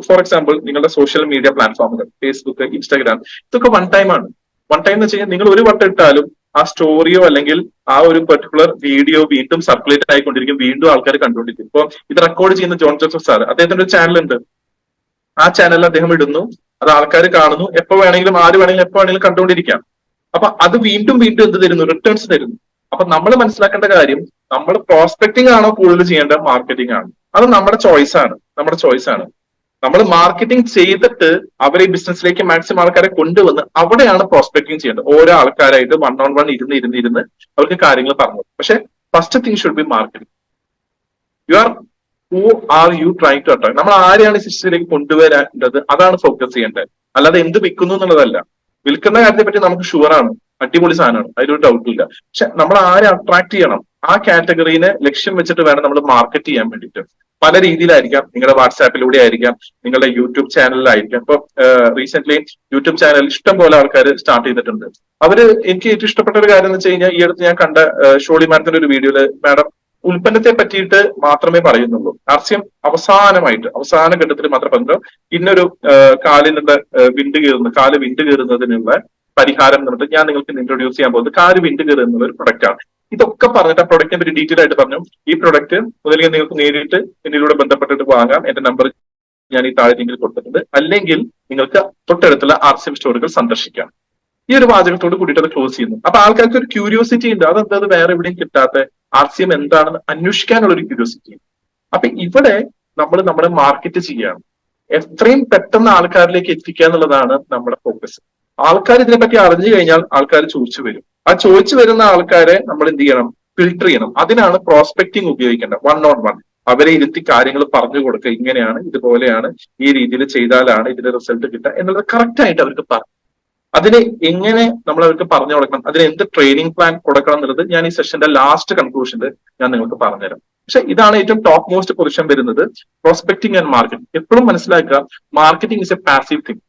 Speaker 2: ഫോർ എക്സാമ്പിൾ, നിങ്ങളുടെ സോഷ്യൽ മീഡിയ പ്ലാറ്റ്ഫോമുകൾ, ഫേസ്ബുക്ക്, ഇൻസ്റ്റാഗ്രാം, ഇതൊക്കെ വൺ ടൈം ആണ്. വൺ ടൈം എന്ന് വെച്ച് കഴിഞ്ഞാൽ നിങ്ങൾ ഒരു വട്ടം ഇട്ടാലും ആ സ്റ്റോറിയോ അല്ലെങ്കിൽ ആ ഒരു പെർട്ടിക്കുലർ വീഡിയോ വീണ്ടും സർക്കുലേറ്റ് ആയിക്കൊണ്ടിരിക്കും, വീണ്ടും ആൾക്കാർ കണ്ടുകൊണ്ടിരിക്കും. ഇപ്പൊ ഇത് റെക്കോർഡ് ചെയ്യുന്ന ജോൺ ജോസഫ് സാർ, അദ്ദേഹത്തിന്റെ ഒരു ചാനലുണ്ട്. ആ ചാനലിൽ അദ്ദേഹം ഇടുന്നു, അത് ആൾക്കാർ കാണുന്നു, എപ്പോ വേണമെങ്കിലും ആര് വേണമെങ്കിലും എപ്പോ വേണമെങ്കിലും കണ്ടുകൊണ്ടിരിക്കാം. അപ്പൊ അത് വീണ്ടും വീണ്ടും എന്ത് തരുന്നു? റിട്ടേൺസ് തരുന്നു. അപ്പൊ നമ്മൾ മനസ്സിലാക്കേണ്ട കാര്യം, നമ്മൾ പ്രോസ്പെക്ടിംഗ് ആണോ കൂടുതൽ ചെയ്യേണ്ടത്, മാർക്കറ്റിംഗ് ആണ്? അത് നമ്മുടെ ചോയ്സ് ആണ്. നമ്മൾ മാർക്കറ്റിംഗ് ചെയ്തിട്ട് അവരെ ഈ ബിസിനസ്സിലേക്ക് മാക്സിമം ആൾക്കാരെ കൊണ്ടുവന്ന് അവിടെയാണ് പ്രോസ്പെക്ടിംഗ് ചെയ്യേണ്ടത്. ഓരോ ആൾക്കാരായിട്ട് 1-on-1 ഇരുന്ന് അവർക്ക് കാര്യങ്ങൾ പറഞ്ഞു. പക്ഷെ first thing should be marketing. Who are you trying to attract? നമ്മൾ ആരെയാണ് സിസ്റ്റത്തിലേക്ക് കൊണ്ടുവരേണ്ടത്, അതാണ് ഫോക്കസ് ചെയ്യേണ്ടത്. അല്ലാതെ എന്ത് വിൽക്കുന്നു എന്നുള്ളതല്ല. വിൽക്കുന്ന കാര്യത്തെ പറ്റി നമുക്ക് ഷുവറാണ്, അടിപൊളി സാധനമാണ്, അതിലൊരു ഡൗട്ടും ഇല്ല. പക്ഷെ നമ്മൾ ആരെ അട്രാക്ട് ചെയ്യണം, ആ കാറ്റഗറീനെ ലക്ഷ്യം വെച്ചിട്ട് വേണം നമ്മൾ മാർക്കറ്റ് ചെയ്യാൻ വേണ്ടിയിട്ട്. പല രീതിയിലായിരിക്കാം. നിങ്ങളുടെ വാട്സാപ്പിലൂടെ ആയിരിക്കാം, നിങ്ങളുടെ യൂട്യൂബ് ചാനലിലായിരിക്കാം. ഇപ്പൊ റീസെന്റ് യൂട്യൂബ് ചാനൽ ഇഷ്ടം പോലെ ആൾക്കാർ സ്റ്റാർട്ട് ചെയ്തിട്ടുണ്ട്. എനിക്ക് ഏറ്റവും ഇഷ്ടപ്പെട്ട ഒരു കാര്യം എന്ന് വെച്ച് കഴിഞ്ഞാൽ, ഈ അടുത്ത് ഞാൻ കണ്ട ഷോളി മാഡത്തിന്റെ ഒരു വീഡിയോയില് മാഡം ഉൽപ്പന്നത്തെ പറ്റിയിട്ട് മാത്രമേ പറയുന്നുള്ളൂ. ആർസിഎം അവസാന ഘട്ടത്തിൽ മാത്രം പറഞ്ഞു, ഇന്നൊരു കാലിനുള്ള കാല് വിണ്ട് കീറുന്നതിനുള്ള പരിഹാരം എന്ന് പറഞ്ഞിട്ട് ഞാൻ നിങ്ങൾക്ക് ഇൻട്രൊഡ്യൂസ് ചെയ്യാൻ പോകുന്നത് കാല് വിണ്ട് കീറുന്നുള്ള ഒരു പ്രൊഡക്റ്റ് ആണ്. ഇതൊക്കെ പറഞ്ഞിട്ട് ആ പ്രൊഡക്റ്റിനെ പറ്റി ഡീറ്റെയിൽ ആയിട്ട് പറഞ്ഞു. ഈ പ്രൊഡക്റ്റ് ഒന്നുകിൽ നിങ്ങൾക്ക് നേരിട്ട് എന്നിലൂടെ ബന്ധപ്പെട്ടിട്ട് വാങ്ങാം, എന്റെ നമ്പർ ഞാൻ ഈ താഴെ ലിങ്കിൽ കൊടുത്തിട്ടുണ്ട്, അല്ലെങ്കിൽ നിങ്ങൾക്ക് തൊട്ടടുത്തുള്ള ആർസിഎം സ്റ്റോറുകൾ സന്ദർശിക്കാം. ഈ ഒരു വാചകത്തോട് കൂടിയിട്ട് അത് ക്ലോസ് ചെയ്യുന്നു. അപ്പൊ ആൾക്കാർക്ക് ഒരു ക്യൂരിയോസിറ്റി ഉണ്ട്, അതെന്താ വേറെ എവിടെയും കിട്ടാത്ത ആർസിഎം എന്താണെന്ന് അന്വേഷിക്കാനുള്ള ഒരു ക്യൂരിയോസിറ്റി. അപ്പൊ ഇവിടെ നമ്മൾ നമ്മുടെ മാർക്കറ്റ് ചെയ്യാണ്, എത്രയും പെട്ടെന്ന് ആൾക്കാരിലേക്ക് എത്തിക്കുക എന്നുള്ളതാണ് നമ്മുടെ ഫോക്കസ്. ആൾക്കാർ ഇതിനെപ്പറ്റി അറിഞ്ഞു കഴിഞ്ഞാൽ ആൾക്കാർ ചോദിച്ചു വരും. ആ ചോദിച്ചു വരുന്ന ആൾക്കാരെ നമ്മൾ എന്ത് ചെയ്യണം? ഫിൽട്ടർ ചെയ്യണം. അതിനാണ് പ്രോസ്പെക്ടിങ് ഉപയോഗിക്കേണ്ടത്. 1-on-1 അവരെ ഇരുത്തി കാര്യങ്ങൾ പറഞ്ഞു കൊടുക്കുക, ഇങ്ങനെയാണ്, ഇതുപോലെയാണ്, ഈ രീതിയിൽ ചെയ്താലാണ് ഇതിന്റെ റിസൾട്ട് കിട്ടുക എന്നുള്ളത് കറക്റ്റ് ആയിട്ട് അവർക്ക് പറഞ്ഞു. അതിന് എങ്ങനെ നമ്മൾ അവർക്ക് പറഞ്ഞു കൊടുക്കണം, അതിന് എന്ത് ട്രെയിനിങ് പ്ലാൻ കൊടുക്കണം എന്നുള്ളത് ഞാൻ ഈ സെഷന്റെ ലാസ്റ്റ് കൺക്ലൂഷനിൽ ഞാൻ നിങ്ങൾക്ക് പറഞ്ഞുതരാം. പക്ഷെ ഇതാണ് ഏറ്റവും ടോപ്പ് മോസ്റ്റ് പൊസിഷൻ വരുന്നത്, പ്രോസ്പെക്ടിങ് ആൻഡ് മാർക്കറ്റിംഗ്. എപ്പോഴും മനസ്സിലാക്കുക, marketing is A passive thing.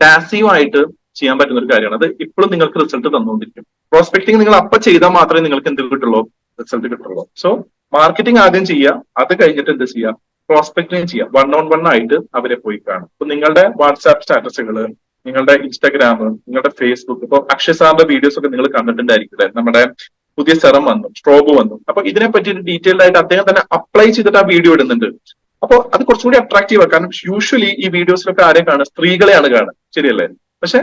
Speaker 2: Passive ആയിട്ട് ചെയ്യാൻ പറ്റുന്ന ഒരു കാര്യമാണ്. അത് ഇപ്പോഴും നിങ്ങൾക്ക് റിസൾട്ട് തന്നുകൊണ്ടിരിക്കും. പ്രോസ്പെക്ടിങ് നിങ്ങൾ അപ്പൊ ചെയ്താൽ മാത്രമേ നിങ്ങൾക്ക് എന്ത് കിട്ടുള്ളൂ? റിസൾട്ട് കിട്ടുള്ളൂ. സോ മാർക്കറ്റിംഗ് ആദ്യം ചെയ്യുക, അത് കഴിഞ്ഞിട്ട് എന്ത് ചെയ്യുക? പ്രോസ്പെക്ടിങ് ചെയ്യുക. 1-on-1 ആയിട്ട് അവരെ പോയി കാണും. ഇപ്പൊ നിങ്ങളുടെ വാട്സാപ്പ് സ്റ്റാറ്റസുകൾ, നിങ്ങളുടെ ഇൻസ്റ്റാഗ്രാം, നിങ്ങളുടെ ഫേസ്ബുക്ക്, ഇപ്പൊ അക്ഷയ് സാറിന്റെ വീഡിയോസ് ഒക്കെ നിങ്ങൾ കണ്ടിട്ടുണ്ടായിരിക്കും. നമ്മുടെ പുതിയ സെറം വന്നു, സ്ട്രോബ് വന്നു. അപ്പൊ ഇതിനെ പറ്റി ഡീറ്റെയിൽഡ് ആയിട്ട് അദ്ദേഹം തന്നെ അപ്ലൈ ചെയ്തിട്ട് ആ വീഡിയോ ഇടുന്നുണ്ട്. അപ്പോൾ അത് കുറച്ചുകൂടി അട്രാക്റ്റീവ് ആണ്. കാരണം യൂഷ്വലി ഈ വീഡിയോസിലൊക്കെ ആരെ കാണുക? സ്ത്രീകളെയാണ് കാണുക, ശരിയല്ലേ? പക്ഷെ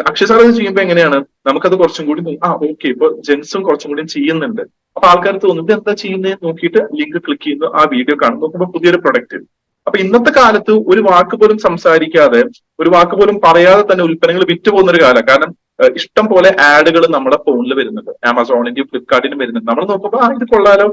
Speaker 2: അക്ഷയ് സാർ അത് ചെയ്യുമ്പോൾ എങ്ങനെയാണ്? നമുക്കത് കുറച്ചും കൂടി ഓക്കെ, ഇപ്പൊ ജെൻസും കുറച്ചും കൂടി ചെയ്യുന്നുണ്ട്. അപ്പൊ ആൾക്കാർ തോന്നുന്നത് എന്താ ചെയ്യുന്നത് നോക്കിയിട്ട് ലിങ്ക് ക്ലിക്ക് ചെയ്യുന്നു, ആ വീഡിയോ കാണുന്നു, നോക്കുമ്പോൾ പുതിയൊരു പ്രൊഡക്റ്റ്. അപ്പൊ ഇന്നത്തെ കാലത്ത് ഒരു വാക്ക് പോലും സംസാരിക്കാതെ, ഒരു വാക്ക് പോലും പറയാതെ തന്നെ ഉൽപ്പന്നങ്ങൾ വിറ്റ് പോകുന്ന ഒരു കാലം. കാരണം ഇഷ്ടം പോലെ ആഡുകൾ നമ്മുടെ ഫോണിൽ വരുന്നുണ്ട്, ആമസോണിന്റെയും ഫ്ലിപ്കാർട്ടിനും വരുന്നുണ്ട്. നമ്മൾ നോക്കുമ്പോൾ ഇത് കൊള്ളാലോ,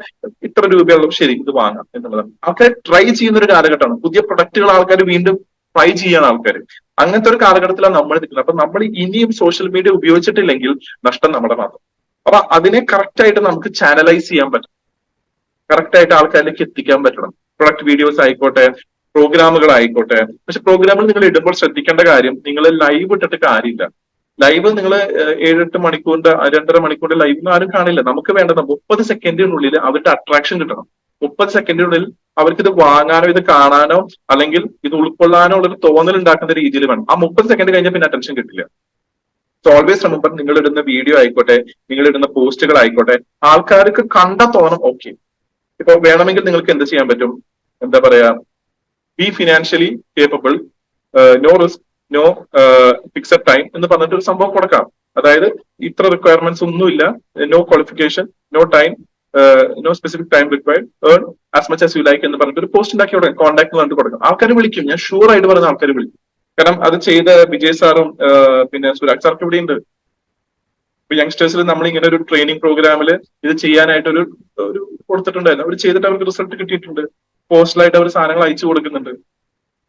Speaker 2: ഇത്ര രൂപയുള്ളൂ, ശരി ഇത് വാങ്ങാം എന്നുള്ളതാണ്. ആൾക്കാർ ട്രൈ ചെയ്യുന്ന ഒരു കാലഘട്ടമാണ്. പുതിയ പ്രൊഡക്റ്റുകൾ ആൾക്കാർ വീണ്ടും ട്രൈ ചെയ്യാണ് ആൾക്കാർ. അങ്ങനത്തെ ഒരു കാലഘട്ടത്തിലാണ് നമ്മൾ നിൽക്കുന്നത്. അപ്പൊ നമ്മൾ ഇനിയും സോഷ്യൽ മീഡിയ ഉപയോഗിച്ചിട്ടില്ലെങ്കിൽ നഷ്ടം നമ്മുടെ മാത്രം. അപ്പൊ അതിനെ കറക്റ്റ് ആയിട്ട് നമുക്ക് ചാനലൈസ് ചെയ്യാൻ പറ്റും, കറക്റ്റ് ആയിട്ട് ആൾക്കാരിലേക്ക് എത്തിക്കാൻ പറ്റണം. പ്രൊഡക്റ്റ് വീഡിയോസ് ആയിക്കോട്ടെ, പ്രോഗ്രാമുകളായിക്കോട്ടെ. പക്ഷെ പ്രോഗ്രാമിൽ നിങ്ങൾ ഇടുമ്പോൾ ശ്രദ്ധിക്കേണ്ട കാര്യം, നിങ്ങൾ ലൈവ് ഇട്ടിട്ട് കാര്യമില്ല. ലൈവ് നിങ്ങൾ 7-8 മണിക്കൂറിന്റെ 2.5 മണിക്കൂറിന്റെ ലൈവ് ആരും കാണില്ല. നമുക്ക് വേണ്ടത് 30 സെക്കൻഡിനുള്ളിൽ അവരുടെ അട്രാക്ഷൻ കിട്ടണം. 30 സെക്കൻഡിനുള്ളിൽ അവർക്ക് ഇത് വാങ്ങാനോ ഇത് കാണാനോ അല്ലെങ്കിൽ ഇത് ഉൾക്കൊള്ളാനോ ഉള്ളൊരു തോന്നൽ ഉണ്ടാക്കുന്ന രീതിയിൽ വേണം. ആ 30 സെക്കൻഡ് കഴിഞ്ഞാൽ പിന്നെ അറ്റൻഷൻ കിട്ടില്ല. ഓൾവേസ് റിമെമ്പർ, നിങ്ങൾ ഇടുന്ന വീഡിയോ ആയിക്കോട്ടെ, നിങ്ങൾ ഇടുന്ന പോസ്റ്റുകൾ ആയിക്കോട്ടെ, ആൾക്കാർക്ക് കണ്ട തോന്നും ഓക്കെ. ഇപ്പൊ വേണമെങ്കിൽ നിങ്ങൾക്ക് എന്ത് ചെയ്യാൻ പറ്റും, എന്താ പറയാ, be financially capable, no risk, no fixed time എന്ന് പറഞ്ഞിട്ട് ഒരു സംഭവം കൊടുക്കാം. അതായത് ഇത്ര റിക്വയർമെന്റ്സ് ഒന്നുമില്ല, no qualification, no time, no specific time required, earn as much as you like എന്ന് പറഞ്ഞിട്ട് ഒരു പോസ്റ്റ് ഉണ്ടാക്കി കൊടുക്കാം, കോൺടാക്ട് പറഞ്ഞിട്ട് കൊടുക്കാം. ആൾക്കാർ വിളിക്കും, ഞാൻ ഷുവർ ആയിട്ട് പറയുന്ന ആൾക്കാർ വിളിക്കും. കാരണം അത് ചെയ്ത വിജയ് സാറും പിന്നെ സുരാഗ് സാർക്ക് ഇവിടെ ഉണ്ട്. ഇപ്പൊ യങ്സ്റ്റേഴ്സിൽ നമ്മൾ ഇങ്ങനെ ഒരു ട്രെയിനിങ് പ്രോഗ്രാമിൽ ഇത് ചെയ്യാനായിട്ട് ഒരു കൊടുത്തിട്ടുണ്ടായിരുന്നു. അവർ ചെയ്തിട്ട് അവർക്ക് റിസൾട്ട് കിട്ടിയിട്ടുണ്ട്. പോസ്റ്റലായിട്ട് അവർ സാധനങ്ങൾ അയച്ചു കൊടുക്കുന്നുണ്ട്.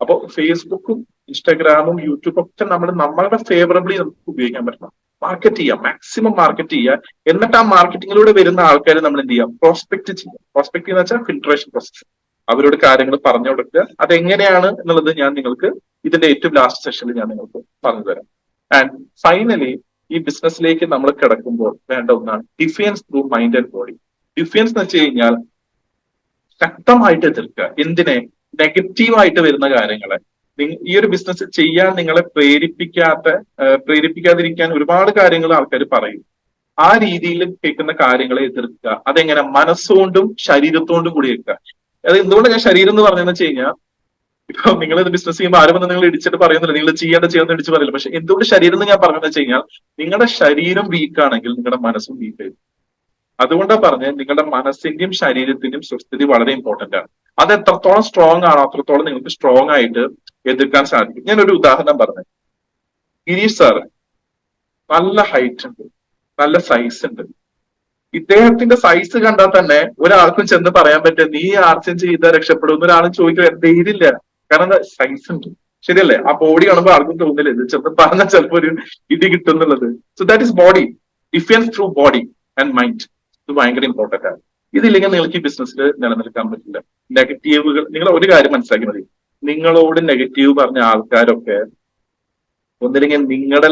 Speaker 2: അപ്പൊ ഫേസ്ബുക്കും ഇൻസ്റ്റാഗ്രാമും യൂട്യൂബും ഒക്കെ നമ്മളുടെ ഫേവറബിളി നമുക്ക് ഉപയോഗിക്കാൻ പറ്റണം. മാർക്കറ്റ് ചെയ്യാം, മാക്സിമം മാർക്കറ്റ് ചെയ്യുക. എന്നിട്ട് ആ മാർക്കറ്റിങ്ങിലൂടെ വരുന്ന ആൾക്കാരെ നമ്മൾ എന്ത് ചെയ്യാം, പ്രോസ്പെക്ട് ചെയ്യാം. പ്രോസ്പെക്ട് എന്ന് വെച്ചാൽ ഫിൽട്രേഷൻ പ്രോസസ്. അവരോട് കാര്യങ്ങൾ പറഞ്ഞു കൊടുക്കുക. അതെങ്ങനെയാണ് എന്നുള്ളത് ഞാൻ നിങ്ങൾക്ക് ഇതിന്റെ ഏറ്റവും ലാസ്റ്റ് സെഷനിൽ ഞാൻ നിങ്ങൾക്ക് പറഞ്ഞു തരാം. ആൻഡ് ഫൈനലി ഈ ബിസിനസ്സിലേക്ക് നമ്മൾ കിടക്കുമ്പോൾ വേണ്ട ഒന്നാണ് defence through mind and body. Defence എന്ന് വെച്ച് കഴിഞ്ഞാൽ ശക്തമായിട്ട് എതിർക്കുക. എന്തിനെ? നെഗറ്റീവായിട്ട് വരുന്ന കാര്യങ്ങളെ. ഈ ഒരു ബിസിനസ് ചെയ്യാൻ നിങ്ങളെ പ്രേരിപ്പിക്കാതിരിക്കാൻ ഒരുപാട് കാര്യങ്ങൾ ആൾക്കാർ പറയും. ആ രീതിയിൽ കേൾക്കുന്ന കാര്യങ്ങളെ എതിർക്കുക. അതെങ്ങനെ? മനസ്സുകൊണ്ടും ശരീരത്തോണ്ടും കൂടി വെക്കുക. അത് എന്തുകൊണ്ട് ഞാൻ ശരീരം എന്ന് പറഞ്ഞതെന്ന് വെച്ച് കഴിഞ്ഞാൽ, ഇപ്പൊ നിങ്ങൾ ഇത് ബിസിനസ് ചെയ്യുമ്പോൾ ആരും നിങ്ങൾ ഇടിച്ചിട്ട് പറയുന്നില്ല, നിങ്ങൾ ചെയ്യാൻ ഇടിച്ച് പറയില്ല. പക്ഷെ എന്തുകൊണ്ട് ശരീരം എന്ന് ഞാൻ പറഞ്ഞതെന്ന് വെച്ച് കഴിഞ്ഞാൽ, നിങ്ങളുടെ ശരീരം വീക്ക് ആണെങ്കിൽ നിങ്ങളുടെ മനസ്സും വീക്ക് ആയിരിക്കും. അതുകൊണ്ടാണ് പറഞ്ഞത്, നിങ്ങളുടെ മനസ്സിന്റെയും ശരീരത്തിന്റെയും സുസ്ഥിതി വളരെ ഇമ്പോർട്ടന്റ് ആണ്. അത് എത്രത്തോളം സ്ട്രോങ് ആണോ അത്രത്തോളം നിങ്ങൾക്ക് സ്ട്രോങ് ആയിട്ട് എതിർക്കാൻ സാധിക്കും. ഞാനൊരു ഉദാഹരണം പറഞ്ഞു. ഗിരീഷ് സാറ് നല്ല ഹൈറ്റ് ഉണ്ട്, നല്ല സൈസ് ഉണ്ട്. ഇദ്ദേഹത്തിന്റെ സൈസ് കണ്ടാൽ തന്നെ ഒരാൾക്കും ചെന്ന് പറയാൻ പറ്റും നീ ആർച്ചം ചെയ്താൽ രക്ഷപ്പെടും ഒരാളും ചോദിക്കാൻ ധൈര്യമില്ല. കാരണം സൈസ് ഉണ്ട്, ശരിയല്ലേ? ആ ബോഡി കാണുമ്പോൾ ആർക്കും തോന്നില്ല ഇത് ചെന്ന് പറഞ്ഞാൽ ചിലപ്പോൾ ഒരു ഇടി കിട്ടും എന്നുള്ളത്. So that is body. Defence through body and mind. ഇത് ഭയങ്കര ഇമ്പോർട്ടന്റ് ആണ്. ഇതില്ലെങ്കിൽ നിങ്ങൾക്ക് ഈ ബിസിനസ്സിൽ നിലനിൽക്കാൻ പറ്റില്ല. നെഗറ്റീവുകൾ, നിങ്ങൾ ഒരു കാര്യം മനസ്സിലാക്കി മതി. നിങ്ങളോട് നെഗറ്റീവ് പറഞ്ഞ ആൾക്കാരൊക്കെ ഒന്നില്ലെങ്കിൽ നിങ്ങളുടെ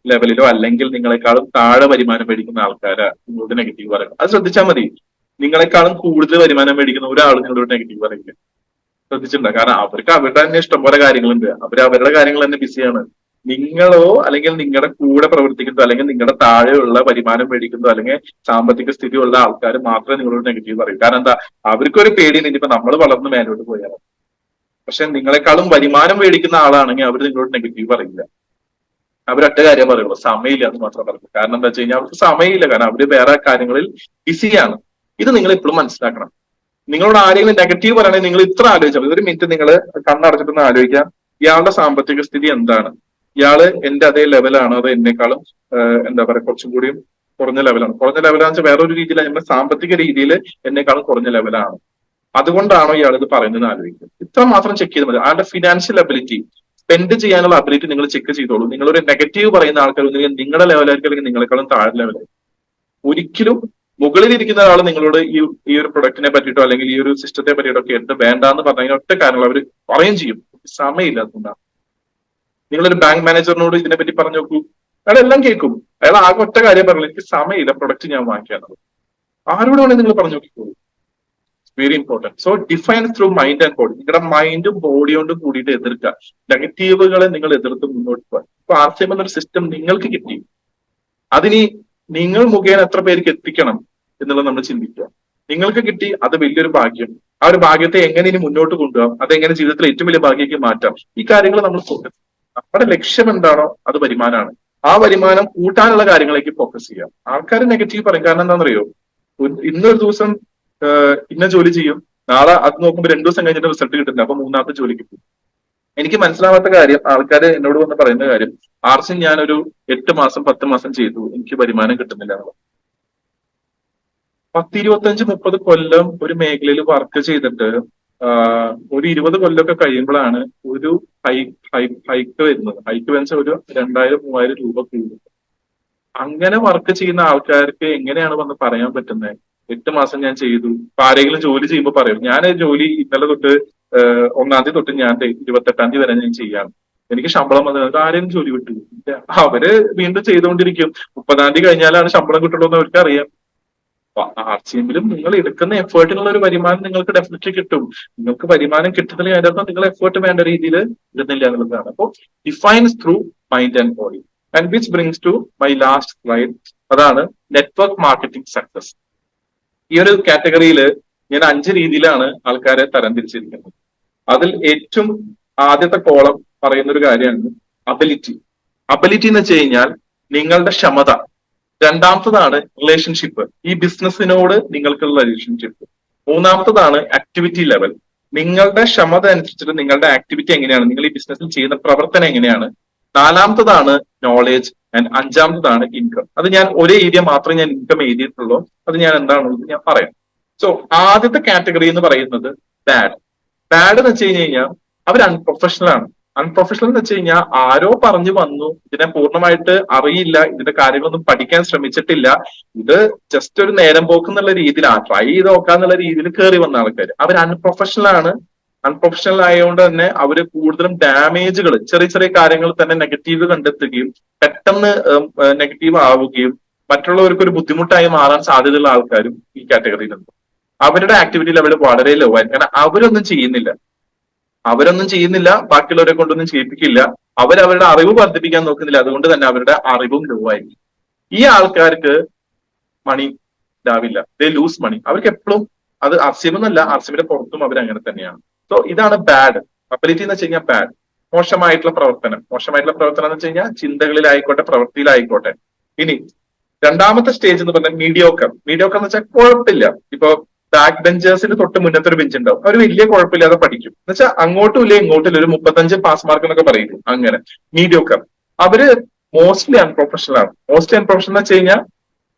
Speaker 2: ലെവലിലോ അല്ലെങ്കിൽ നിങ്ങളെക്കാളും താഴെ വരുമാനം മേടിക്കുന്ന ആൾക്കാരാ നിങ്ങളോട് നെഗറ്റീവ് പറയുന്നത്. അത് ശ്രദ്ധിച്ചാൽ മതി. നിങ്ങളെക്കാളും കൂടുതൽ വരുമാനം മേടിക്കുന്ന ഒരാൾ നിങ്ങളോട് നെഗറ്റീവ് പറയില്ല. ശ്രദ്ധിച്ചിട്ടുണ്ടോ? കാരണം അവർക്ക് അവരുടെ തന്നെ ഇഷ്ടംപോലെ കാര്യങ്ങളുണ്ട്. അവരുടെ കാര്യങ്ങൾ തന്നെ ബിസിയാണ്. നിങ്ങളോ അല്ലെങ്കിൽ നിങ്ങളുടെ കൂടെ പ്രവർത്തിക്കുന്നതോ അല്ലെങ്കിൽ നിങ്ങളുടെ താഴെയുള്ള വരുമാനം മേടിക്കുന്നതോ അല്ലെങ്കിൽ സാമ്പത്തിക സ്ഥിതിയുള്ള ആൾക്കാർ മാത്രമേ നിങ്ങളോട് നെഗറ്റീവ് പറയൂ. കാരണം എന്താ? അവർക്കൊരു പേടിയുണ്ട്, ഇനിയിപ്പോ നമ്മൾ വളർന്ന് മേലോട്ട് പോയാൽ. പക്ഷെ നിങ്ങളെക്കാളും വരുമാനം മേടിക്കുന്ന ആളാണെങ്കിൽ അവർ നിങ്ങളോട് നെഗറ്റീവ് പറയില്ല. അവരൊറ്റ കാര്യം പറയുള്ളൂ, സമയമില്ല എന്ന് മാത്രം പറയും. കാരണം എന്താ വെച്ച് കഴിഞ്ഞാൽ അവർക്ക് സമയമില്ല. കാരണം അവര് വേറെ കാര്യങ്ങളിൽ ബിസിയാണ്. ഇത് നിങ്ങൾ എപ്പോഴും മനസ്സിലാക്കണം. നിങ്ങളോട് ആരെങ്കിലും നെഗറ്റീവ് പറയണമെങ്കിൽ നിങ്ങൾ ഇത്ര ആലോചിച്ചാൽ, ഒരു മിനിറ്റ് നിങ്ങൾ കണ്ണടച്ചിട്ടൊന്ന് ആലോചിക്കാം. ഇയാളുടെ സാമ്പത്തിക സ്ഥിതി എന്താണ്? ഇയാള് എന്റെ അതേ ലെവലാണോ അതോ എന്നെക്കാളും എന്താ പറയാ കുറച്ചും കൂടിയും കുറഞ്ഞ ലെവലാണ്? കുറഞ്ഞ ലെവലാന്ന് വെച്ചാൽ വേറൊരു രീതിയിലാണ്, നമ്മുടെ സാമ്പത്തിക രീതിയിൽ എന്നെക്കാളും കുറഞ്ഞ ലെവലാണ്. അതുകൊണ്ടാണോ ഇയാൾ ഇത് പറയുന്നത് ആലോചിക്കുക. ഇത്ര മാത്രം ചെക്ക് ചെയ്താൽ മതി. ആളുടെ ഫിനാൻഷ്യൽ അബിലിറ്റി, സ്പെൻഡ് ചെയ്യാനുള്ള അബിലിറ്റി നിങ്ങൾ ചെക്ക് ചെയ്തോളൂ. നിങ്ങളൊരു നെഗറ്റീവ് പറയുന്ന ആൾക്കാർ ഒന്നുകിൽ നിങ്ങളുടെ ലെവലായിരിക്കും അല്ലെങ്കിൽ നിങ്ങളെക്കാളും താഴെ ലെവലായിരിക്കും. ഒരിക്കലും മുകളിലിരിക്കുന്ന ഒരാൾ നിങ്ങളോട് ഈ ഒരു പ്രൊഡക്റ്റിനെ പറ്റിയിട്ടോ അല്ലെങ്കിൽ ഈ ഒരു സിസ്റ്റത്തെ പറ്റിയിട്ടോ കേട്ട് വേണ്ടാന്ന് പറഞ്ഞാൽ ഒറ്റ കാര്യങ്ങൾ അവർ പറയും ചെയ്യും. സമയമില്ലാത്തതുകൊണ്ടാണ്. നിങ്ങളൊരു ബാങ്ക് മാനേജറിനോട് ഇതിനെപ്പറ്റി പറഞ്ഞു നോക്കൂ, അയാൾ എല്ലാം കേൾക്കും. അയാൾ ആകെ ഒറ്റ കാര്യം പറയില്ല, എനിക്ക് സമയമില്ല പ്രൊഡക്റ്റ് ഞാൻ വാങ്ങിക്കാനുള്ളത്. ആരോട് വേണമെങ്കിൽ നിങ്ങൾ പറഞ്ഞു നോക്കിക്കോളൂ. Very important. So define through mind and body. നിങ്ങളുടെ മൈൻഡും ബോഡിയോണ്ടും കൂടിയിട്ട് എതിർക്കുക. നെഗറ്റീവുകളെ നിങ്ങൾ എതിർത്ത് മുന്നോട്ട് പോകാൻ. ഇപ്പൊ RCM എന്നൊരു സിസ്റ്റം നിങ്ങൾക്ക് കിട്ടി, അതിനി നിങ്ങൾ മുഖേന എത്ര പേർക്ക് എത്തിക്കണം എന്നുള്ളത് നമ്മൾ ചിന്തിക്കുക. നിങ്ങൾക്ക് കിട്ടി, അത് വലിയൊരു ഭാഗ്യം. ആ ഒരു ഭാഗ്യത്തെ എങ്ങനെ ഇനി മുന്നോട്ട് കൊണ്ടുപോകാം, അതെങ്ങനെ ജീവിതത്തിൽ ഏറ്റവും വലിയ ഭാഗ്യമാക്കി മാറ്റാം, ഈ കാര്യങ്ങൾ നമ്മൾ ഫോക്കസ്. നമ്മുടെ ലക്ഷ്യം എന്താണോ അത് വരുമാനമാണ്. ആ വരുമാനം കൂട്ടാനുള്ള കാര്യങ്ങളിലേക്ക് ഫോക്കസ് ചെയ്യാം. ആൾക്കാർ നെഗറ്റീവ് പറയും. കാരണം എന്താണെന്നറിയോ? ഇന്നൊരു ദിവസം ഇന്ന ജോലി ചെയ്യും, നാളെ അത് നോക്കുമ്പോൾ 2 ദിവസം കഴിഞ്ഞിട്ട് റിസൾട്ട് കിട്ടുന്നില്ല, അപ്പൊ മൂന്നാമത്തെ ജോലിക്ക് പോകും. എനിക്ക് മനസ്സിലാവാത്ത കാര്യം, ആൾക്കാർ എന്നോട് വന്ന് പറയുന്ന കാര്യം, RCM ഞാനൊരു 8 മാസം 10 മാസം ചെയ്തു, എനിക്ക് വരുമാനം കിട്ടുന്നില്ല എന്നുള്ളത്. 10, 25, 30 കൊല്ലം ഒരു മേഖലയിൽ വർക്ക് ചെയ്തിട്ട് ഒരു 20 കൊല്ലമൊക്കെ കഴിയുമ്പോഴാണ് ഒരു ഹൈക്ക് വരുന്നത്. ഹൈക്ക് വെച്ചാൽ ഒരു 2000-3000 രൂപ കൂടും. അങ്ങനെ വർക്ക് ചെയ്യുന്ന ആൾക്കാർക്ക് എങ്ങനെയാണ് വന്ന് പറയാൻ പറ്റുന്നത് 8 മാസം ഞാൻ ചെയ്തു? ഇപ്പൊ ആരെങ്കിലും ജോലി ചെയ്യുമ്പോൾ പറയും, ഞാൻ ജോലി ഇന്നലെ തൊട്ട് 1-ാം തീയതി തൊട്ട് ഞാൻ 28-ാം തീയതി വരെ ഞാൻ ചെയ്യാണ്. എനിക്ക് ശമ്പളം വന്നത് ആരെയും ജോലി വിട്ടു ഇല്ല. അവര് വീണ്ടും ചെയ്തുകൊണ്ടിരിക്കും. 30-ാം തീയതി കഴിഞ്ഞാലാണ് ശമ്പളം കിട്ടുള്ളൂ എന്ന് അവർക്ക് അറിയാം. ആർസിഎമ്മിലും നിങ്ങൾ എടുക്കുന്ന എഫേർട്ടിനുള്ള ഒരു വരുമാനം നിങ്ങൾക്ക് ഡെഫിനറ്റ്ലി കിട്ടും. നിങ്ങൾക്ക് വരുമാനം കിട്ടുന്നില്ല അതിനർത്ഥം നിങ്ങൾ എഫേർട്ട് വേണ്ട രീതിയിൽ ഇടുന്നില്ല എന്നുള്ളതാണ്. അപ്പോൾ defines through mind and body. And which brings to my last slide. അതാണ് നെറ്റ്വർക്ക് മാർക്കറ്റിംഗ് സക്സസ്. ഈ ഒരു കാറ്റഗറിയിൽ ഞാൻ 5 രീതിയിലാണ് ആൾക്കാരെ തരംതിരിച്ചിരിക്കുന്നത്. അതിൽ ഏറ്റവും ആദ്യത്തെ കോളം പറയുന്ന ഒരു കാര്യമാണ് അബിലിറ്റി. അബിലിറ്റി എന്ന് വെച്ച് കഴിഞ്ഞാൽ നിങ്ങളുടെ ക്ഷമത. രണ്ടാമത്തതാണ് റിലേഷൻഷിപ്പ്, ഈ ബിസിനസ്സിനോട് നിങ്ങൾക്കുള്ള റിലേഷൻഷിപ്പ്. മൂന്നാമത്തതാണ് ആക്ടിവിറ്റി ലെവൽ, നിങ്ങളുടെ ക്ഷമത അനുസരിച്ചിട്ട് നിങ്ങളുടെ ആക്ടിവിറ്റി എങ്ങനെയാണ്, നിങ്ങൾ ഈ ബിസിനസ്സിൽ ചെയ്യുന്ന പ്രവർത്തനം എങ്ങനെയാണ്. നാലാമത്തതാണ് നോളേജ് ആൻഡ് അഞ്ചാമത്തതാണ് ഇൻകം. അത് ഞാൻ ഒരേ ഏരിയ മാത്രമേ ഞാൻ ഇൻകം എഴുതിയിട്ടുള്ളൂ. അത് ഞാൻ എന്താണെന്നുള്ളത് ഞാൻ പറയാം. സോ ആദ്യത്തെ കാറ്റഗറി എന്ന് പറയുന്നത് ബാഡ്. ബാഡ് എന്ന് വെച്ച് കഴിഞ്ഞാൽ അവർ അൺപ്രൊഫഷണൽ ആണ്. അൺപ്രൊഫഷണൽ എന്ന് വെച്ച് കഴിഞ്ഞാൽ ആരോ പറഞ്ഞു വന്നു, ഇതിനെ പൂർണ്ണമായിട്ട് അറിയില്ല, ഇതിന്റെ കാര്യങ്ങളൊന്നും പഠിക്കാൻ ശ്രമിച്ചിട്ടില്ല, ഇത് ജസ്റ്റ് ഒരു നേരം പോക്ക് എന്നുള്ള രീതിയിലാണ്, ട്രൈ ചെയ്ത് നോക്കാന്നുള്ള രീതിയിൽ കയറി വന്ന ആൾക്കാർ. അവർ അൺപ്രൊഫഷണൽ ആണ്. അൺപ്രൊഫഷണൽ ആയതുകൊണ്ട് തന്നെ അവര് കൂടുതലും ഡാമേജുകൾ, ചെറിയ ചെറിയ കാര്യങ്ങൾ തന്നെ നെഗറ്റീവ് കണ്ടെത്തുകയും പെട്ടെന്ന് നെഗറ്റീവ് ആവുകയും മറ്റുള്ളവർക്ക് ഒരു ബുദ്ധിമുട്ടായി മാറാൻ സാധ്യതയുള്ള ആൾക്കാരും ഈ കാറ്റഗറിയിലുണ്ട്. അവരുടെ ആക്ടിവിറ്റി ലെവൽ വളരെ ലോ ആയിരിക്കും. കാരണം അവരൊന്നും ചെയ്യുന്നില്ല, ബാക്കിയുള്ളവരെ കൊണ്ടൊന്നും ചെയ്യിപ്പിക്കില്ല, അവരവരുടെ അറിവ് വർദ്ധിപ്പിക്കാൻ നോക്കുന്നില്ല, അതുകൊണ്ട് തന്നെ അവരുടെ അറിവും ലോ ആയിരിക്കും. ഈ ആൾക്കാർക്ക് മണി ഉണ്ടാവില്ല, ദേ ലൂസ് മണി. അവർക്ക് എപ്പോഴും അത് ആർസിഎം ആർസിഎമ്മിന്റെ പുറത്തും അവർ അങ്ങനെ തന്നെയാണ്. സോ ഇതാണ് ബാഡ്. അബിലിറ്റി എന്ന് വെച്ച് കഴിഞ്ഞാൽ ബാഡ്, മോശമായിട്ടുള്ള പ്രവർത്തനം. മോശമായിട്ടുള്ള പ്രവർത്തനം എന്ന് വെച്ച് കഴിഞ്ഞാൽ ചിന്തകളിലായിക്കോട്ടെ, പ്രവൃത്തിയിലായിക്കോട്ടെ. ഇനി രണ്ടാമത്തെ സ്റ്റേജ് എന്ന് പറഞ്ഞാൽ മീഡിയോക്കർ. മീഡിയോക്കർ എന്ന് വെച്ചാൽ കുഴപ്പമില്ല. ഇപ്പൊ ബാക്ക് ബെഞ്ചേഴ്സിന് തൊട്ട് മുന്നത്തെ ഒരു ബെഞ്ച് ഉണ്ടാവും, അവർ വലിയ കുഴപ്പമില്ലാതെ പഠിക്കും. എന്ന് വെച്ചാൽ അങ്ങോട്ടും ഇല്ല ഇങ്ങോട്ടും ഇല്ല, ഒരു 35 പാസ് മാർക്ക് എന്നൊക്കെ പറയും. അങ്ങനെ മീഡിയോക്കർ. അവര് മോസ്റ്റ്ലി അൺപ്രൊഫഷണൽ ആണ്. മോസ്റ്റ്ലി അൺപ്രൊഫഷണൽ എന്ന് വെച്ച് കഴിഞ്ഞാൽ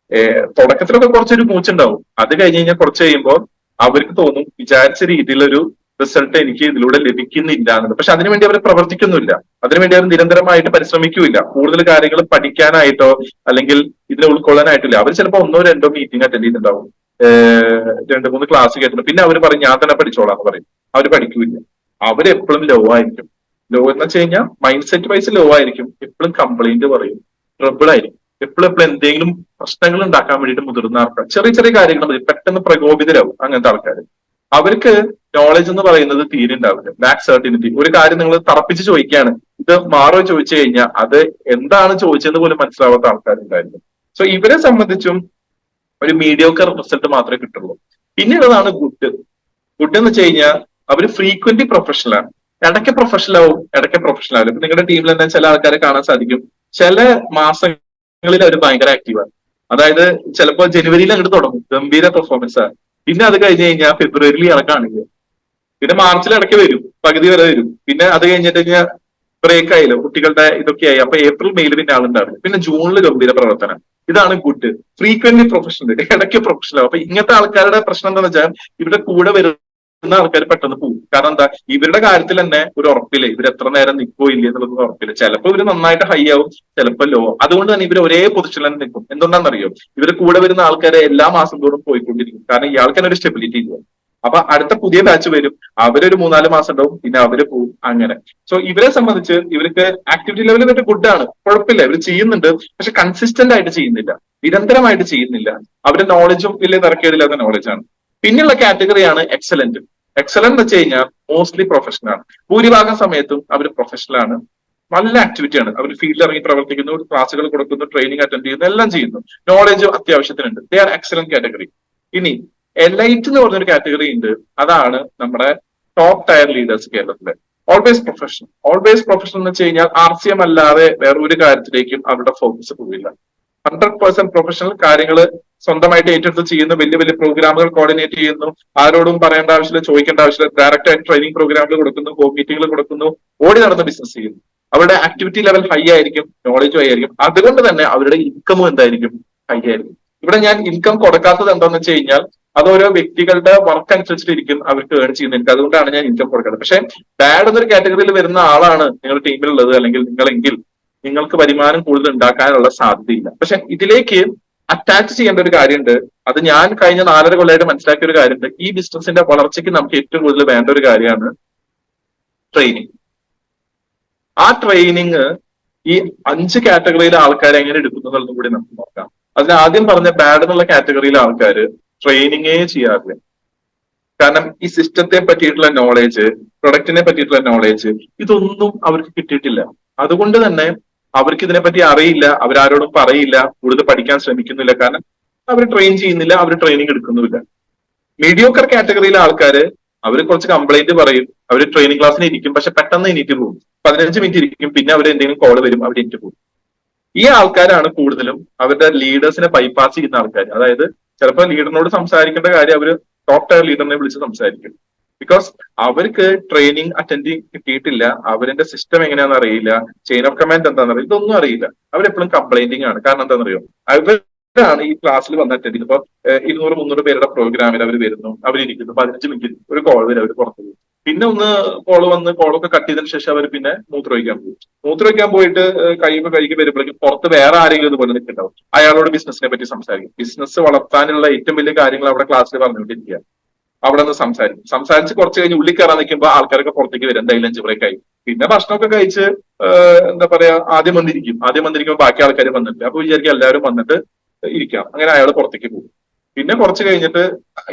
Speaker 2: തുടക്കത്തിലൊക്കെ കുറച്ചൊരു മൂച്ചുണ്ടാവും. അത് കഴിഞ്ഞ് കഴിഞ്ഞാൽ കുറച്ച് കഴിയുമ്പോൾ അവർക്ക് തോന്നും വിചാരിച്ച രീതിയിലൊരു റിസൾട്ട് എനിക്ക് ഇതിലൂടെ ലഭിക്കുന്നില്ല എന്നുള്ളത്. പക്ഷെ അതിനുവേണ്ടി അവർ പ്രവർത്തിക്കുന്നില്ല, അതിനുവേണ്ടി അവർ നിരന്തരമായിട്ട് പരിശ്രമിക്കൂല. കൂടുതൽ കാര്യങ്ങൾ പഠിക്കാനായിട്ടോ അല്ലെങ്കിൽ ഇതിനെ ഉൾക്കൊള്ളാനായിട്ടില്ല. അവർ ചിലപ്പോൾ 1-2 മീറ്റിംഗ് അറ്റൻഡ് ചെയ്തിട്ടുണ്ടാവും, 2-3 ക്ലാസ് കേട്ടിട്ടുണ്ട്, പിന്നെ അവർ പറയും ഞാൻ തന്നെ പഠിച്ചോളാം എന്ന് പറയും. അവർ പഠിക്കൂല. അവരെപ്പോഴും ലോ ആയിരിക്കും. ലോ എന്ന് വെച്ച് കഴിഞ്ഞാൽ മൈൻഡ് സെറ്റ് വൈസ് ലോ ആയിരിക്കും. എപ്പോഴും കംപ്ലൈന്റ് പറയും, ട്രബിൾ ആയിരിക്കും. എപ്പോഴും എന്തെങ്കിലും പ്രശ്നങ്ങൾ ഉണ്ടാക്കാൻ വേണ്ടിയിട്ട് മുതിർന്ന ആൾക്കാർ. ചെറിയ ചെറിയ കാര്യങ്ങൾ മതി, പെട്ടെന്ന് പ്രകോപിതരാകും അങ്ങനത്തെ ആൾക്കാർ. അവർക്ക് നോളജ് എന്ന് പറയുന്നത് തീരെ ഉണ്ടാവില്ല. ബാക്ക് സർട്ടിനിറ്റി. ഒരു കാര്യം നിങ്ങൾ തറപ്പിച്ച് ചോദിക്കുകയാണ്, ഇത് മാറോ ചോദിച്ചു കഴിഞ്ഞാൽ അത് എന്താണ് ചോദിച്ചതെന്ന് പോലും മനസ്സിലാവാത്ത ആൾക്കാരുണ്ടായിരുന്നു. സോ ഇവരെ സംബന്ധിച്ചും ഒരു മീഡിയോക്കർ റിസൾട്ട് മാത്രമേ കിട്ടുള്ളൂ. പിന്നീടുള്ളതാണ് ഗുഡ്. ഗുഡ് എന്ന് വെച്ച് കഴിഞ്ഞാൽ അവർ ഫ്രീക്വന്റ്ലി പ്രൊഫഷണൽ ആണ്. ഇടയ്ക്ക് പ്രൊഫഷണൽ ആവും, ഇടയ്ക്ക് പ്രൊഫഷണൽ ആവും. ഇപ്പൊ നിങ്ങളുടെ ടീമിൽ തന്നെ ചില ആൾക്കാരെ കാണാൻ സാധിക്കും, ചില മാസങ്ങളിൽ അവർ ഭയങ്കര ആക്റ്റീവാണ്. അതായത് ചിലപ്പോൾ ജനുവരിയിൽ അങ്ങോട്ട് തുടങ്ങും, ഗംഭീര പെർഫോമൻസ് ആണ്. പിന്നെ അത് കഴിഞ്ഞ് കഴിഞ്ഞാൽ ഫെബ്രുവരിയിൽ ഇറക്കാണില്ല, പിന്നെ മാർച്ചിൽ ഇടയ്ക്ക് വരും, പകുതി വരെ വരും. പിന്നെ അത് കഴിഞ്ഞിട്ട് കഴിഞ്ഞാൽ ബ്രേക്ക് ആയില്ലോ, കുട്ടികളുടെ ഇതൊക്കെ ആയി. അപ്പൊ ഏപ്രിൽ മെയിൽ പിന്നെ ആളുണ്ടാവില്ല. പിന്നെ ജൂണിൽ ഗംഭീര പ്രവർത്തനം. ഇതാണ് ഗുഡ്. ഫ്രീക്വന്റ്ലി പ്രൊഫഷണൽ, ഇടയ്ക്ക് പ്രൊഫഷണൽ. അപ്പൊ ഇങ്ങനത്തെ ആൾക്കാരുടെ പ്രശ്നം എന്താണെന്ന് വെച്ചാൽ ഇവരുടെ കൂടെ വരുന്ന ആൾക്കാർ പെട്ടെന്ന് പോകും. കാരണം എന്താ, ഇവരുടെ കാര്യത്തിൽ തന്നെ ഒരു ഉറപ്പില്ല, ഇവർ എത്ര നേരം നിൽക്കോ ഇല്ല എന്നുള്ളത് ഉറപ്പില്ല. ചിലപ്പോൾ ഇവർ നന്നായിട്ട് ഹൈ ആവും, ചിലപ്പോൾ ലോ. അതുകൊണ്ട് തന്നെ ഇവർ ഒരേ പൊസിഷനിൽ തന്നെ നിൽക്കും. എന്തുകൊണ്ടാണെന്നറിയോ, ഇവർ കൂടെ വരുന്ന ആൾക്കാരെ എല്ലാ മാസം തോറും പോയിക്കൊണ്ടിരിക്കും. കാരണം ഇയാൾക്ക് തന്നെ ഒരു സ്റ്റെബിലിറ്റി ഇല്ല. അപ്പൊ അടുത്ത പുതിയ ബാച്ച് വരും, അവരൊരു 3-4 മാസം ഉണ്ടാവും, പിന്നെ അവര് പോകും. അങ്ങനെ. സോ ഇവരെ സംബന്ധിച്ച് ഇവർക്ക് ആക്ടിവിറ്റി ലെവൽ ഇവർക്ക് ഗുഡാണ്, കുഴപ്പമില്ല, ഇവർ ചെയ്യുന്നുണ്ട്. പക്ഷെ കൺസിസ്റ്റന്റ് ആയിട്ട് ചെയ്യുന്നില്ല, നിരന്തരമായിട്ട് ചെയ്യുന്നില്ല. അവരുടെ നോളജും വലിയ തിരക്കേടില്ലാത്ത നോളജാണ്. പിന്നെയുള്ള കാറ്റഗറിയാണ് എക്സലന്റ്. എക്സലന്റ് എന്ന് വെച്ച് കഴിഞ്ഞാൽ മോസ്റ്റ്ലി പ്രൊഫഷണൽ ആണ്. ഭൂരിഭാഗം സമയത്തും അവർ പ്രൊഫഷണൽ ആണ്, നല്ല ആക്ടിവിറ്റിയാണ്. അവർ ഫീൽഡിൽ ഇറങ്ങി പ്രവർത്തിക്കുന്നു, ക്ലാസ്സുകൾ കൊടുക്കുന്നു, ട്രെയിനിങ് അറ്റൻഡ് ചെയ്യുന്നു, എല്ലാം ചെയ്യുന്നു. നോളജ് അത്യാവശ്യത്തിനുണ്ട്. They are excellent category. ഇനി എലൈറ്റ് എന്ന് പറഞ്ഞൊരു കാറ്റഗറി ഉണ്ട്. അതാണ് നമ്മുടെ ടോപ്പ് ടയർ ലീഡേഴ്സ് കേരളത്തിലെ. Always professional. ഓൾവേസ് പ്രൊഫഷണൽ എന്ന് വെച്ച് കഴിഞ്ഞാൽ ആർസിഎം അല്ലാതെ വേറെ ഒരു കാര്യത്തിലേക്കും അവരുടെ ഫോക്കസ് പോവില്ല. 100% പ്രൊഫഷണൽ. കാര്യങ്ങൾ സ്വന്തമായിട്ട് ഏറ്റെടുത്ത് ചെയ്യുന്നു, വലിയ വലിയ പ്രോഗ്രാമുകൾ കോർഡിനേറ്റ് ചെയ്യുന്നു, ആരോടും പറയേണ്ട ആവശ്യമില്ല, ചോദിക്കേണ്ട ആവശ്യമില്ല. ഡയറക്റ്റ് ആയിട്ട് ട്രെയിനിങ് പ്രോഗ്രാമുകൾ കൊടുക്കുന്നു, ഹോം മീറ്റിംഗുകൾ കൊടുക്കുന്നു, ഓടി നടന്ന് ബിസിനസ് ചെയ്യുന്നു. അവരുടെ ആക്ടിവിറ്റി ലെവൽ ഹൈ ആയിരിക്കും, നോളജും ഹൈ ആയിരിക്കും. അതുകൊണ്ട് തന്നെ അവരുടെ ഇൻകമും എന്തായിരിക്കും, ഹൈ ആയിരിക്കും. ഇവിടെ ഞാൻ ഇൻകം കൊടുക്കാത്തത് എന്താണെന്ന് വെച്ച് കഴിഞ്ഞാൽ അത് ഓരോ വ്യക്തികളുടെ വർക്ക് അനുസരിച്ചിട്ടിരിക്കും അവർക്ക് ഏൺ ചെയ്യുന്നത്. എനിക്ക് അതുകൊണ്ടാണ് ഞാൻ ഇൻകം കൊടുക്കുന്നത്. പക്ഷെ ബാഡ് എന്നൊരു കാറ്റഗറിയിൽ വരുന്ന ആളാണ് നിങ്ങളുടെ ടീമിലുള്ളത് അല്ലെങ്കിൽ നിങ്ങളെങ്കിൽ നിങ്ങൾക്ക് വരുമാനം കൂടുതൽ ഉണ്ടാക്കാനുള്ള സാധ്യതയില്ല. പക്ഷെ ഇതിലേക്ക് അറ്റാച്ച് ചെയ്യേണ്ട ഒരു കാര്യമുണ്ട്. അത് ഞാൻ കഴിഞ്ഞ 4.5 കൊല്ലമായിട്ട് മനസ്സിലാക്കിയ ഒരു കാര്യമുണ്ട്. ഈ ബിസിനസിന്റെ വളർച്ചയ്ക്ക് നമുക്ക് ഏറ്റവും കൂടുതൽ വേണ്ട ഒരു കാര്യമാണ് ട്രെയിനിങ്. ആ ട്രെയിനിങ് ഈ 5 കാറ്റഗറിയിലെ ആൾക്കാരെ എങ്ങനെ എടുക്കുന്നു എന്നുള്ളതും കൂടി നമുക്ക് നോക്കാം. അതിന് ആദ്യം പറഞ്ഞ ബാഡ് എന്നുള്ള കാറ്റഗറിയിലെ ആൾക്കാർ ട്രെയിനിങ്ങേ ചെയ്യാറില്ല. കാരണം ഈ സിസ്റ്റത്തെ പറ്റിയിട്ടുള്ള നോളേജ്, പ്രൊഡക്റ്റിനെ പറ്റിയിട്ടുള്ള നോളേജ്, ഇതൊന്നും അവർക്ക് കിട്ടിയിട്ടില്ല. അതുകൊണ്ട് തന്നെ അവർക്ക് ഇതിനെപ്പറ്റി അറിയില്ല, അവരാരോടും പറയില്ല, കൂടുതൽ പഠിക്കാൻ ശ്രമിക്കുന്നില്ല. കാരണം അവർ ട്രെയിൻ ചെയ്യുന്നില്ല, അവർ ട്രെയിനിങ് എടുക്കുന്നുമില്ല. മീഡിയോക്കർ കാറ്റഗറിയിലെ ആൾക്കാര് അവർ കുറച്ച് കംപ്ലൈന്റ് പറയും, അവർ ട്രെയിനിങ് ക്ലാസ്സിന് ഇരിക്കും, പക്ഷെ പെട്ടെന്ന് എണീറ്റ് പോകും. 15 മിനിറ്റ് ഇരിക്കും, പിന്നെ അവർ എന്തെങ്കിലും കോള് വരും, അവർ എണീറ്റ് പോകും. ഈ ആൾക്കാരാണ് കൂടുതലും അവരുടെ ലീഡേഴ്സിനെ ബൈപ്പാസ് ചെയ്യുന്ന ആൾക്കാർ. അതായത് ചിലപ്പോൾ ലീഡറിനോട് സംസാരിക്കേണ്ട കാര്യം അവർ ടോപ്പ് ടയർ ലീഡറിനെ വിളിച്ച് സംസാരിക്കും. ബിക്കോസ് അവർക്ക് ട്രെയിനിങ് അറ്റൻഡ് കിട്ടിയിട്ടില്ല, അവരുടെ സിസ്റ്റം എങ്ങനെയാണെന്ന് അറിയില്ല, ചെയിൻ ഓഫ് കമാൻഡ് എന്താണെന്ന് അറിയില്ല, ഇതൊന്നും അറിയില്ല. അവരെപ്പോഴും കംപ്ലൈന്റിങ് ആണ്. കാരണം എന്താണെന്നറിയോ, അവരാണ് ഈ ക്ലാസ്സിൽ വന്ന് അറ്റൻഡ് ചെയ്യുന്നത്. ഇപ്പൊ 200-300 പേരുടെ പ്രോഗ്രാമിൽ അവർ വരുന്നു, അവരിയ്ക്കുന്നു, 15 മിനിറ്റ് ഒരു കോൾ വരും, അവർ പുറത്തു പോകും. പിന്നെ ഒന്ന് കോളൊക്കെ കട്ട് ചെയ്തതിനു ശേഷം അവർ പിന്നെ മൂത്രമൊഴിക്കാൻ പോകും. മൂത്രമൊഴിക്കാൻ പോയിട്ട് കൈക്ക് വരുമ്പോഴേക്കും പുറത്ത് വേറെ ആരെങ്കിലും ഇതുപോലെ നിൽക്കുന്നുണ്ടാവും. അയാളോട് ബിസിനസിനെ പറ്റി സംസാരിക്കും. ബിസിനസ് വളർത്താനുള്ള ഏറ്റവും വലിയ കാര്യങ്ങൾ അവിടെ ക്ലാസ്സിൽ പറഞ്ഞുകൊണ്ടിരിക്കുക. അവിടെ നിന്ന് സംസാരിച്ച് കുറച്ച് കഴിഞ്ഞ് ഉള്ളിൽ കയറാൻ നിൽക്കുമ്പോൾ ആൾക്കാരൊക്കെ പുറത്തേക്ക് വരും, എന്തായാലും ലഞ്ച് ബ്രേക്ക് ആയി. പിന്നെ ഭക്ഷണമൊക്കെ കഴിച്ച് എന്താ പറയാ ആദ്യം വന്നിരിക്കുമ്പോൾ ബാക്കി ആൾക്കാർ വന്നിട്ട് അപ്പൊ വിചാരിക്കും എല്ലാവരും വന്നിട്ട് ഇരിക്കാം. അങ്ങനെ അയാൾ പുറത്തേക്ക് പോകും. പിന്നെ കുറച്ച് കഴിഞ്ഞിട്ട്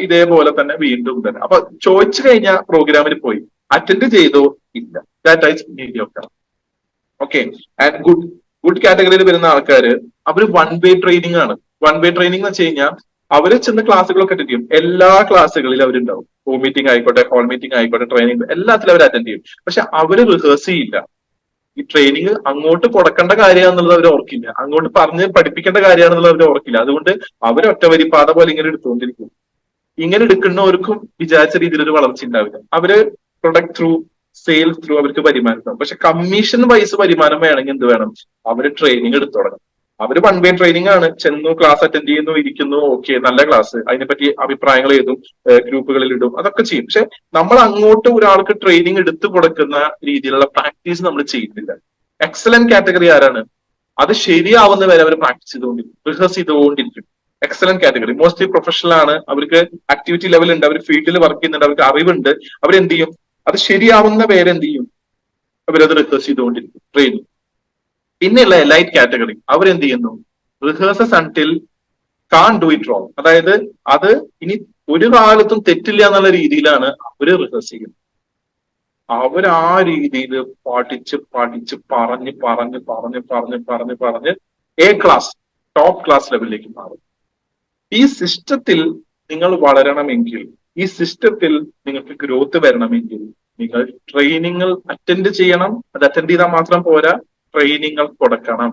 Speaker 2: ഇതേപോലെ തന്നെ വീണ്ടും തന്നെ. അപ്പൊ ചോദിച്ചു കഴിഞ്ഞാൽ പ്രോഗ്രാമിൽ പോയി അറ്റൻഡ് ചെയ്തോ ഇല്ല. That is mediocre. Okay. And good കാറ്റഗറിയിൽ വരുന്ന ആൾക്കാര് അവര് വൺ വേ ട്രെയിനിങ് ആണ്. വൺ വേ ട്രെയിനിങ് എന്ന് വെച്ച് കഴിഞ്ഞാൽ അവര് ചെന്ന് ക്ലാസ്സുകളൊക്കെ അറ്റൻഡ് ചെയ്യും. എല്ലാ ക്ലാസ്സുകളിലും അവരുണ്ടാവും. ഹോം മീറ്റിംഗ് ആയിക്കോട്ടെ, ഹോൾ മീറ്റിംഗ് ആയിക്കോട്ടെ, ട്രെയിനിങ് എല്ലാത്തിലും അവർ അറ്റൻഡ് ചെയ്യും. പക്ഷെ അവര് റിഹേഴ്സ് ചെയ്യില്ല. ഈ ട്രെയിനിങ് അങ്ങോട്ട് കൊടുക്കേണ്ട കാര്യമാണെന്നുള്ളത് അവർ ഓർക്കില്ല, അങ്ങോട്ട് പറഞ്ഞ് പഠിപ്പിക്കേണ്ട കാര്യമാണെന്നുള്ളത് അവർ ഓർക്കില്ല. അതുകൊണ്ട് അവർ ഒറ്റവരിപ്പാത പോലെ ഇങ്ങനെ എടുത്തുകൊണ്ടിരിക്കും. ഇങ്ങനെ എടുക്കുന്നവർക്കും വിചാരിച്ച രീതിയിൽ ഒരു വളർച്ച ഉണ്ടാവില്ല. അവര് പ്രൊഡക്റ്റ് ത്രൂ, സെയിൽസ് ത്രൂ അവർക്ക് വരുമാനം ഉണ്ടാവും. പക്ഷെ കമ്മീഷൻ വൈസ് വരുമാനം വേണമെങ്കിൽ എന്ത് വേണം, അവര് ട്രെയിനിങ് എടുത്തു തുടങ്ങും. അവര് വൺ വേ ട്രെയിനിങ് ആണ്. ചെന്നു, ക്ലാസ് അറ്റൻഡ് ചെയ്യുന്നു, ഇരിക്കുന്നു, ഓക്കെ, നല്ല ക്ലാസ്, അതിനെപ്പറ്റി അഭിപ്രായങ്ങൾ എഴുതും, ഗ്രൂപ്പുകളിൽ ഇടും, അതൊക്കെ ചെയ്യും. പക്ഷെ നമ്മൾ അങ്ങോട്ട് ഒരാൾക്ക് ട്രെയിനിങ് എടുത്തു കൊടുക്കുന്ന രീതിയിലുള്ള പ്രാക്ടീസ് നമ്മൾ ചെയ്യുന്നില്ല. എക്സലന്റ് കാറ്റഗറി ആരാണ്, അത് ശരിയാവുന്ന വരെ അവർ പ്രാക്ടീസ് ചെയ്തുകൊണ്ടിരിക്കും, റിഹേഴ്സ് ചെയ്തുകൊണ്ടിരിക്കും. എക്സലന്റ് കാറ്റഗറി മോസ്റ്റ്ലി പ്രൊഫഷണൽ ആണ്, അവർക്ക് ആക്ടിവിറ്റി ലെവൽ ഉണ്ട്, അവർ ഫീൽഡിൽ വർക്ക് ചെയ്യുന്നുണ്ട്, അവർക്ക് അറിവുണ്ട്. അവരെന്ത് ചെയ്യും, അത് ശരിയാവുന്ന പേര് എന്ത് ചെയ്യും, അവരത് റിഹേഴ്സ് ചെയ്തുകൊണ്ടിരിക്കും, ട്രെയിനിങ്. പിന്നെയുള്ള എലൈറ്റ് കാറ്റഗറി അവരെന്ത് ചെയ്യുന്നു, rehearses until can't do it wrong. അതായത് അത് ഇനി ഒരു കാലത്തും തെറ്റില്ല എന്നുള്ള രീതിയിലാണ് അവര് റിഹേഴ്സ് ചെയ്യുന്നത്. അവർ ആ രീതിയിൽ പഠിച്ച് പറഞ്ഞ് എ ക്ലാസ്, ടോപ്പ് ക്ലാസ് ലെവലിലേക്ക് മാറും. ഈ സിസ്റ്റത്തിൽ നിങ്ങൾ വളരണമെങ്കിൽ, ഈ സിസ്റ്റത്തിൽ നിങ്ങൾക്ക് ഗ്രോത്ത് വരണമെങ്കിൽ നിങ്ങൾ ട്രെയിനിങ്ങൾ അറ്റൻഡ് ചെയ്യണം. അത് അറ്റൻഡ് ചെയ്താൽ മാത്രം പോരാ, ട്രെയിനിങ്ങൾ കൊടുക്കണം.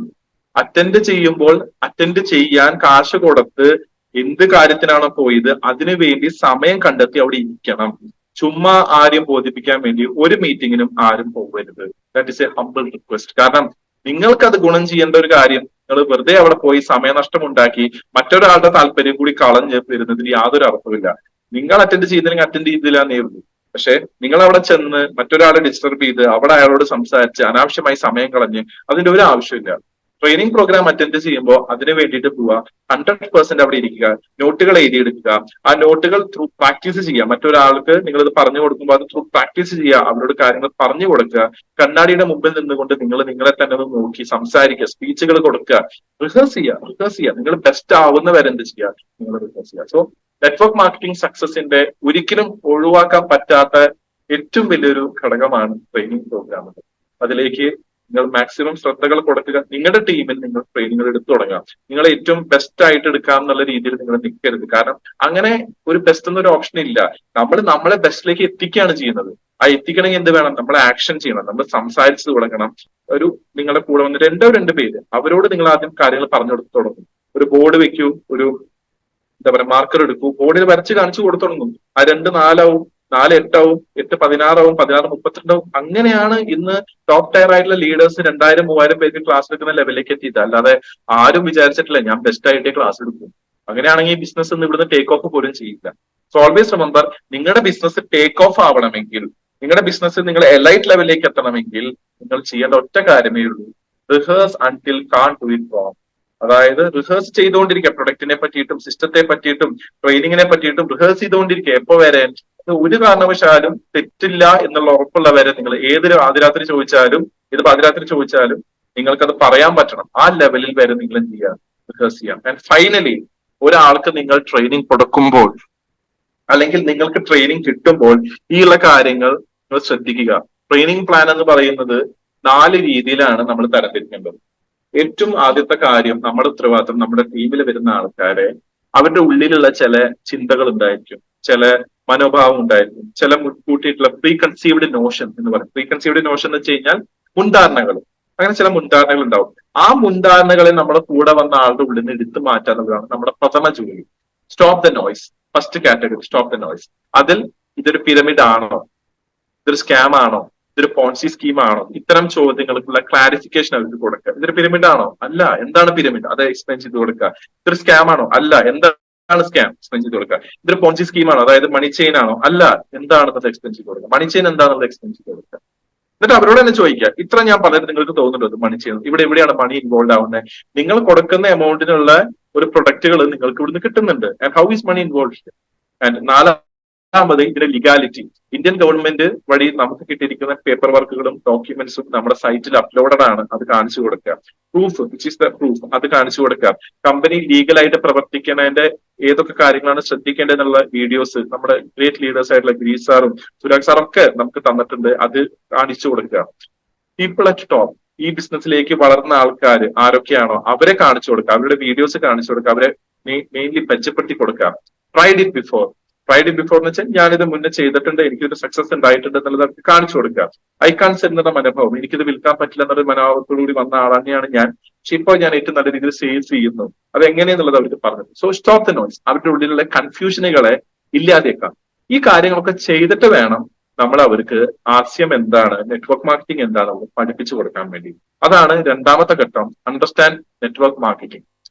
Speaker 2: അറ്റൻഡ് ചെയ്യുമ്പോൾ അറ്റൻഡ് ചെയ്യാൻ കാശ് കൊടുത്ത് എന്ത് കാര്യത്തിനാണോ പോയത് അതിനു വേണ്ടി സമയം കണ്ടെത്തി അവിടെ ഇരിക്കണം. ചുമ്മാ ആരും ബോധിപ്പിക്കാൻ വേണ്ടി ഒരു മീറ്റിങ്ങിനും ആരും പോകരുത്. That is A humble request. കാരണം നിങ്ങൾക്കത് ഗുണം ചെയ്യേണ്ട ഒരു കാര്യം നിങ്ങൾ വെറുതെ അവിടെ പോയി സമയനഷ്ടം ഉണ്ടാക്കി മറ്റൊരാളുടെ താല്പര്യം കൂടി കളഞ്ഞ് വരുന്നതിന് യാതൊരു അർത്ഥമില്ല. നിങ്ങൾ അറ്റൻഡ് ചെയ്തില്ലെങ്കിൽ അറ്റൻഡ് ചെയ്തില്ല എന്നേ ഉള്ളൂ. പക്ഷെ നിങ്ങൾ അവിടെ ചെന്ന് മറ്റൊരാളെ ഡിസ്റ്റർബ് ചെയ്ത് അവിടെ അയാളോട് സംസാരിച്ച് അനാവശ്യമായി സമയം കളഞ്ഞ് അതിന്റെ ഒരു ആവശ്യമില്ല. ട്രെയിനിങ് പ്രോഗ്രാം അറ്റൻഡ് ചെയ്യുമ്പോൾ അതിന് വേണ്ടിയിട്ട് പോവുക, 100% അവിടെ ഇരിക്കുക, നോട്ടുകൾ എഴുതിയെടുക്കുക, ആ നോട്ടുകൾ ത്രൂ പ്രാക്ടീസ് ചെയ്യുക. മറ്റൊരാൾക്ക് നിങ്ങളിത് പറഞ്ഞു കൊടുക്കുമ്പോൾ അത് ത്രൂ പ്രാക്ടീസ് ചെയ്യുക, അവരോട് കാര്യങ്ങൾ പറഞ്ഞു കൊടുക്കുക. കണ്ണാടിയുടെ മുമ്പിൽ നിന്നുകൊണ്ട് നിങ്ങളെ തന്നെ ഒന്ന് നോക്കി സംസാരിക്കുക, സ്പീച്ചുകൾ കൊടുക്കുക, റിഹേഴ്സ് ചെയ്യുക. നിങ്ങൾ ബെസ്റ്റ് ആവുന്ന വരെ എന്ത് ചെയ്യുക, നിങ്ങൾ റിഹേഴ്സ് ചെയ്യുക. സോ നെറ്റ്വർക്ക് മാർക്കറ്റിംഗ് സക്സസിന്റെ ഒരിക്കലും ഒഴിവാക്കാൻ പറ്റാത്ത ഏറ്റവും വലിയൊരു ഘടകമാണ് ട്രെയിനിങ് പ്രോഗ്രാമുകൾ. അതിലേക്ക് നിങ്ങൾ മാക്സിമം ശ്രദ്ധകൾ കൊടുക്കുക. നിങ്ങളുടെ ടീമിൽ നിങ്ങൾ ട്രെയിനിങ്ങൾ എടുത്തു തുടങ്ങാം. നിങ്ങൾ ഏറ്റവും ബെസ്റ്റ് ആയിട്ട് എടുക്കാം എന്നുള്ള രീതിയിൽ നിങ്ങൾ നിൽക്കരുത്. കാരണം അങ്ങനെ ഒരു ബെസ്റ്റ് എന്നൊരു ഓപ്ഷൻ ഇല്ല. നമ്മളെ ബെസ്റ്റിലേക്ക് എത്തിക്കുകയാണ് ചെയ്യുന്നത്. ആ എത്തിക്കണമെങ്കിൽ എന്ത് വേണം, നമ്മൾ ആക്ഷൻ ചെയ്യണം, നമ്മൾ സംസാരിച്ചു തുടങ്ങണം. നിങ്ങളുടെ കൂടെ വന്ന് രണ്ട് പേര് അവരോട് നിങ്ങൾ ആദ്യം കാര്യങ്ങൾ പറഞ്ഞു കൊടുത്തു തുടങ്ങും. ഒരു ബോർഡ് വെക്കൂ, ഒരു എന്താ പറയാ മാർക്കർ എടുക്കൂ, ബോർഡിൽ വരച്ച് കാണിച്ചു കൊടുത്തു തുടങ്ങും. ആ 2 4 ആവും, 4 8 ആവും, 8 16 ആവും, 16 32 ആവും. അങ്ങനെയാണ് ഇന്ന് ടോപ്പ് ടയർ ആയിട്ടുള്ള ലീഡേഴ്സ് 2000 3000 പേർക്ക് ക്ലാസ് എടുക്കുന്ന ലെവലിലേക്ക് എത്തിയത്. അല്ലാതെ ആരും വിചാരിച്ചിട്ടില്ല ഞാൻ ബെസ്റ്റ് ആയിട്ടേ ക്ലാസ് എടുക്കും. അങ്ങനെയാണെങ്കിൽ ബിസിനസ് ഇന്ന് ഇവിടുന്ന് ടേക്ക് ഓഫ് പോലും ചെയ്യില്ല. സോ ഓൾവേസ് റിമെമ്പർ, നിങ്ങളുടെ ബിസിനസ് ടേക്ക് ഓഫ് ആവണമെങ്കിൽ, നിങ്ങളുടെ ബിസിനസ് നിങ്ങൾ എലൈറ്റ് ലെവലിലേക്ക് എത്തണമെങ്കിൽ നിങ്ങൾ ചെയ്യേണ്ട ഒറ്റ കാര്യമേ ഉള്ളൂ, rehearse until can't do it wrong. അതായത് റിഹേഴ്സ് ചെയ്തുകൊണ്ടിരിക്കുക, പ്രൊഡക്റ്റിനെ പറ്റിയിട്ടും സിസ്റ്റത്തെ പറ്റിയിട്ടും ട്രെയിനിങ്ങിനെ പറ്റിയിട്ടും റിഹേഴ്സ് ചെയ്തുകൊണ്ടിരിക്കുക. എപ്പോ വരെ, ഒരു കാരണവശാലും തെറ്റില്ല എന്നുള്ള ഉറപ്പുള്ളവരെ നിങ്ങൾ ഏതൊരു ആദ്യരാത്രി ചോദിച്ചാലും ഇത് പാതിരാത്രി ചോദിച്ചാലും നിങ്ങൾക്കത് പറയാൻ പറ്റണം. ആ ലെവലിൽ വരെ നിങ്ങൾ എന്ത് ചെയ്യുക, റിഹേഴ്സ് ചെയ്യാം. ആൻഡ് ഫൈനലി ഒരാൾക്ക് നിങ്ങൾ ട്രെയിനിങ് കൊടുക്കുമ്പോൾ അല്ലെങ്കിൽ നിങ്ങൾക്ക് ട്രെയിനിങ് കിട്ടുമ്പോൾ ഈ ഉള്ള കാര്യങ്ങൾ നിങ്ങൾ ശ്രദ്ധിക്കുക. ട്രെയിനിങ് പ്ലാൻ എന്ന് പറയുന്നത് 4 രീതിയിലാണ് നമ്മൾ തരംതിരിക്കേണ്ടത്. ഏറ്റവും ആദ്യത്തെ കാര്യം, നമ്മുടെ ഉത്തരവാദിത്തം നമ്മുടെ ടീമിൽ വരുന്ന ആൾക്കാരെ അവരുടെ ഉള്ളിലുള്ള ചില ചിന്തകൾ ഉണ്ടായിരിക്കും, ചില മനോഭാവം ഉണ്ടായിരിക്കും, ചില മുൻകൂട്ടിയിട്ടുള്ള പ്രീ കൺസീവ്ഡ് നോഷൻ എന്ന് പറയും. പ്രീ കൺസീവ്ഡ് നോഷൻ എന്ന് വെച്ച് കഴിഞ്ഞാൽ മുൻധാരണകൾ. അങ്ങനെ ചില മുൻധാരണകൾ ഉണ്ടാവും. ആ മുൻധാരണകളെ നമ്മുടെ കൂടെ വന്ന ആളുടെ ഉള്ളിൽ നിന്ന് എടുത്തു മാറ്റുക എന്നുള്ളതാണ് നമ്മുടെ പ്രഥമ ജോലി. Stop the noise. First category, stop the noise. അതിൽ ഇതൊരു പിരമിഡ് ആണോ, ഇതൊരു സ്കാം ആണോ, ഇതൊരു പോൺസി സ്കീം ആണോ, ഇത്തരം ചോദ്യങ്ങൾക്കുള്ള ക്ലാരിഫിക്കേഷൻ അവർക്ക് കൊടുക്കുക. ഇതൊരു പിരമിഡ് ആണോ, അല്ല, എന്താണ് പിരമിഡ്, അത് എക്സ്പ്ലെയിൻ ചെയ്ത് കൊടുക്കുക. ഇതൊരു സ്കാം ആണോ, അല്ല, എന്താണ് സ്കാം, എക്സ്പ്ലെയിൻ ചെയ്ത് കൊടുക്കുക. ഇതൊരു പോൺസി സ്കീം ആണോ, അതായത് മണി ചെയിൻ ആണോ, അല്ല, എന്താണെന്നത് എക്സ്പ്ലെയിൻ ചെയ്ത് കൊടുക്കുക. മണി ചെയിൻ എന്താണെന്നത് എക്സ്പ്ലെയിൻ ചെയ്ത് കൊടുക്കുക. എന്നിട്ട് അവരോട് തന്നെ ചോദിക്കുക, ഇത്ര ഞാൻ പറഞ്ഞത് നിങ്ങൾക്ക് തോന്നുന്നുണ്ടോ മണി ചെയിൻ, ഇവിടെ എവിടെയാണ് മണി ഇൻവോൾവ് ആവുന്നത്, നിങ്ങൾ കൊടുക്കുന്ന എമൗണ്ടിനുള്ള ഒരു പ്രൊഡക്റ്റുകൾ നിങ്ങൾക്ക് ഇവിടുന്ന് കിട്ടുന്നുണ്ട്, and how is money involve. ആൻഡ് നാലാമത് ഇതിന്റെ ലീഗാലിറ്റി. ഇന്ത്യൻ ഗവൺമെന്റ് വഴി നമുക്ക് കിട്ടിയിരിക്കുന്ന പേപ്പർ വർക്കുകളും ഡോക്യുമെന്റ്സും നമ്മുടെ സൈറ്റിൽ അപ്ലോഡഡ് ആണ്, അത് കാണിച്ചു കൊടുക്കുക. Proof, which is the proof, അത് കാണിച്ചു കൊടുക്കുക. കമ്പനി ലീഗലായിട്ട് പ്രവർത്തിക്കുന്നതിന്റെ ഏതൊക്കെ കാര്യങ്ങളാണ് ശ്രദ്ധിക്കേണ്ടതെന്നുള്ള വീഡിയോസ് നമ്മുടെ ഗ്രേറ്റ് ലീഡേഴ്സ് ആയിട്ടുള്ള ഗിരീഷ് സാറും സുരാഗ് സാറും ഒക്കെ നമുക്ക് തന്നിട്ടുണ്ട്, അത് കാണിച്ചു കൊടുക്കുക. പീപ്പിൾ അറ്റ് ടോപ്പ്, ഈ ബിസിനസ്സിലേക്ക് വളർന്ന ആൾക്കാർ ആരൊക്കെയാണോ അവരെ കാണിച്ചു കൊടുക്കുക, അവരുടെ വീഡിയോസ് കാണിച്ചു കൊടുക്കുക, അവരെ മെയിൻലി മെച്ചപ്പെടുത്തി കൊടുക്കുക. Tried it before. Tried it before എന്ന് വെച്ചാൽ ഞാനിത് മുന്നേ ചെയ്തിട്ടുണ്ട്, എനിക്കൊരു സക്സസ് ഉണ്ടായിട്ടുണ്ട് എന്നുള്ളത് കാണിച്ചു കൊടുക്കുക. ഐ കാൺസ് എന്നുള്ള മനോഭാവം, എനിക്കിത് വിൽക്കാൻ പറ്റില്ല എന്നൊരു മനോഭാവത്തോടുകൂടി വന്ന ആൾ തന്നെയാണ് ഞാൻ, പക്ഷെ ഇപ്പോൾ ഞാൻ ഏറ്റവും നല്ല രീതിയിൽ സെയിൽസ് ചെയ്യുന്നു, അത് എങ്ങനെയെന്നുള്ളത് അവർക്ക് പറഞ്ഞത്. So stop the noise. അവരുടെ ഉള്ളിലുള്ള കൺഫ്യൂഷനുകളെ ഇല്ലാതെയാക്കാം. ഈ കാര്യങ്ങളൊക്കെ ചെയ്തിട്ട് വേണം നമ്മൾ അവർക്ക് ആശയം എന്താണ്, നെറ്റ്വർക്ക് മാർക്കറ്റിംഗ് എന്താണ് പഠിപ്പിച്ചു കൊടുക്കാൻ വേണ്ടി. അതാണ് രണ്ടാമത്തെ ഘട്ടം, understand network marketing.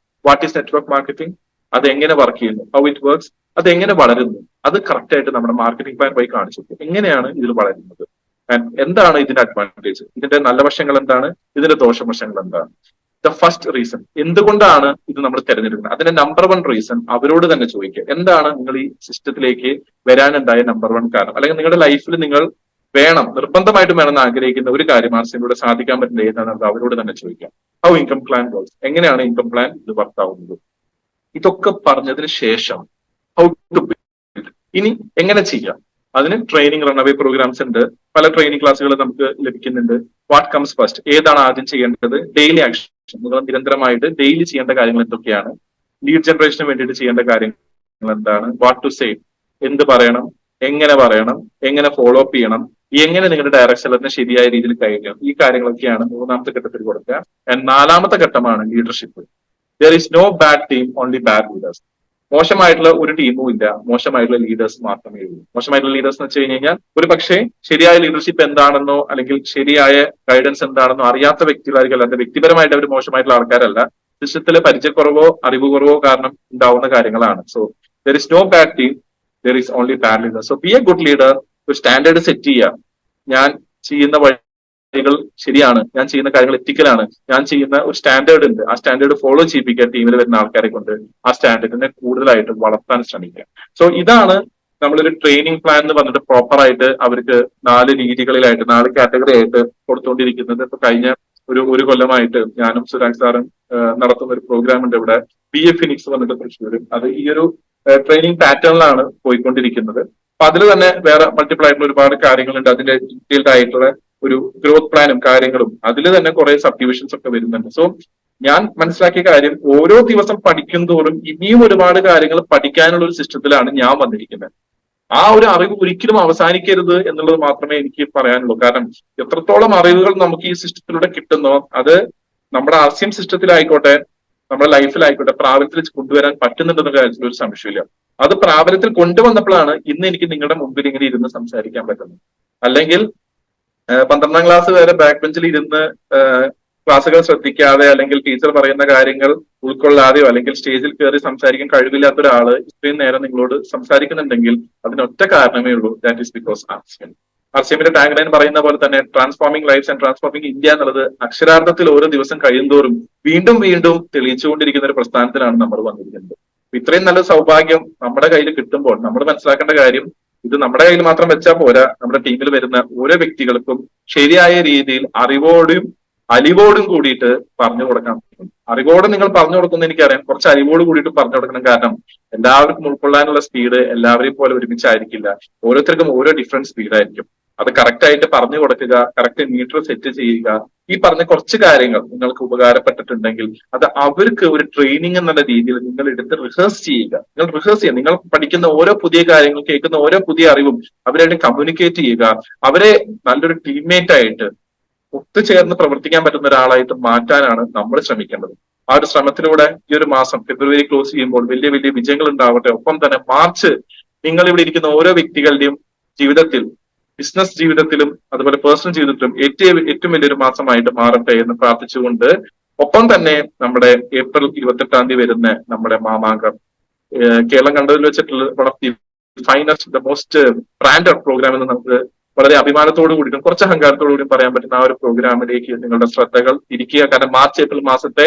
Speaker 2: What is network marketing, അത് എങ്ങനെ വർക്ക് ചെയ്യുന്നു, ഹൗ ഇറ്റ് വർക്ക്സ്, അത് എങ്ങനെ വളരുന്നു, അത് കറക്റ്റ് ആയിട്ട് നമ്മുടെ മാർക്കറ്റിംഗ് പ്ലാൻ വഴി കാണിച്ചു കൊടുക്കും. എങ്ങനെയാണ് ഇതിൽ വളരുന്നത്, എന്താണ് ഇതിന്റെ അഡ്വാൻറ്റേജ്, ഇതിന്റെ നല്ല വശങ്ങൾ എന്താണ്, ഇതിന്റെ ദോഷവശങ്ങൾ എന്താണ്. ദ ഫസ്റ്റ് റീസൺ, എന്തുകൊണ്ടാണ് ഇത് നമ്മൾ തിരഞ്ഞെടുക്കുന്നത്, അതിന്റെ നമ്പർ 1 റീസൺ അവരോട് തന്നെ ചോദിക്കുക. എന്താണ് നിങ്ങൾ ഈ സിസ്റ്റത്തിലേക്ക് വരാനുണ്ടായ നമ്പർ 1 കാരണം, അല്ലെങ്കിൽ നിങ്ങളുടെ ലൈഫിൽ നിങ്ങൾ വേണം, നിർബന്ധമായിട്ടും വേണമെന്ന് ആഗ്രഹിക്കുന്ന ഒരു കാര്യം ആർസിയിലൂടെ സാധിക്കാൻ പറ്റുന്ന ഏതാണെന്ന് അവരോട് തന്നെ ചോദിക്കാം. ഹൗ ഇൻകം പ്ലാൻ വർക്ക്സ്, എങ്ങനെയാണ് ഇൻകം പ്ലാൻ ഇത് വർക്കാവുന്നത്. ഇതൊക്കെ പറഞ്ഞതിന് ശേഷം ഹൗ ടു ബിൽഡ്, ഇനി എങ്ങനെ ചെയ്യാം, അതിന് ട്രെയിനിങ് റൺഅവേ പ്രോഗ്രാംസ് ഉണ്ട്, പല ട്രെയിനിങ് ക്ലാസ്സുകൾ നമുക്ക് ലഭിക്കുന്നുണ്ട്. വാട്ട് കംസ് ഫസ്റ്റ്, ഏതാണ് ആദ്യം ചെയ്യേണ്ടത്, ഡെയിലി ആക്ഷൻ, നിങ്ങൾ നിരന്തരമായിട്ട് ഡെയിലി ചെയ്യേണ്ട കാര്യങ്ങൾ എന്തൊക്കെയാണ്, ലീഡ് ജനറേഷന് വേണ്ടിയിട്ട് ചെയ്യേണ്ട കാര്യങ്ങൾ എന്താണ്, വാട്ട് ടു സേ, എന്ത് പറയണം, എങ്ങനെ ഫോളോ അപ്പ് ചെയ്യണം, എങ്ങനെ നിങ്ങളുടെ ഡയറക്ഷനെ ശരിയായ രീതിയിൽ കൈകാര്യം, ഈ കാര്യങ്ങളൊക്കെയാണ് 3ാമത്തെ ഘട്ടത്തിൽ കൊടുക്കുക. ആൻഡ് 4ാമത്തെ ഘട്ടമാണ് leadership. There is no bad team, only bad leaders. മോശമായിട്ടുള്ള ഒരു ടീമും ഇല്ല, മോശമായിട്ടുള്ള ലീഡേഴ്സ് മാത്രമേ ഉള്ളൂ. മോശമായിട്ടുള്ള ലീഡേഴ്സ് എന്ന് വെച്ച് കഴിഞ്ഞാൽ ഒരു പക്ഷേ ശരിയായ ലീഡർഷിപ്പ് എന്താണെന്നോ അല്ലെങ്കിൽ ശരിയായ ഗൈഡൻസ് എന്താണെന്നോ അറിയാത്ത വ്യക്തികളായിരിക്കും, അല്ലാതെ വ്യക്തിപരമായിട്ട് അവർ മോശമായിട്ടുള്ള ആൾക്കാരല്ല, സിസ്റ്റത്തിലെ പരിചയക്കുറവോ അറിവ് കുറവോ കാരണം ഉണ്ടാവുന്ന കാര്യങ്ങളാണ്. So there is no bad team, there is only bad leader. So be a good leader. ഒരു സ്റ്റാൻഡേർഡ് സെറ്റ് ചെയ്യുക, ഞാൻ ചെയ്യുന്ന വഴികൾ ശരിയാണ്, ഞാൻ ചെയ്യുന്ന കാര്യങ്ങൾ എത്തിക്കലാണ്, ഞാൻ ചെയ്യുന്ന ഒരു സ്റ്റാൻഡേർഡ് ഉണ്ട്, ആ സ്റ്റാൻഡേർഡ് ഫോളോ ചെയ്യിപ്പിക്കുക ടീമിൽ വരുന്ന ആൾക്കാരെ കൊണ്ട്, ആ സ്റ്റാൻഡേർഡിനെ കൂടുതലായിട്ട് വളർത്താൻ ശ്രമിക്കുക. സോ ഇതാണ് നമ്മളൊരു ട്രെയിനിങ് പ്ലാൻ എന്ന് പറഞ്ഞിട്ട് പ്രോപ്പർ ആയിട്ട് അവർക്ക് 4 രീതികളിലായിട്ട് 4 കാറ്റഗറി ആയിട്ട് കൊടുത്തുകൊണ്ടിരിക്കുന്നത്. ഇപ്പൊ കഴിഞ്ഞ ഒരു കൊല്ലമായിട്ട് ഞാനും സുരാഗ് സാറും നടത്തുന്ന ഒരു പ്രോഗ്രാം ഉണ്ട് ഇവിടെ, BA ഫിനിക്സ് വന്നിട്ട് തൃശ്ശൂർ. അത് ഈ ഒരു ട്രെയിനിങ് പാറ്റേണിലാണ് പോയിക്കൊണ്ടിരിക്കുന്നത്. അപ്പൊ അതിൽ തന്നെ വേറെ മൾട്ടിപ്പിൾ ആയിട്ടുള്ള ഒരുപാട് കാര്യങ്ങളുണ്ട്, അതിന്റെ ഡീറ്റെയിൽഡ് ആയിട്ടുള്ള ഒരു ഗ്രോത്ത് പ്ലാനും കാര്യങ്ങളും, അതിൽ തന്നെ കുറെ സബ് ഡിവിഷൻസ് ഒക്കെ വരുന്നുണ്ട്. സോ ഞാൻ മനസ്സിലാക്കിയ കാര്യം, ഓരോ ദിവസം പഠിക്കും തോറും ഇനിയും ഒരുപാട് കാര്യങ്ങൾ പഠിക്കാനുള്ള ഒരു സിസ്റ്റത്തിലാണ് ഞാൻ വന്നിരിക്കുന്നത്. ആ ഒരു അറിവ് ഒരിക്കലും അവസാനിക്കരുത് എന്നുള്ളത് മാത്രമേ എനിക്ക് പറയാനുള്ളൂ. കാരണം എത്രത്തോളം അറിവുകൾ നമുക്ക് ഈ സിസ്റ്റത്തിലൂടെ കിട്ടുന്നോ അത് നമ്മുടെ ആസ്യം സിസ്റ്റത്തിലായിക്കോട്ടെ, നമ്മുടെ ലൈഫിലായിക്കോട്ടെ പ്രാബല്യത്തിൽ കൊണ്ടുവരാൻ പറ്റുന്നുണ്ടെന്ന കാര്യത്തിൽ ഒരു സംശയമില്ല. അത് പ്രാബല്യത്തിൽ കൊണ്ടുവന്നപ്പോഴാണ് ഇന്ന് എനിക്ക് നിങ്ങളുടെ മുമ്പിൽ ഇങ്ങനെ ഇരുന്ന് സംസാരിക്കാൻ പറ്റുന്നത്. അല്ലെങ്കിൽ 12ാം ക്ലാസ് വരെ ബാക്ക് ബെഞ്ചിൽ ഇരുന്ന് ക്ലാസ്സുകൾ ശ്രദ്ധിക്കാതെ അല്ലെങ്കിൽ ടീച്ചർ പറയുന്ന കാര്യങ്ങൾ ഉൾക്കൊള്ളാതെയോ അല്ലെങ്കിൽ സ്റ്റേജിൽ കയറി സംസാരിക്കാൻ കഴിവില്ലാത്ത ഒരാള് ഇത്രയും നേരം നിങ്ങളോട് സംസാരിക്കുന്നുണ്ടെങ്കിൽ അതിനൊറ്റ കാരണമേ ഉള്ളൂ, ദാറ്റ് ഈസ് ബിക്കോസ് ആർസിഎം. ആർസിഎമ്മിന്റെ ടാഗ് ലൈൻ പറയുന്ന പോലെ തന്നെ transforming lives and transforming India എന്നുള്ളത് അക്ഷരാർത്ഥത്തിൽ ഓരോ ദിവസം കഴിയുന്തോറും വീണ്ടും വീണ്ടും തെളിയിച്ചുകൊണ്ടിരിക്കുന്ന ഒരു പ്രസ്ഥാനത്തിലാണ് നമ്മൾ വന്നിരിക്കുന്നത്. ഇത്രയും നല്ല സൗഭാഗ്യം നമ്മുടെ കയ്യിൽ കിട്ടുമ്പോൾ നമ്മൾ മനസ്സിലാക്കേണ്ട കാര്യം, ഇത് നമ്മുടെ കയ്യിൽ മാത്രം വെച്ചാൽ പോരാ, നമ്മുടെ ടീമിൽ വരുന്ന ഓരോ വ്യക്തികൾക്കും ശരിയായ രീതിയിൽ അറിവോടും അലിവോടും കൂടിയിട്ട് പറഞ്ഞു കൊടുക്കാം. അറിവോട് നിങ്ങൾ പറഞ്ഞു കൊടുക്കുന്ന എനിക്കറിയാം, കുറച്ച് അലിവോട് കൂടിയിട്ട് പറഞ്ഞു കൊടുക്കണം. കാരണം എല്ലാവർക്കും ഉൾക്കൊള്ളാനുള്ള സ്പീഡ് എല്ലാവരെയും പോലെ ഒരുമിച്ചായിരിക്കില്ല. ഓരോരുത്തർക്കും ഓരോ ഡിഫറെന്റ് സ്പീഡായിരിക്കും. അത് കറക്റ്റ് ആയിട്ട് പറഞ്ഞു കൊടുക്കുക, കറക്റ്റ് മീറ്റർ സെറ്റ് ചെയ്യുക. ഈ പറഞ്ഞ കുറച്ച് കാര്യങ്ങൾ നിങ്ങൾക്ക് ഉപകാരപ്പെട്ടിട്ടുണ്ടെങ്കിൽ അത് അവർക്ക് ഒരു ട്രെയിനിങ് എന്നുള്ള രീതിയിൽ നിങ്ങൾ എടുത്ത് റിഹേഴ്സ് ചെയ്യുക. നിങ്ങൾ റിഹേഴ്സ് ചെയ്യുക. നിങ്ങൾ പഠിക്കുന്ന ഓരോ പുതിയ കാര്യങ്ങൾ, കേൾക്കുന്ന ഓരോ പുതിയ അറിവും അവരായിട്ട് കമ്മ്യൂണിക്കേറ്റ് ചെയ്യുക. അവരെ നല്ലൊരു ടീംമേറ്റ് ആയിട്ട് ഒത്തുചേർന്ന് പ്രവർത്തിക്കാൻ പറ്റുന്ന ഒരാളായിട്ട് മാറ്റാനാണ് നമ്മൾ ശ്രമിക്കേണ്ടത്. ആ ഒരു ശ്രമത്തിലൂടെ ഈ ഒരു മാസം ഫെബ്രുവരി ക്ലോസ് ചെയ്യുമ്പോൾ വലിയ വലിയ വിജയങ്ങൾ ഉണ്ടാവട്ടെ. ഒപ്പം തന്നെ മാർച്ച് നിങ്ങൾ ഇവിടെ ഇരിക്കുന്ന ഓരോ വ്യക്തികളുടെയും ജീവിതത്തിൽ, ബിസിനസ് ജീവിതത്തിലും അതുപോലെ പേഴ്സണൽ ജീവിതത്തിലും ഏറ്റവും വലിയൊരു മാസമായിട്ട് മാറട്ടെ എന്ന് പ്രാർത്ഥിച്ചുകൊണ്ട്, ഒപ്പം തന്നെ നമ്മുടെ ഏപ്രിൽ 28 വരുന്ന നമ്മുടെ മാമാങ്കം കേരളം കണ്ടതിൽ വെച്ചിട്ടുള്ള one of the finest, the most branded programme എന്ന് നമുക്ക് വളരെ അഭിമാനത്തോടു കൂടിയിട്ടും കുറച്ച് അഹങ്കാരത്തോടു കൂടിയും പറയാൻ പറ്റുന്ന ആ ഒരു പ്രോഗ്രാമിലേക്ക് നിങ്ങളുടെ ശ്രദ്ധകൾ തിരിക്കുക. കാരണം മാർച്ച് ഏപ്രിൽ മാസത്തെ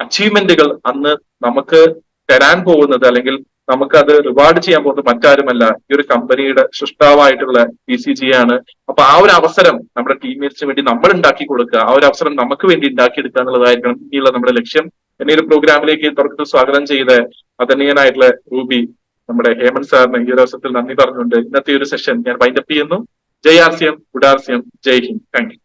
Speaker 2: അച്ചീവ്മെന്റുകൾ അന്ന് നമുക്ക് തരാൻ പോകുന്നത്, അല്ലെങ്കിൽ നമുക്ക് അത് റിവാർഡ് ചെയ്യാൻ പോകുന്നത് മറ്റാരുമല്ല, ഈ ഒരു കമ്പനിയുടെ സൃഷ്ടാവായിട്ടുള്ള BCG ആണ്. അപ്പൊ ആ ഒരു അവസരം നമ്മുടെ ടീംമേറ്റ്സിന് വേണ്ടി നമ്മൾ ഉണ്ടാക്കി കൊടുക്കുക, ആ ഒരു അവസരം നമുക്ക് വേണ്ടി ഉണ്ടാക്കിയെടുക്കുക എന്നുള്ളതായിരിക്കണം ഇനിയുള്ള നമ്മുടെ ലക്ഷ്യം. എന്നെ ഒരു പ്രോഗ്രാമിലേക്ക് തുടക്കത്തിൽ സ്വാഗതം ചെയ്ത് ആദരണീയനായിട്ടുള്ള റൂബി, നമ്മുടെ ഹേമന്ത് സാറിന് ഈ ഒരു അവസരത്തിൽ നന്ദി പറഞ്ഞുകൊണ്ട് ഇന്നത്തെ ഒരു സെഷൻ ഞാൻ വൈൻഡപ്പ് ചെയ്യുന്നു. Jai RCM, good RCM, Jai Hind. Thank U.